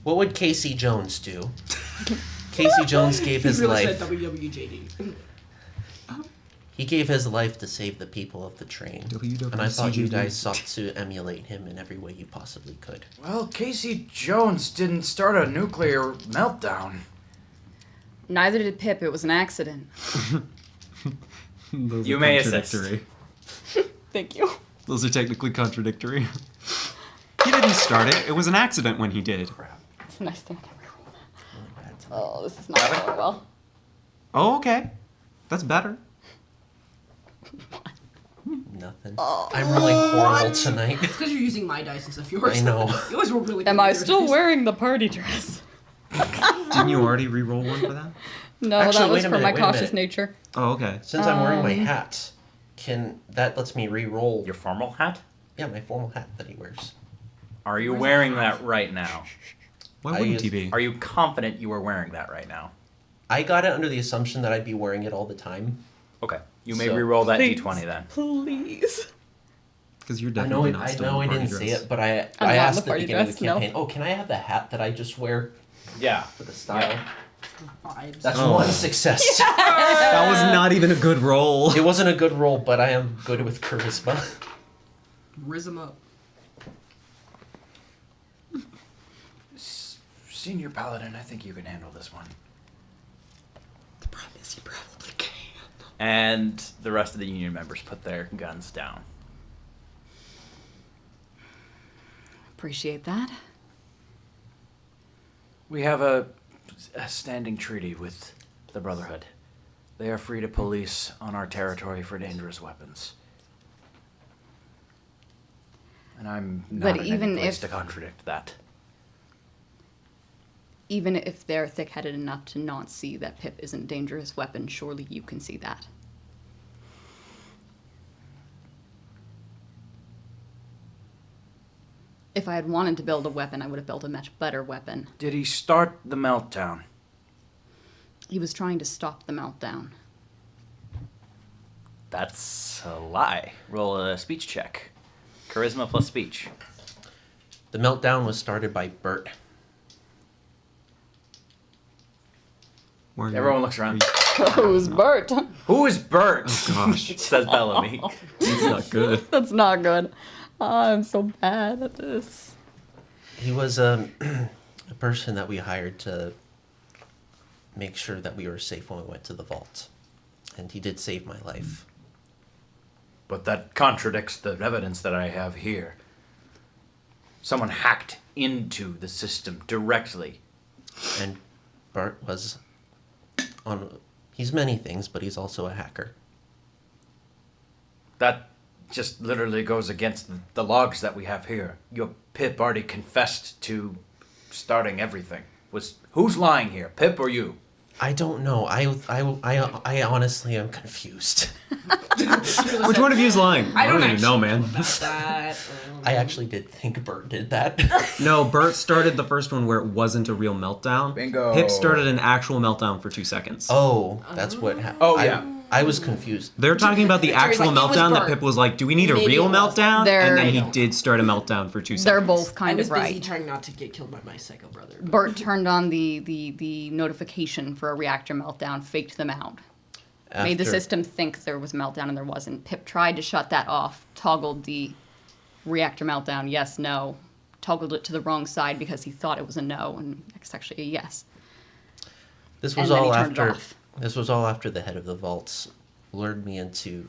What would Casey Jones do? Casey Jones gave his really life. said WWJD. He gave his life to save the people of the train. And I thought you WWCJD. guys sought to emulate him in every way you possibly could. Well, Casey Jones didn't start a nuclear meltdown. Neither did Pip. It was an accident. Those You are may assist. contradictory. Thank you. Those are technically contradictory. He didn't start it. It was an accident when he did. It's a nice thing. Oh, this is not going well. Oh, okay. That's better. Nothing. I'm really horrible tonight. It's because you're using my dice instead of yours. I know. Yours were really good. Am I with your still dice. wearing the party dress? Didn't you already re-roll 1 for that? No, Actually, that was wait a for minute, my wait a cautious minute. nature. Oh, okay. Since I'm wearing my hat, that lets me re-roll? Your formal hat? Yeah, my formal hat that he wears. Are you wearing that right now? Why I wouldn't use- he be? Are you confident you are wearing that right now? I got it under the assumption that I'd be wearing it all the time. Okay. You may So- re-roll that Please. d20 then. Please. Because you're I know, definitely not I still know I in party didn't say dress. it, but I I'm not in asked the at the party beginning dress, of the no. campaign, oh, can I have the hat that I just wear Yeah. for the style? Vibes. That's Oh. one success. That was not even a good roll. It wasn't a good roll, but I am good with charisma. Riz him up. Senior Paladin, I think you can handle this one. The problem is he probably can. And the rest of the Union members put their guns down. Appreciate that. We have a standing treaty with the Brotherhood. They are free to police on our territory for dangerous weapons. And I'm not But in even any place if- to contradict that. Even if they're thick-headed enough to not see that Pip isn't a dangerous weapon, surely you can see that. If I had wanted to build a weapon, I would have built a much better weapon. Did he start the meltdown? He was trying to stop the meltdown. That's a lie. Roll a speech check. Charisma plus speech. The meltdown was started by Bert. Everyone looks around. Who's Bert? Who is Bert? Oh gosh, Says Bellamy. it's not good. That's not good. I'm so bad at this. He was a person that we hired to make sure that we were safe when we went to the vault. And he did save my life. But that contradicts the evidence that I have here. Someone hacked into the system directly. And Bart was he's many things, but he's also a hacker. That just literally goes against the logs that we have here. Your Pip already confessed to starting everything. Who's lying here, Pip or you? I don't know. I honestly am confused. Which one of you is lying? I don't even know, man. That. I actually did think Bert did that. No, Bert started the first one where it wasn't a real meltdown. Bingo. Pip started an actual meltdown for 2 seconds. Oh, that's what happened. Oh, yeah. I was confused. They're talking about the Jerry's actual like, "It was meltdown that Bert." Pip was like, do we need a Maybe real it wasn't. meltdown? They're- And then he did start a meltdown for 2 seconds. They're both I kind was of busy right. trying not to get killed by my psycho brother. Bert turned on the notification for a reactor meltdown, faked them out. Made the After- system think there was a meltdown and there wasn't. Pip tried to shut that off, toggled the reactor meltdown, yes, no. Toggled it to the wrong side because he thought it was a no, and it's actually a yes. This was And then all he turned it after. off. This was all after the head of the vaults lured me into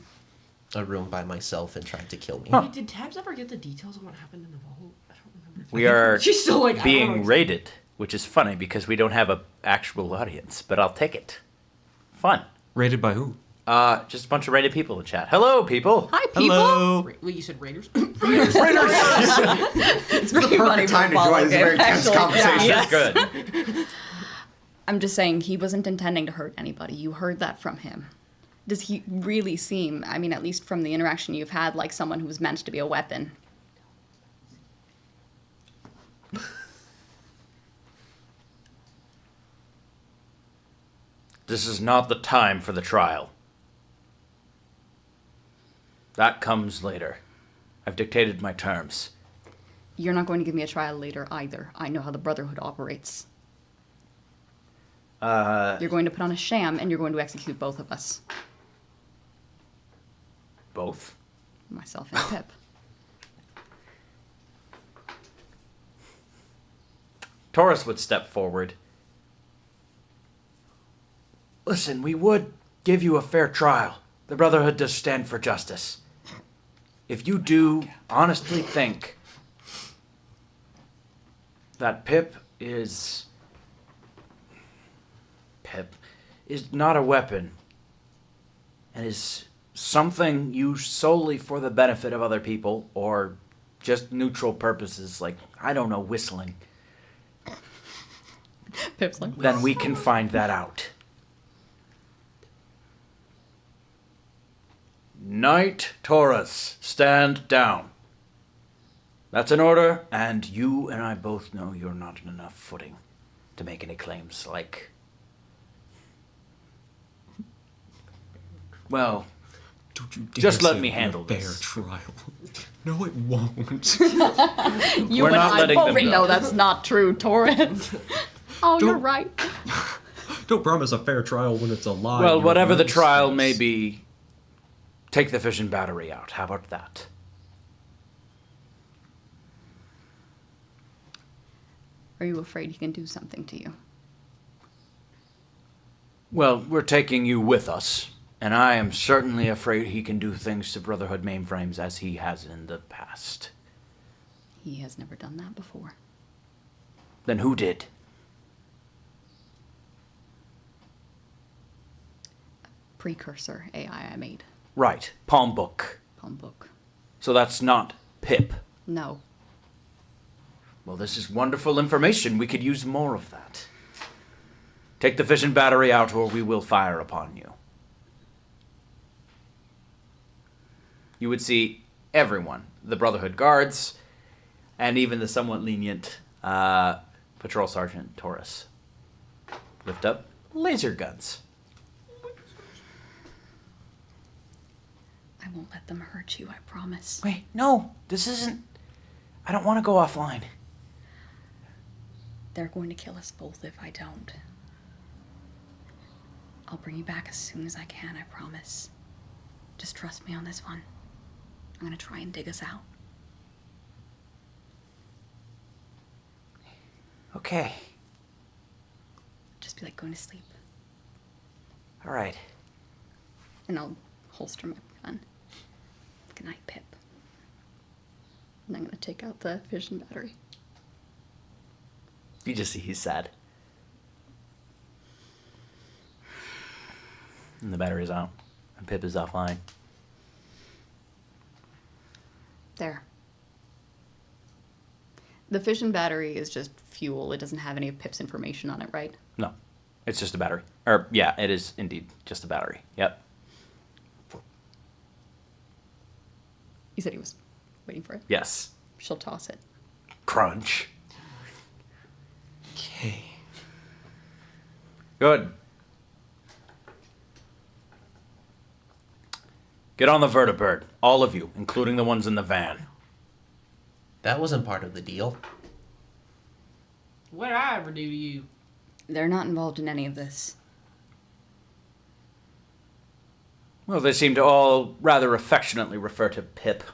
a room by myself and tried to kill me. Wait, did Tabs ever get the details of what happened in the vault? I don't remember. We are She's still like I don't being know. raided, which is funny because we don't have a actual audience, but I'll take it. Fun. Rated by who? Just a bunch of raided people in chat. Hello, people. Hi, people! Hello. Wait, you said Raiders? It's pretty funny Perfect time to follow join. This is a very game, tense actually. conversation. Yeah. Good. I'm just saying, he wasn't intending to hurt anybody. You heard that from him. Does he really seem, I mean, at least from the interaction you've had, like someone who was meant to be a weapon? This is not the time for the trial. That comes later. I've dictated my terms. You're not going to give me a trial later either. I know how the Brotherhood operates. You're going to put on a sham, and you're going to execute both of us. Both. Myself and Pip. Taurus would step forward. Listen, we would give you a fair trial. The Brotherhood does stand for justice. If you do honestly think that Pip is not a weapon and is something used solely for the benefit of other people or just neutral purposes like, I don't know, whistling, Pip's like, then we can find that out. Knight Taurus, stand down. That's an order, and you and I both know you're not in enough footing to make any claims like... Well, Don't you dare Just let say me it handle won't this. Fair trial. No, it won't. you We're and not I letting both them go. know that's not true, Torrance. Oh, you're Don't- right. Don't promise a fair trial when it's a lie. well, You're whatever the ruthless. trial may be, take the fission battery out. How about that? Are you afraid he can do something to you? Well, we're taking you with us, and I am certainly afraid he can do things to Brotherhood mainframes as he has in the past. He has never done that before. Then who did? Precursor AI I made. Right, Palm Book. Palm book. So that's not Pip. No. Well, this is wonderful information. We could use more of that. Take the fission battery out, or we will fire upon you. You would see everyone, the Brotherhood guards, and even the somewhat lenient Patrol Sergeant Taurus, lift up laser guns. I won't let them hurt you, I promise. Wait, no, this isn't... I don't want to go offline. They're going to kill us both if I don't. I'll bring you back as soon as I can, I promise. Just trust me on this one. I'm gonna try and dig us out. Okay, Just be like going to sleep. all right. And I'll holster my gun. Good night, Pip. And I'm gonna take out the fission battery. You just see he's sad. And the battery's out. And Pip is offline. There. The fission battery is just fuel. It doesn't have any of Pip's information on it, right? No. It's just a battery. Or, yeah, it is indeed just a battery. Yep. You said he was waiting for it. Yes. She'll toss it. Crunch. Okay. Good. Get on the vertibird. All of you, including the ones in the van. That wasn't part of the deal. What did I ever do to you? They're not involved in any of this. Well, they seem to all rather affectionately refer to Pip.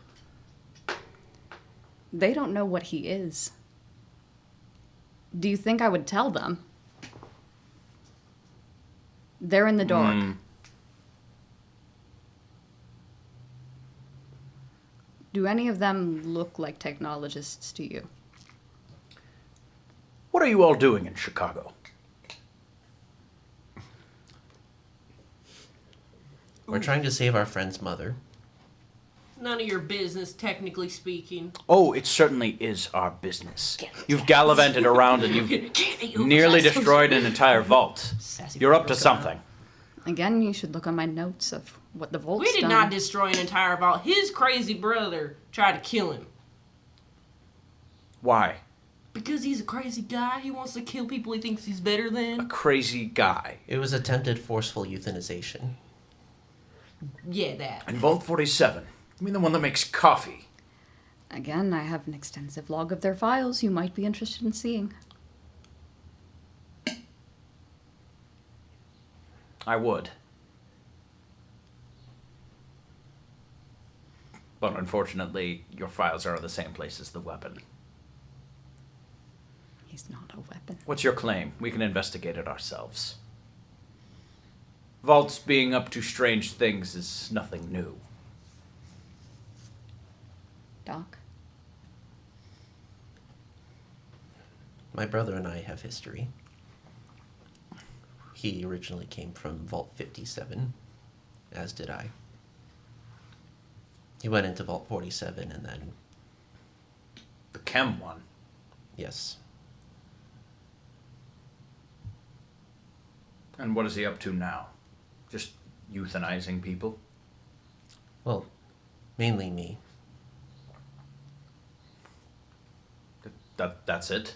They don't know what he is. Do you think I would tell them? They're in the dark. Do any of them look like technologists to you? What are you all doing in Chicago? We're trying to save our friend's mother. None of your business, technically speaking. Oh, it certainly is our business. You've gallivanted around and you've nearly destroyed an entire vault. You're up to something. Again, you should look on my notes of what the vault's We did done. not destroy an entire vault. His crazy brother tried to kill him. Why? Because he's a crazy guy. He wants to kill people he thinks he's better A than. crazy guy. It was attempted forceful euthanization. Yeah, that. And Vault 47. You mean the one that makes coffee? Again, I have an extensive log of their files you might be interested in seeing. I would. But unfortunately, your files are in the same place as the weapon. He's not a weapon. What's your claim? We can investigate it ourselves. Vaults being up to strange things is nothing new. Doc? My brother and I have history. He originally came from Vault 57, as did I. He went into Vault 47 and then, The chem one. yes. And what is he up to now? Just euthanizing people? Well, mainly me. That's it?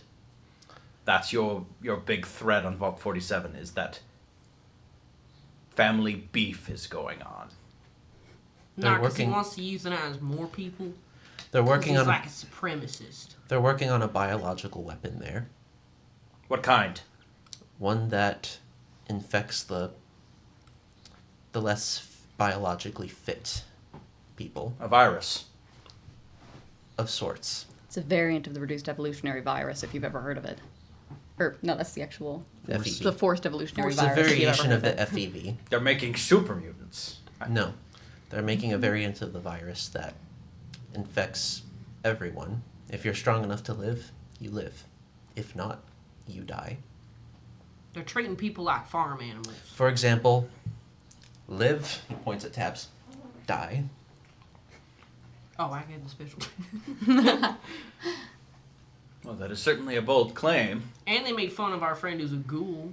That's your big threat on Vault 47, is that family beef is going on. They're Not because he working- wants to euthanize more people. They're 'Cause working he's on like a supremacist. they're working on a biological weapon there. What kind? One that infects the less biologically fit people A virus. of sorts. It's a variant of the reduced evolutionary virus, if you've ever heard of it. Or, no, that's the actual... FEV. The forced evolutionary It's a virus, if you've ever variation heard of the it. FEV. They're making super mutants. No, they're making a variant of the virus that infects everyone. If you're strong enough to live, you live. If not, you die. They're treating people like farm animals. For example, live, he points at tabs, die. Oh, I get the special. Well, that is certainly a bold claim. And they made fun of our friend who's a ghoul.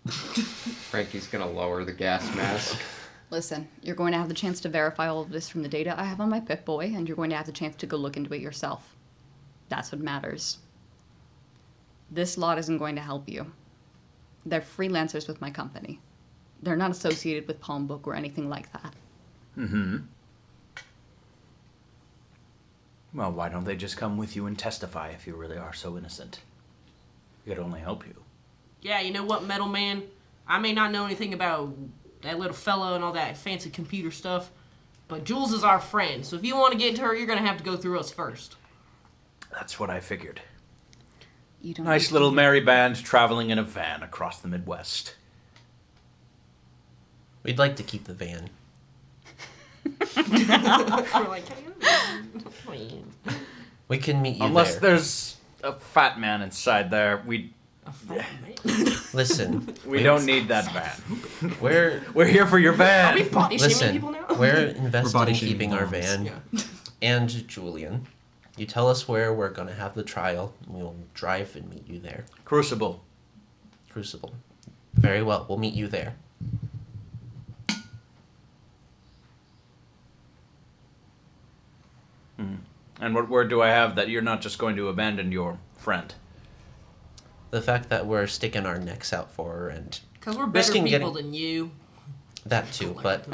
Frankie's gonna lower the gas mask. Listen, you're going to have the chance to verify all of this from the data I have on my Pip-Boy, and you're going to have the chance to go look into it yourself. That's what matters. This lot isn't going to help you. They're freelancers with my company. They're not associated with Palm Book or anything like that. Mm-hmm. Well, why don't they just come with you and testify if you really are so innocent? It could only help you. Yeah, you know what, Metal Man? I may not know anything about that little fella and all that fancy computer stuff, but Jules is our friend, so if you want to get to her, you're going to have to go through us first. That's what I figured. You don't Nice little merry band traveling in a van across the Midwest. We'd like to keep the van. We're like, We can meet you Unless there. there's a fat man inside there, we Listen, don't need that van. we're We're here for your Are we van. body shaming listen. people now? We're invested body in shaming keeping our moms. van Yeah. and Julian. You tell us where we're gonna have the trial. We will drive and meet you there. Crucible. Crucible. Very well. We'll meet you there. And what word do I have that you're not just going to abandon your friend? The fact that we're sticking our necks out for her and Because we're better Risking people getting- than you. that too, but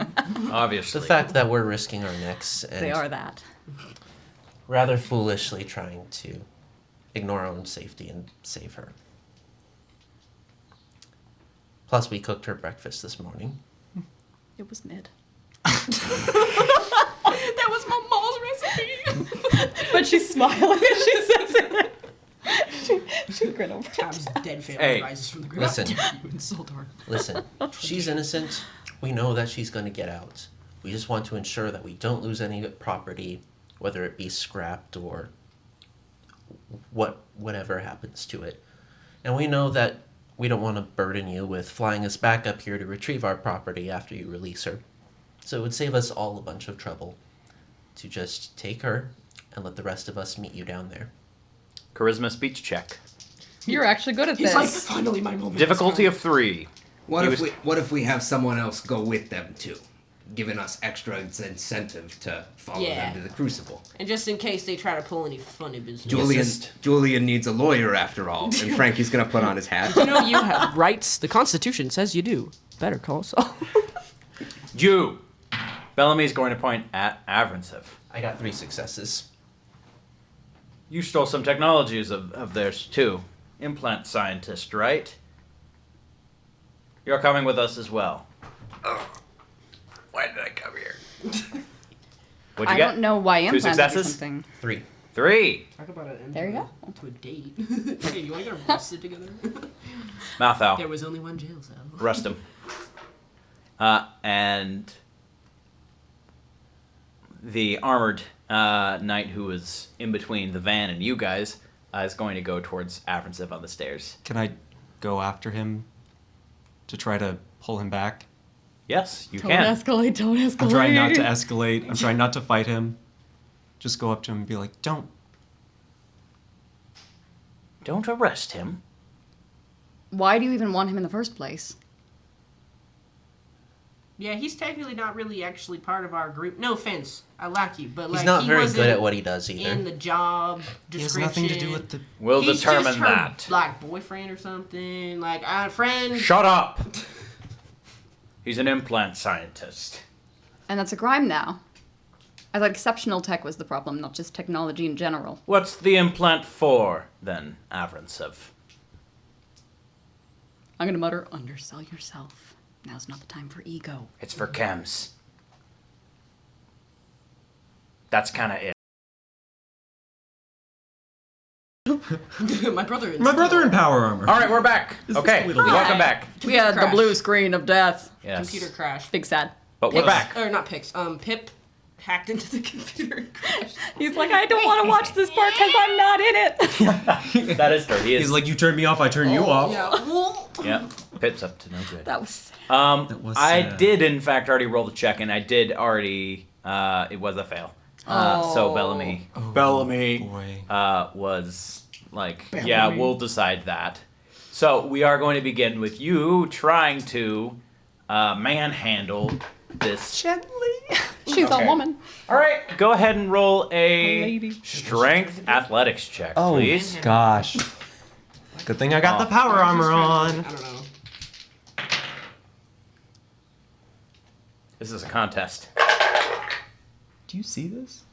Obviously. the fact that we're risking our necks and They are that. rather foolishly trying to ignore our own safety and save her. Plus, we cooked her breakfast this morning. It was mid. That was my mom's recipe. But she's smiling as she says it. She grin over it. Time's dead family Hey. rises from the grave. Listen. You insult her. Listen, she's innocent. We know that she's going to get out. We just want to ensure that we don't lose any property, whether it be scrapped or whatever happens to it. And we know that we don't want to burden you with flying us back up here to retrieve our property after you release her. So it would save us all a bunch of trouble to just take her and let the rest of us meet you down there. Charisma speech check. You're actually good at He's this. like, finally my moment. Difficulty of 3. What He if was- what if we have someone else go with them too, giving us extra incentive to follow Yeah. them to the Crucible? And just in case they try to pull any funny business. Julian needs a lawyer after all, and Frankie's gonna put on his hat. You know you have rights. The Constitution says you do. Better call us all. Jew. Bellamy's going to point at Avrancev. I got 3 successes. You stole some technologies of theirs too. Implant scientist, right? You're coming with us as well. Why did I come here? What'd you I get? don't know why 2 implants do successes? something. 3. 3. Talk about it. There you go. To a date. Hey, you want to get arrested together? Mouth out. There was only one jail cell. Arrest him. And the armored knight who was in between the van and you guys is going to go towards Avrancev on the stairs. Can I go after him to try to pull him back? Yes, you Don't can. escalate, don't escalate. I'm trying not to escalate. I'm trying not to fight him. Just go up to him and be like, don't. Don't arrest him. Why do you even want him in the first place? Yeah, he's technically not really actually part of our group. No offense, I like you, but like He's not he very wasn't good at what he does in either. the job He has description. nothing to do with the. We'll He's determine just her, that. like boyfriend or something, like a friend. Shut up! He's an implant scientist. And that's a crime now. I thought exceptional tech was the problem, not just technology in general. What's the implant for, then, Avrancev? I'm gonna mutter, undersell yourself. Now's not the time for ego. It's for chems. That's kind of it. My brother. My brother in power armor. All right, we're back. Is this Okay, Tweedledee? welcome back. We had crash. the blue screen of death. Yes. Computer crash. Big sad. But we're Pix- back. Or not Pix. Pip hacked into the computer and crashed. He's like, I don't want to watch this part because I'm not in it. That is true. He is. He's like, you turned me off, I turned you off. Yeah. Yeah. Pip's up to no good. That was sad. That was I sad. did in fact already roll the check, and I did already. It was a fail. So Bellamy Oh, Bellamy. Boy. Was like, yeah, we'll decide that. So we are going to begin with you trying to manhandle this. Gently. She's Okay. a woman. All right, go ahead and roll a Lady. strength athletics check, Oh, please. gosh. Good thing I got the power armor on. I don't know. This is a contest. Do you see this?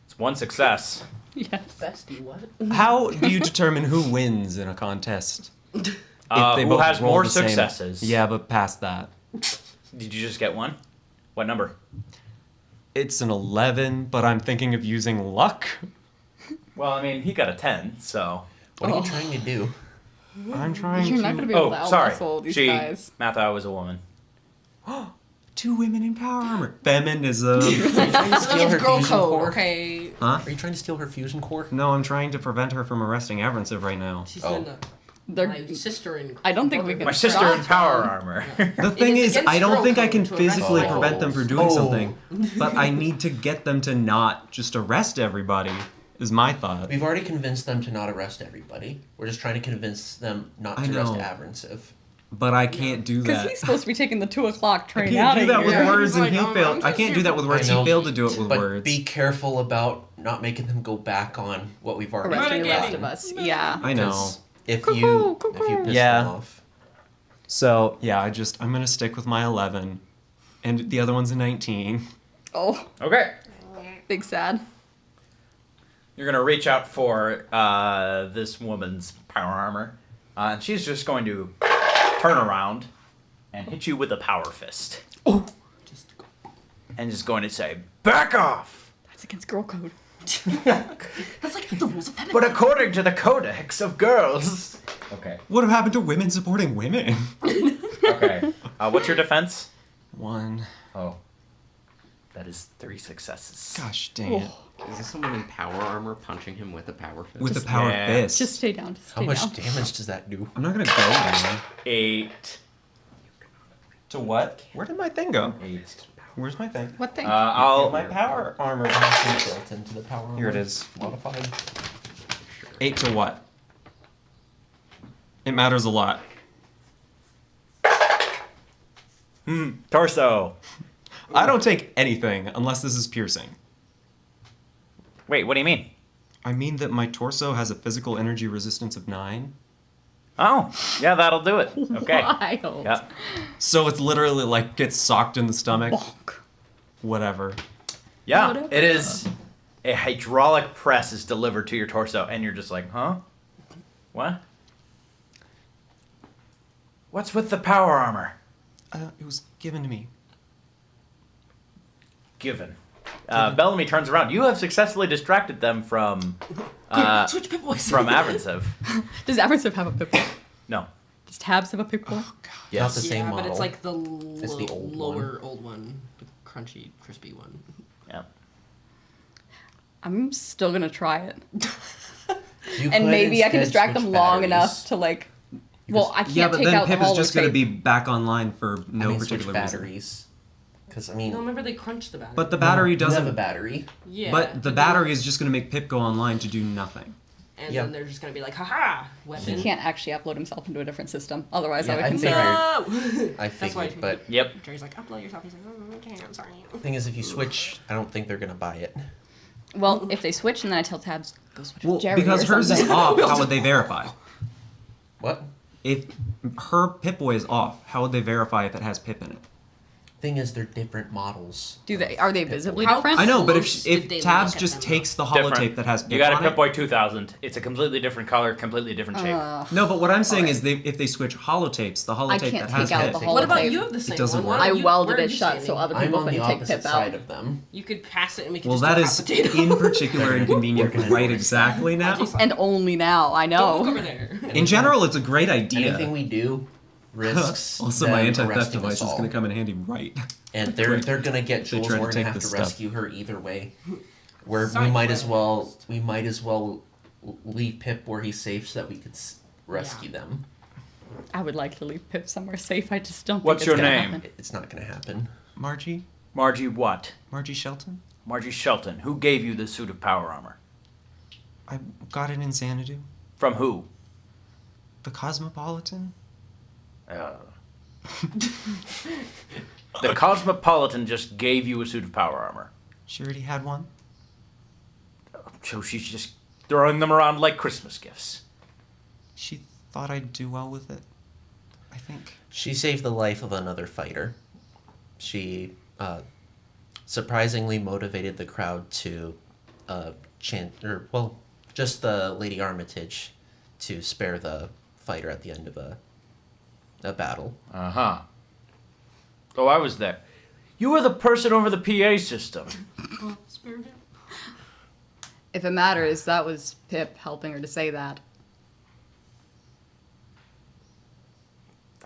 It's one success. Yes. Bestie, what? How do you determine who wins in a contest? If they Who both has roll more the same? successes? Yeah, but past that. Did you just get one? What number? It's an 11, but I'm thinking of using luck. Well, I mean, he got a 10, so. What are you trying to do? I'm trying You're to. not going to be able to Oh, sorry. outmuscle these She, guys. Mathau was a woman. 2 women in power armor. Feminism. Are you trying to steal her It's girl fusion code, core? okay? Huh? Are you trying to steal her fusion core? No, I'm trying to prevent her from arresting Avrancev right now. She's Oh. in the, They're- my sister in. I don't think we can My sister in stop power them. armor. The thing is is, against I don't girl think I code can to arrest physically girls. prevent them from doing Oh. something, but I need to get them to not just arrest everybody, is my thought. We've already convinced them to not arrest everybody. We're just trying to convince them not I to arrest know. Avrancev. But I can't do Because that. he's supposed to be taking the 2 o'clock I train can't out do of that with here. words, He's and he like, failed. I can't do that with words. I know. He failed to do it with But words. be careful about not making them go back on what we've already Arresting the rest Renegade. of us. Yeah. I know. 'Cause if Cuckoo, you cuckoo. piss Yeah. them off. So, yeah, I'm going to stick with my 11. And the other one's a 19. Oh, Okay. big sad. You're gonna reach out for this woman's power armor, and she's just going to turn around and hit you with a power fist. Oh. And just going to say, "Back off!" That's against girl code. That's like the rules of feminism. But according to the Codex of Girls. Okay. What happened to women supporting women? Okay. What's your defense? 1. Oh. That is 3 successes. Gosh dang it. Is this someone in power armor punching him with a power fist? With the power yeah. fist. Just stay down. Just How stay much down. damage does that do? I'm not going to go there. 8. To what? Where did my thing go? 8. Where's my thing? What thing? I'll. My power armor. Built into the power armor. Here it is. Modified. 8 to what? It matters a lot. Torso. I don't take anything unless this is piercing. Wait, what do you mean? I mean that my torso has a physical energy resistance of 9. Oh, yeah, that'll do it. Okay. Wild. Yep. So it's literally like gets socked in the stomach. Bonk. Whatever. Yeah, Whatever. it is. A hydraulic press is delivered to your torso, and you're just like, huh? What? What's with the power armor? It was given to me. Given. Bellamy turns around. You have successfully distracted them from Switch Pip Boys. from Avrancev. Does Avrancev have a pip boy? No. Does Tabs have a pip boy? Not Yes. the same Yeah, model. but it's like the, It's the old lower old one, the crunchy, crispy one. Yeah. I'm still gonna try it. You And could maybe I can instead distract them switch long batteries. enough to like. Well, I can't Yeah, but take then out Pip the is holo just going to tape. be back online for no switch particular reason. batteries. Because I mean, No, remember they crunched the battery. But the battery you have a doesn't. battery. yeah, But the battery is just going to make Pip go online to do nothing. and Yeah. then they're just gonna be like, haha, weapon. He can't actually upload himself into a different system. Otherwise, Yeah, I would I consider. figured. No. I That's why. figured, but Yep. Jerry's like, upload yourself. He's like, oh, okay, I'm sorry. the thing is, if you switch, I don't think they're gonna buy it. Well, if they switch and then I tell Tabs, go switch Well, with Jerry because or hers is something. off, how would they verify? What? If her Pip-Boy is off, how would they verify if it has Pip in it? Thing is, they're different models. Do they? Are they visibly How different? I know, but Close did they if Tabs look at just them, takes the Different. holotape that has Pip You got a on it, Pip-Boy 2000. It's a completely different color, completely different shape. No, but what I'm saying is, if they switch holotapes, the holotape can't that has take out Pip, the What about holotape. you have the same doesn't one? work. Why I don't you- welded where are it you shut so standing? other I'm people on the couldn't take opposite Pip side out. of them. You could pass it and we could well, just that do is hot potato. in particular inconvenient Working right in exactly now. And only now, I Don't look over know. there. In general, it's a great idea. Anything we do risks Also, them my anti-theft arresting device us is all. going to come in handy right. And they're gonna get They Jules. try to We're take gonna have this to stuff. rescue her either way. Where we Side might as quest. well leave Pip where he's safe so that we could rescue them. I would like to leave Pip somewhere safe. I just don't. What's think it's your gonna name? happen. It's not gonna happen. Margie? Margie what? Margie Shelton? Margie Shelton. Who gave you the suit of power armor? I got it in Xanadu. From who? The Cosmopolitan? The Cosmopolitan just gave you a suit of power armor. She already had one? So she's just throwing them around like Christmas gifts. She thought I'd do well with it. I think. She saved the life of another fighter. She surprisingly motivated the crowd to just the Lady Armitage to spare the fighter at the end of a battle. Uh-huh. Oh, I was there. You were the person over the PA system. If it matters, that was Pip helping her to say that.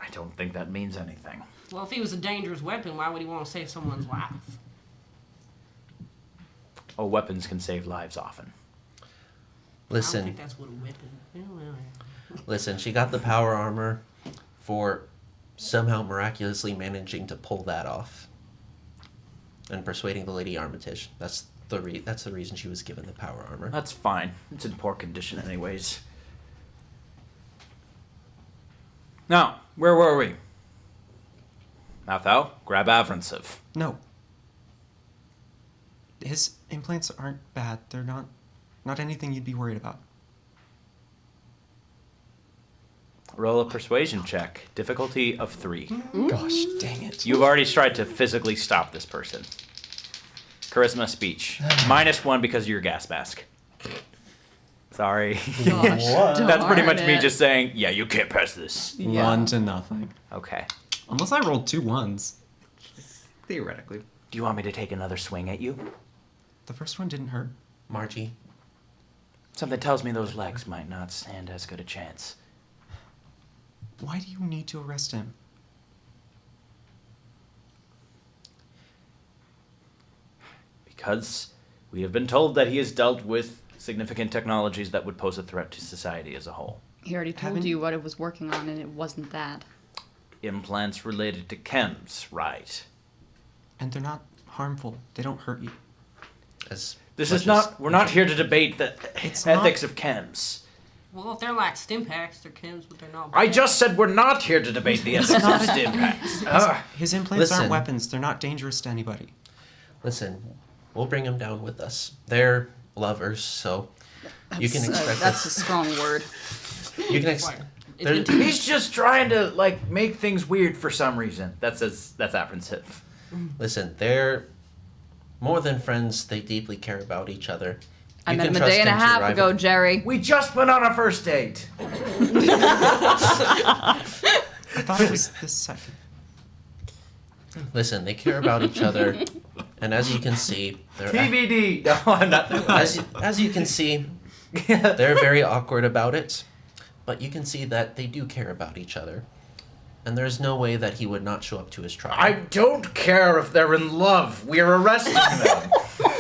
I don't think that means anything. Well, if he was a dangerous weapon, why would he want to save someone's life? Oh, weapons can save lives often. I don't Listen, think that's what a weapon. Yeah. listen. She got the power armor for somehow miraculously managing to pull that off and persuading the Lady Armitage. That's the reason she was given the power armor. That's fine. It's in poor condition anyways. Now, where were we? Mathau, grab Avrancev. No. His implants aren't bad. They're not anything you'd be worried about. Roll a persuasion check. Difficulty of 3. Gosh, dang it. You've already tried to physically stop this person. Charisma speech. -1 because of your gas mask. Sorry. Gosh, That's pretty much darn me it. just saying, yeah, you can't pass this. Yeah. 1-0. Okay. Unless I rolled 2 1s. Theoretically. Do you want me to take another swing at you? The first one didn't hurt. Margie, Something tells me those legs might not stand as good a chance. Why do you need to arrest him? Because we have been told that he has dealt with significant technologies that would pose a threat to society as a whole. He already told Haven't- you what it was working on, and it wasn't that. Implants related to chems, right? And they're not harmful. They don't hurt you. as This much is not, we're not here to debate the It's ethics of chems. Well, if they're like stim packs, they're chems, but they're not. I just said we're not here to debate the ethics of stim packs. His implants Listen. aren't weapons. They're not dangerous to anybody. Listen, we'll bring them down with us. They're lovers, so you can expect That's us. a strong word. You can It's they're- been 2 years. He's just trying to, like, make things weird for some reason. That's Avrancev. Listen, they're more than friends. They deeply care about each other. I You met can him a trust day and a him to half arrive ago, at- Jerry. We just went on a first date. I thought it was the second. Listen, they care about each other, and as you can see, they're TBD. No, I'm not. as you can see, they're very awkward about it. But you can see that they do care about each other, and there's no way that he would not show up to his trial. I don't care if they're in love. We're arresting them.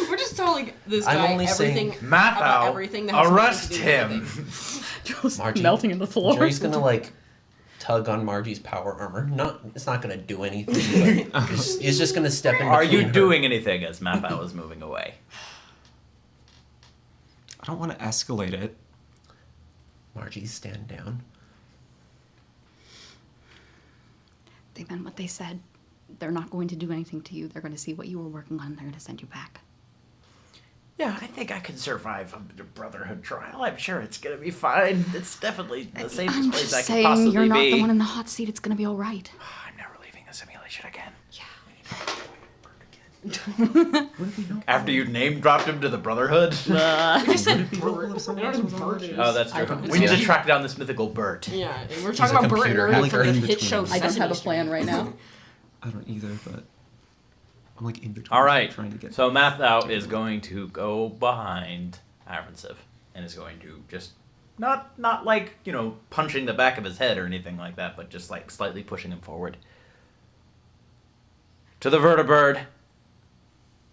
We're just telling this I'm guy only everything saying- about Mathau, everything that has nothing arrest to do him. with Just Margie, melting in the floor. Jerry's gonna like tug on Margie's power armor. It's not gonna do anything. But he's just gonna step in. Are you between her. doing anything as Mathau is moving away? I don't want to escalate it. Margie, stand down. They meant what they said. They're not going to do anything to you. They're going to see what you were working on, and they're going to send you back. Yeah, I think I can survive a Brotherhood trial. I'm sure it's gonna be fine. It's definitely the safest I'm place just I can saying, possibly you're not be. the one in the hot seat. It's going to be all right. I'm never leaving the simulation again. Yeah. After you name dropped him to the Brotherhood. We just said Would it be helpful Bert. if someone They else don't was know on Bert it? is. Oh, that's true. don't We need to know. track down this mythical Bert. Yeah, and we're He's talking a about Bert and computer Ernie hacker. from the In hit between. show. I don't have a Sesame plan Street. right now. I don't either, but I'm like in between. All right. Trying to get. So Mathau is going to go behind Avrancev and is going to just not like, you know, punching the back of his head or anything like that, but just like slightly pushing him forward. To the vertibird.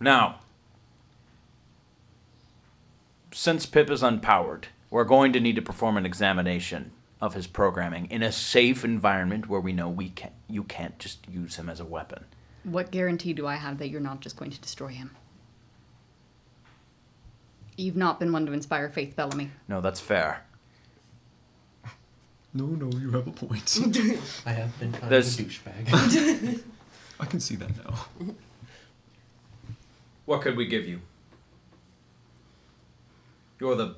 Now, since Pip is unpowered, we're going to need to perform an examination of his programming in a safe environment where we know you can't just use him as a weapon. What guarantee do I have that you're not just going to destroy him? You've not been one to inspire faith, Bellamy. No, that's fair. No, you have a point. I have been kind There's- of a douchebag. I can see that now. What could we give you? You're the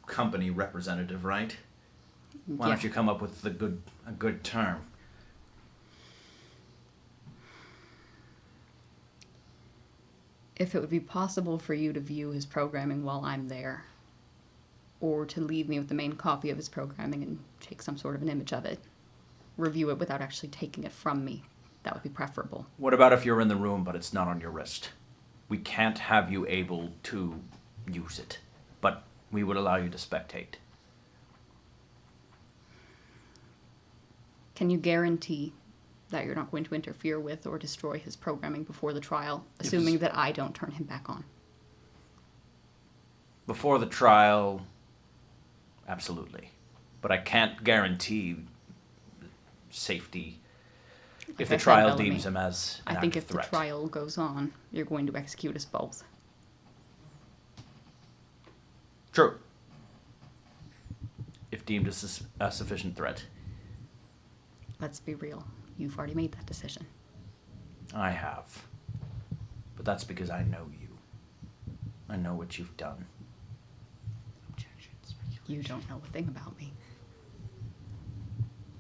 company representative, right? Why don't Yeah. you come up with a good term? If it would be possible for you to view his programming while I'm there, or to leave me with the main copy of his programming and take some sort of an image of it, review it without actually taking it from me, that would be preferable. What about if you're in the room but it's not on your wrist? We can't have you able to use it, but we would allow you to spectate. Can you guarantee that you're not going to interfere with or destroy his programming before the trial, assuming that I don't turn him back on. Before the trial, absolutely. But I can't guarantee safety if the I said, trial Bellamy, deems him as an I think active if the threat. trial goes on, you're going to execute us both. True. If deemed a sufficient threat. Let's be real. You've already made that decision. I have. But that's because I know you. I know what you've done. You don't know a thing about me.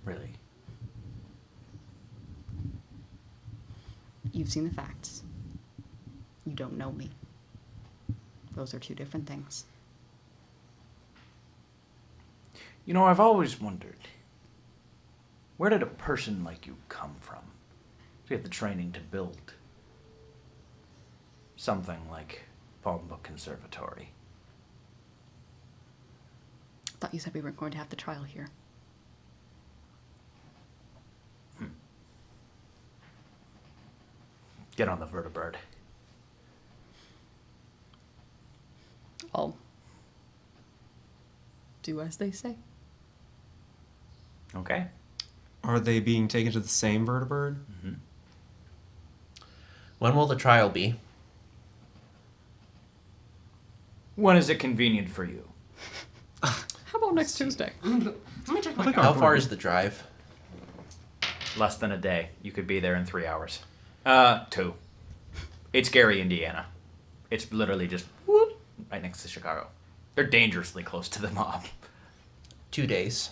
Really. You've seen the facts. You don't know me. Those are two different things. You know, I've always wondered, where did a person like you come from to get the training to build something like Palmbrook Conservatory? Thought you said we weren't going to have the trial here. Get on the vertibird. I'll do as they say. Okay? Are they being taken to the same vertibird? When will the trial be? When is it convenient for you? How about next Tuesday? Let me check my think calendar. How far is the drive? Less than a day. You could be there in 3 hours. 2. It's Gary, Indiana. It's literally just whoop, right next to Chicago. They're dangerously close to the mob. 2 days.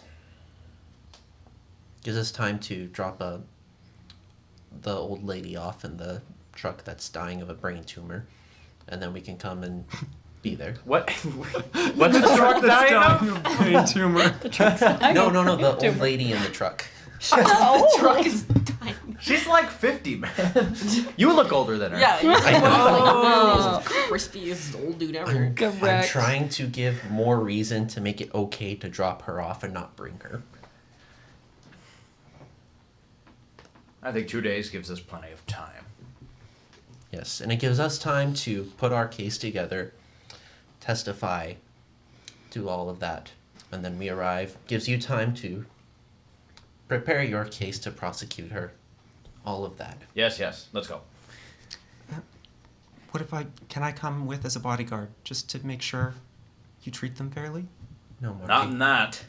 Gives us time to drop the old lady off in the truck that's dying of a brain tumor, and then we can come and be there. What? What's the truck dying of? Brain tumor. No, the old lady in the truck. The truck is dying. She's like 50, man. You look older than her. Yeah, you're I know. like the crispiest old dude ever. I'm Correct. trying to give more reason to make it okay to drop her off and not bring her. I think 2 days gives us plenty of time. Yes, and it gives us time to put our case together, testify, do all of that, and then we arrive. Gives you time to prepare your case to prosecute her. All of that. Yes, let's go. What if can I come with as a bodyguard just to make sure you treat them fairly? No, Marty. Not in that.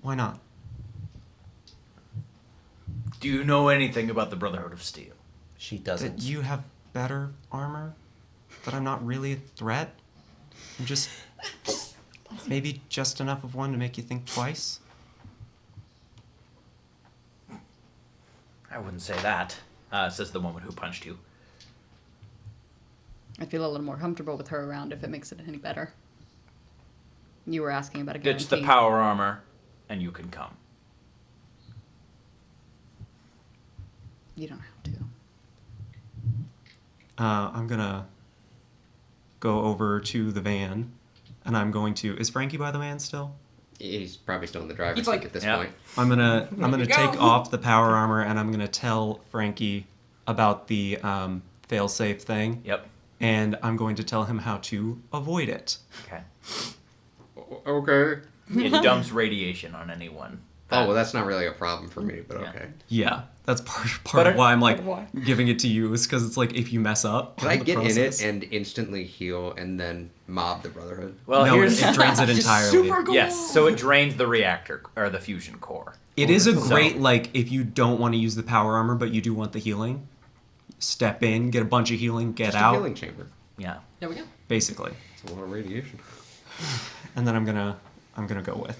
Why not? Do you know anything about the Brotherhood of Steel? She That doesn't. you have better armor? That I'm not really a threat? I'm just maybe just enough of one to make you think twice? I wouldn't say that, says the woman who punched you. I feel a little more comfortable with her around if it makes it any better. You were asking about a Ditch the guarantee. power armor, and you can come. You don't have to. I'm gonna go over to the van, and I'm going to. Is Frankie by the van still? He's probably still in the driver's He's seat like- at this Yeah. point. I'm gonna you take go. off the power armor, and I'm gonna tell Frankie about the failsafe thing, Yep. and I'm going to tell him how to avoid it. Okay. Okay. It dumps radiation on anyone. Oh, well, that's not really a problem for me, but Yeah. okay. Yeah, that's part But of why I'm like why? giving it to you is because it's like if you mess up, Can on I the get process- in it and instantly heal and then mob the Brotherhood? Well, no, here's it drains it entirely. Super cool. yes. So it drains the reactor or the fusion core. It is a So- great like if you don't want to use the power armor but you do want the healing, step in, get a bunch of healing, get Just out, a healing chamber. Yeah. There we go. basically. It's a lot of radiation. And then I'm gonna go with.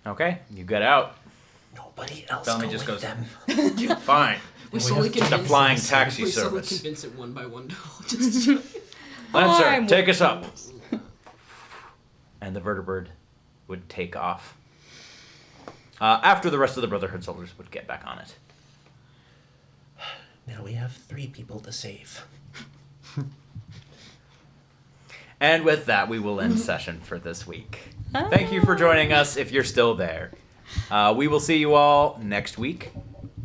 Okay. You get out. Nobody else Bellamy go just with goes- them. Fine. We slowly have convince just a flying this. taxi we slowly service. convince it one by one. Just Lancer, I'm take with us up. And the vertibird would take off. After the rest of the Brotherhood soldiers would get back on it. Now we have 3 people to save. And with that, we will end session for this week. Thank you for joining us if you're still there. We will see you all next week,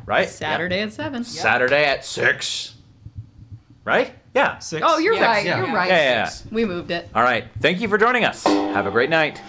right? Saturday at 7. Saturday at 6. Right? Yeah. 6. Oh, you're Yes, right. yeah. You're right. Yeah. We moved it. All right. Thank you for joining us. Have a great night.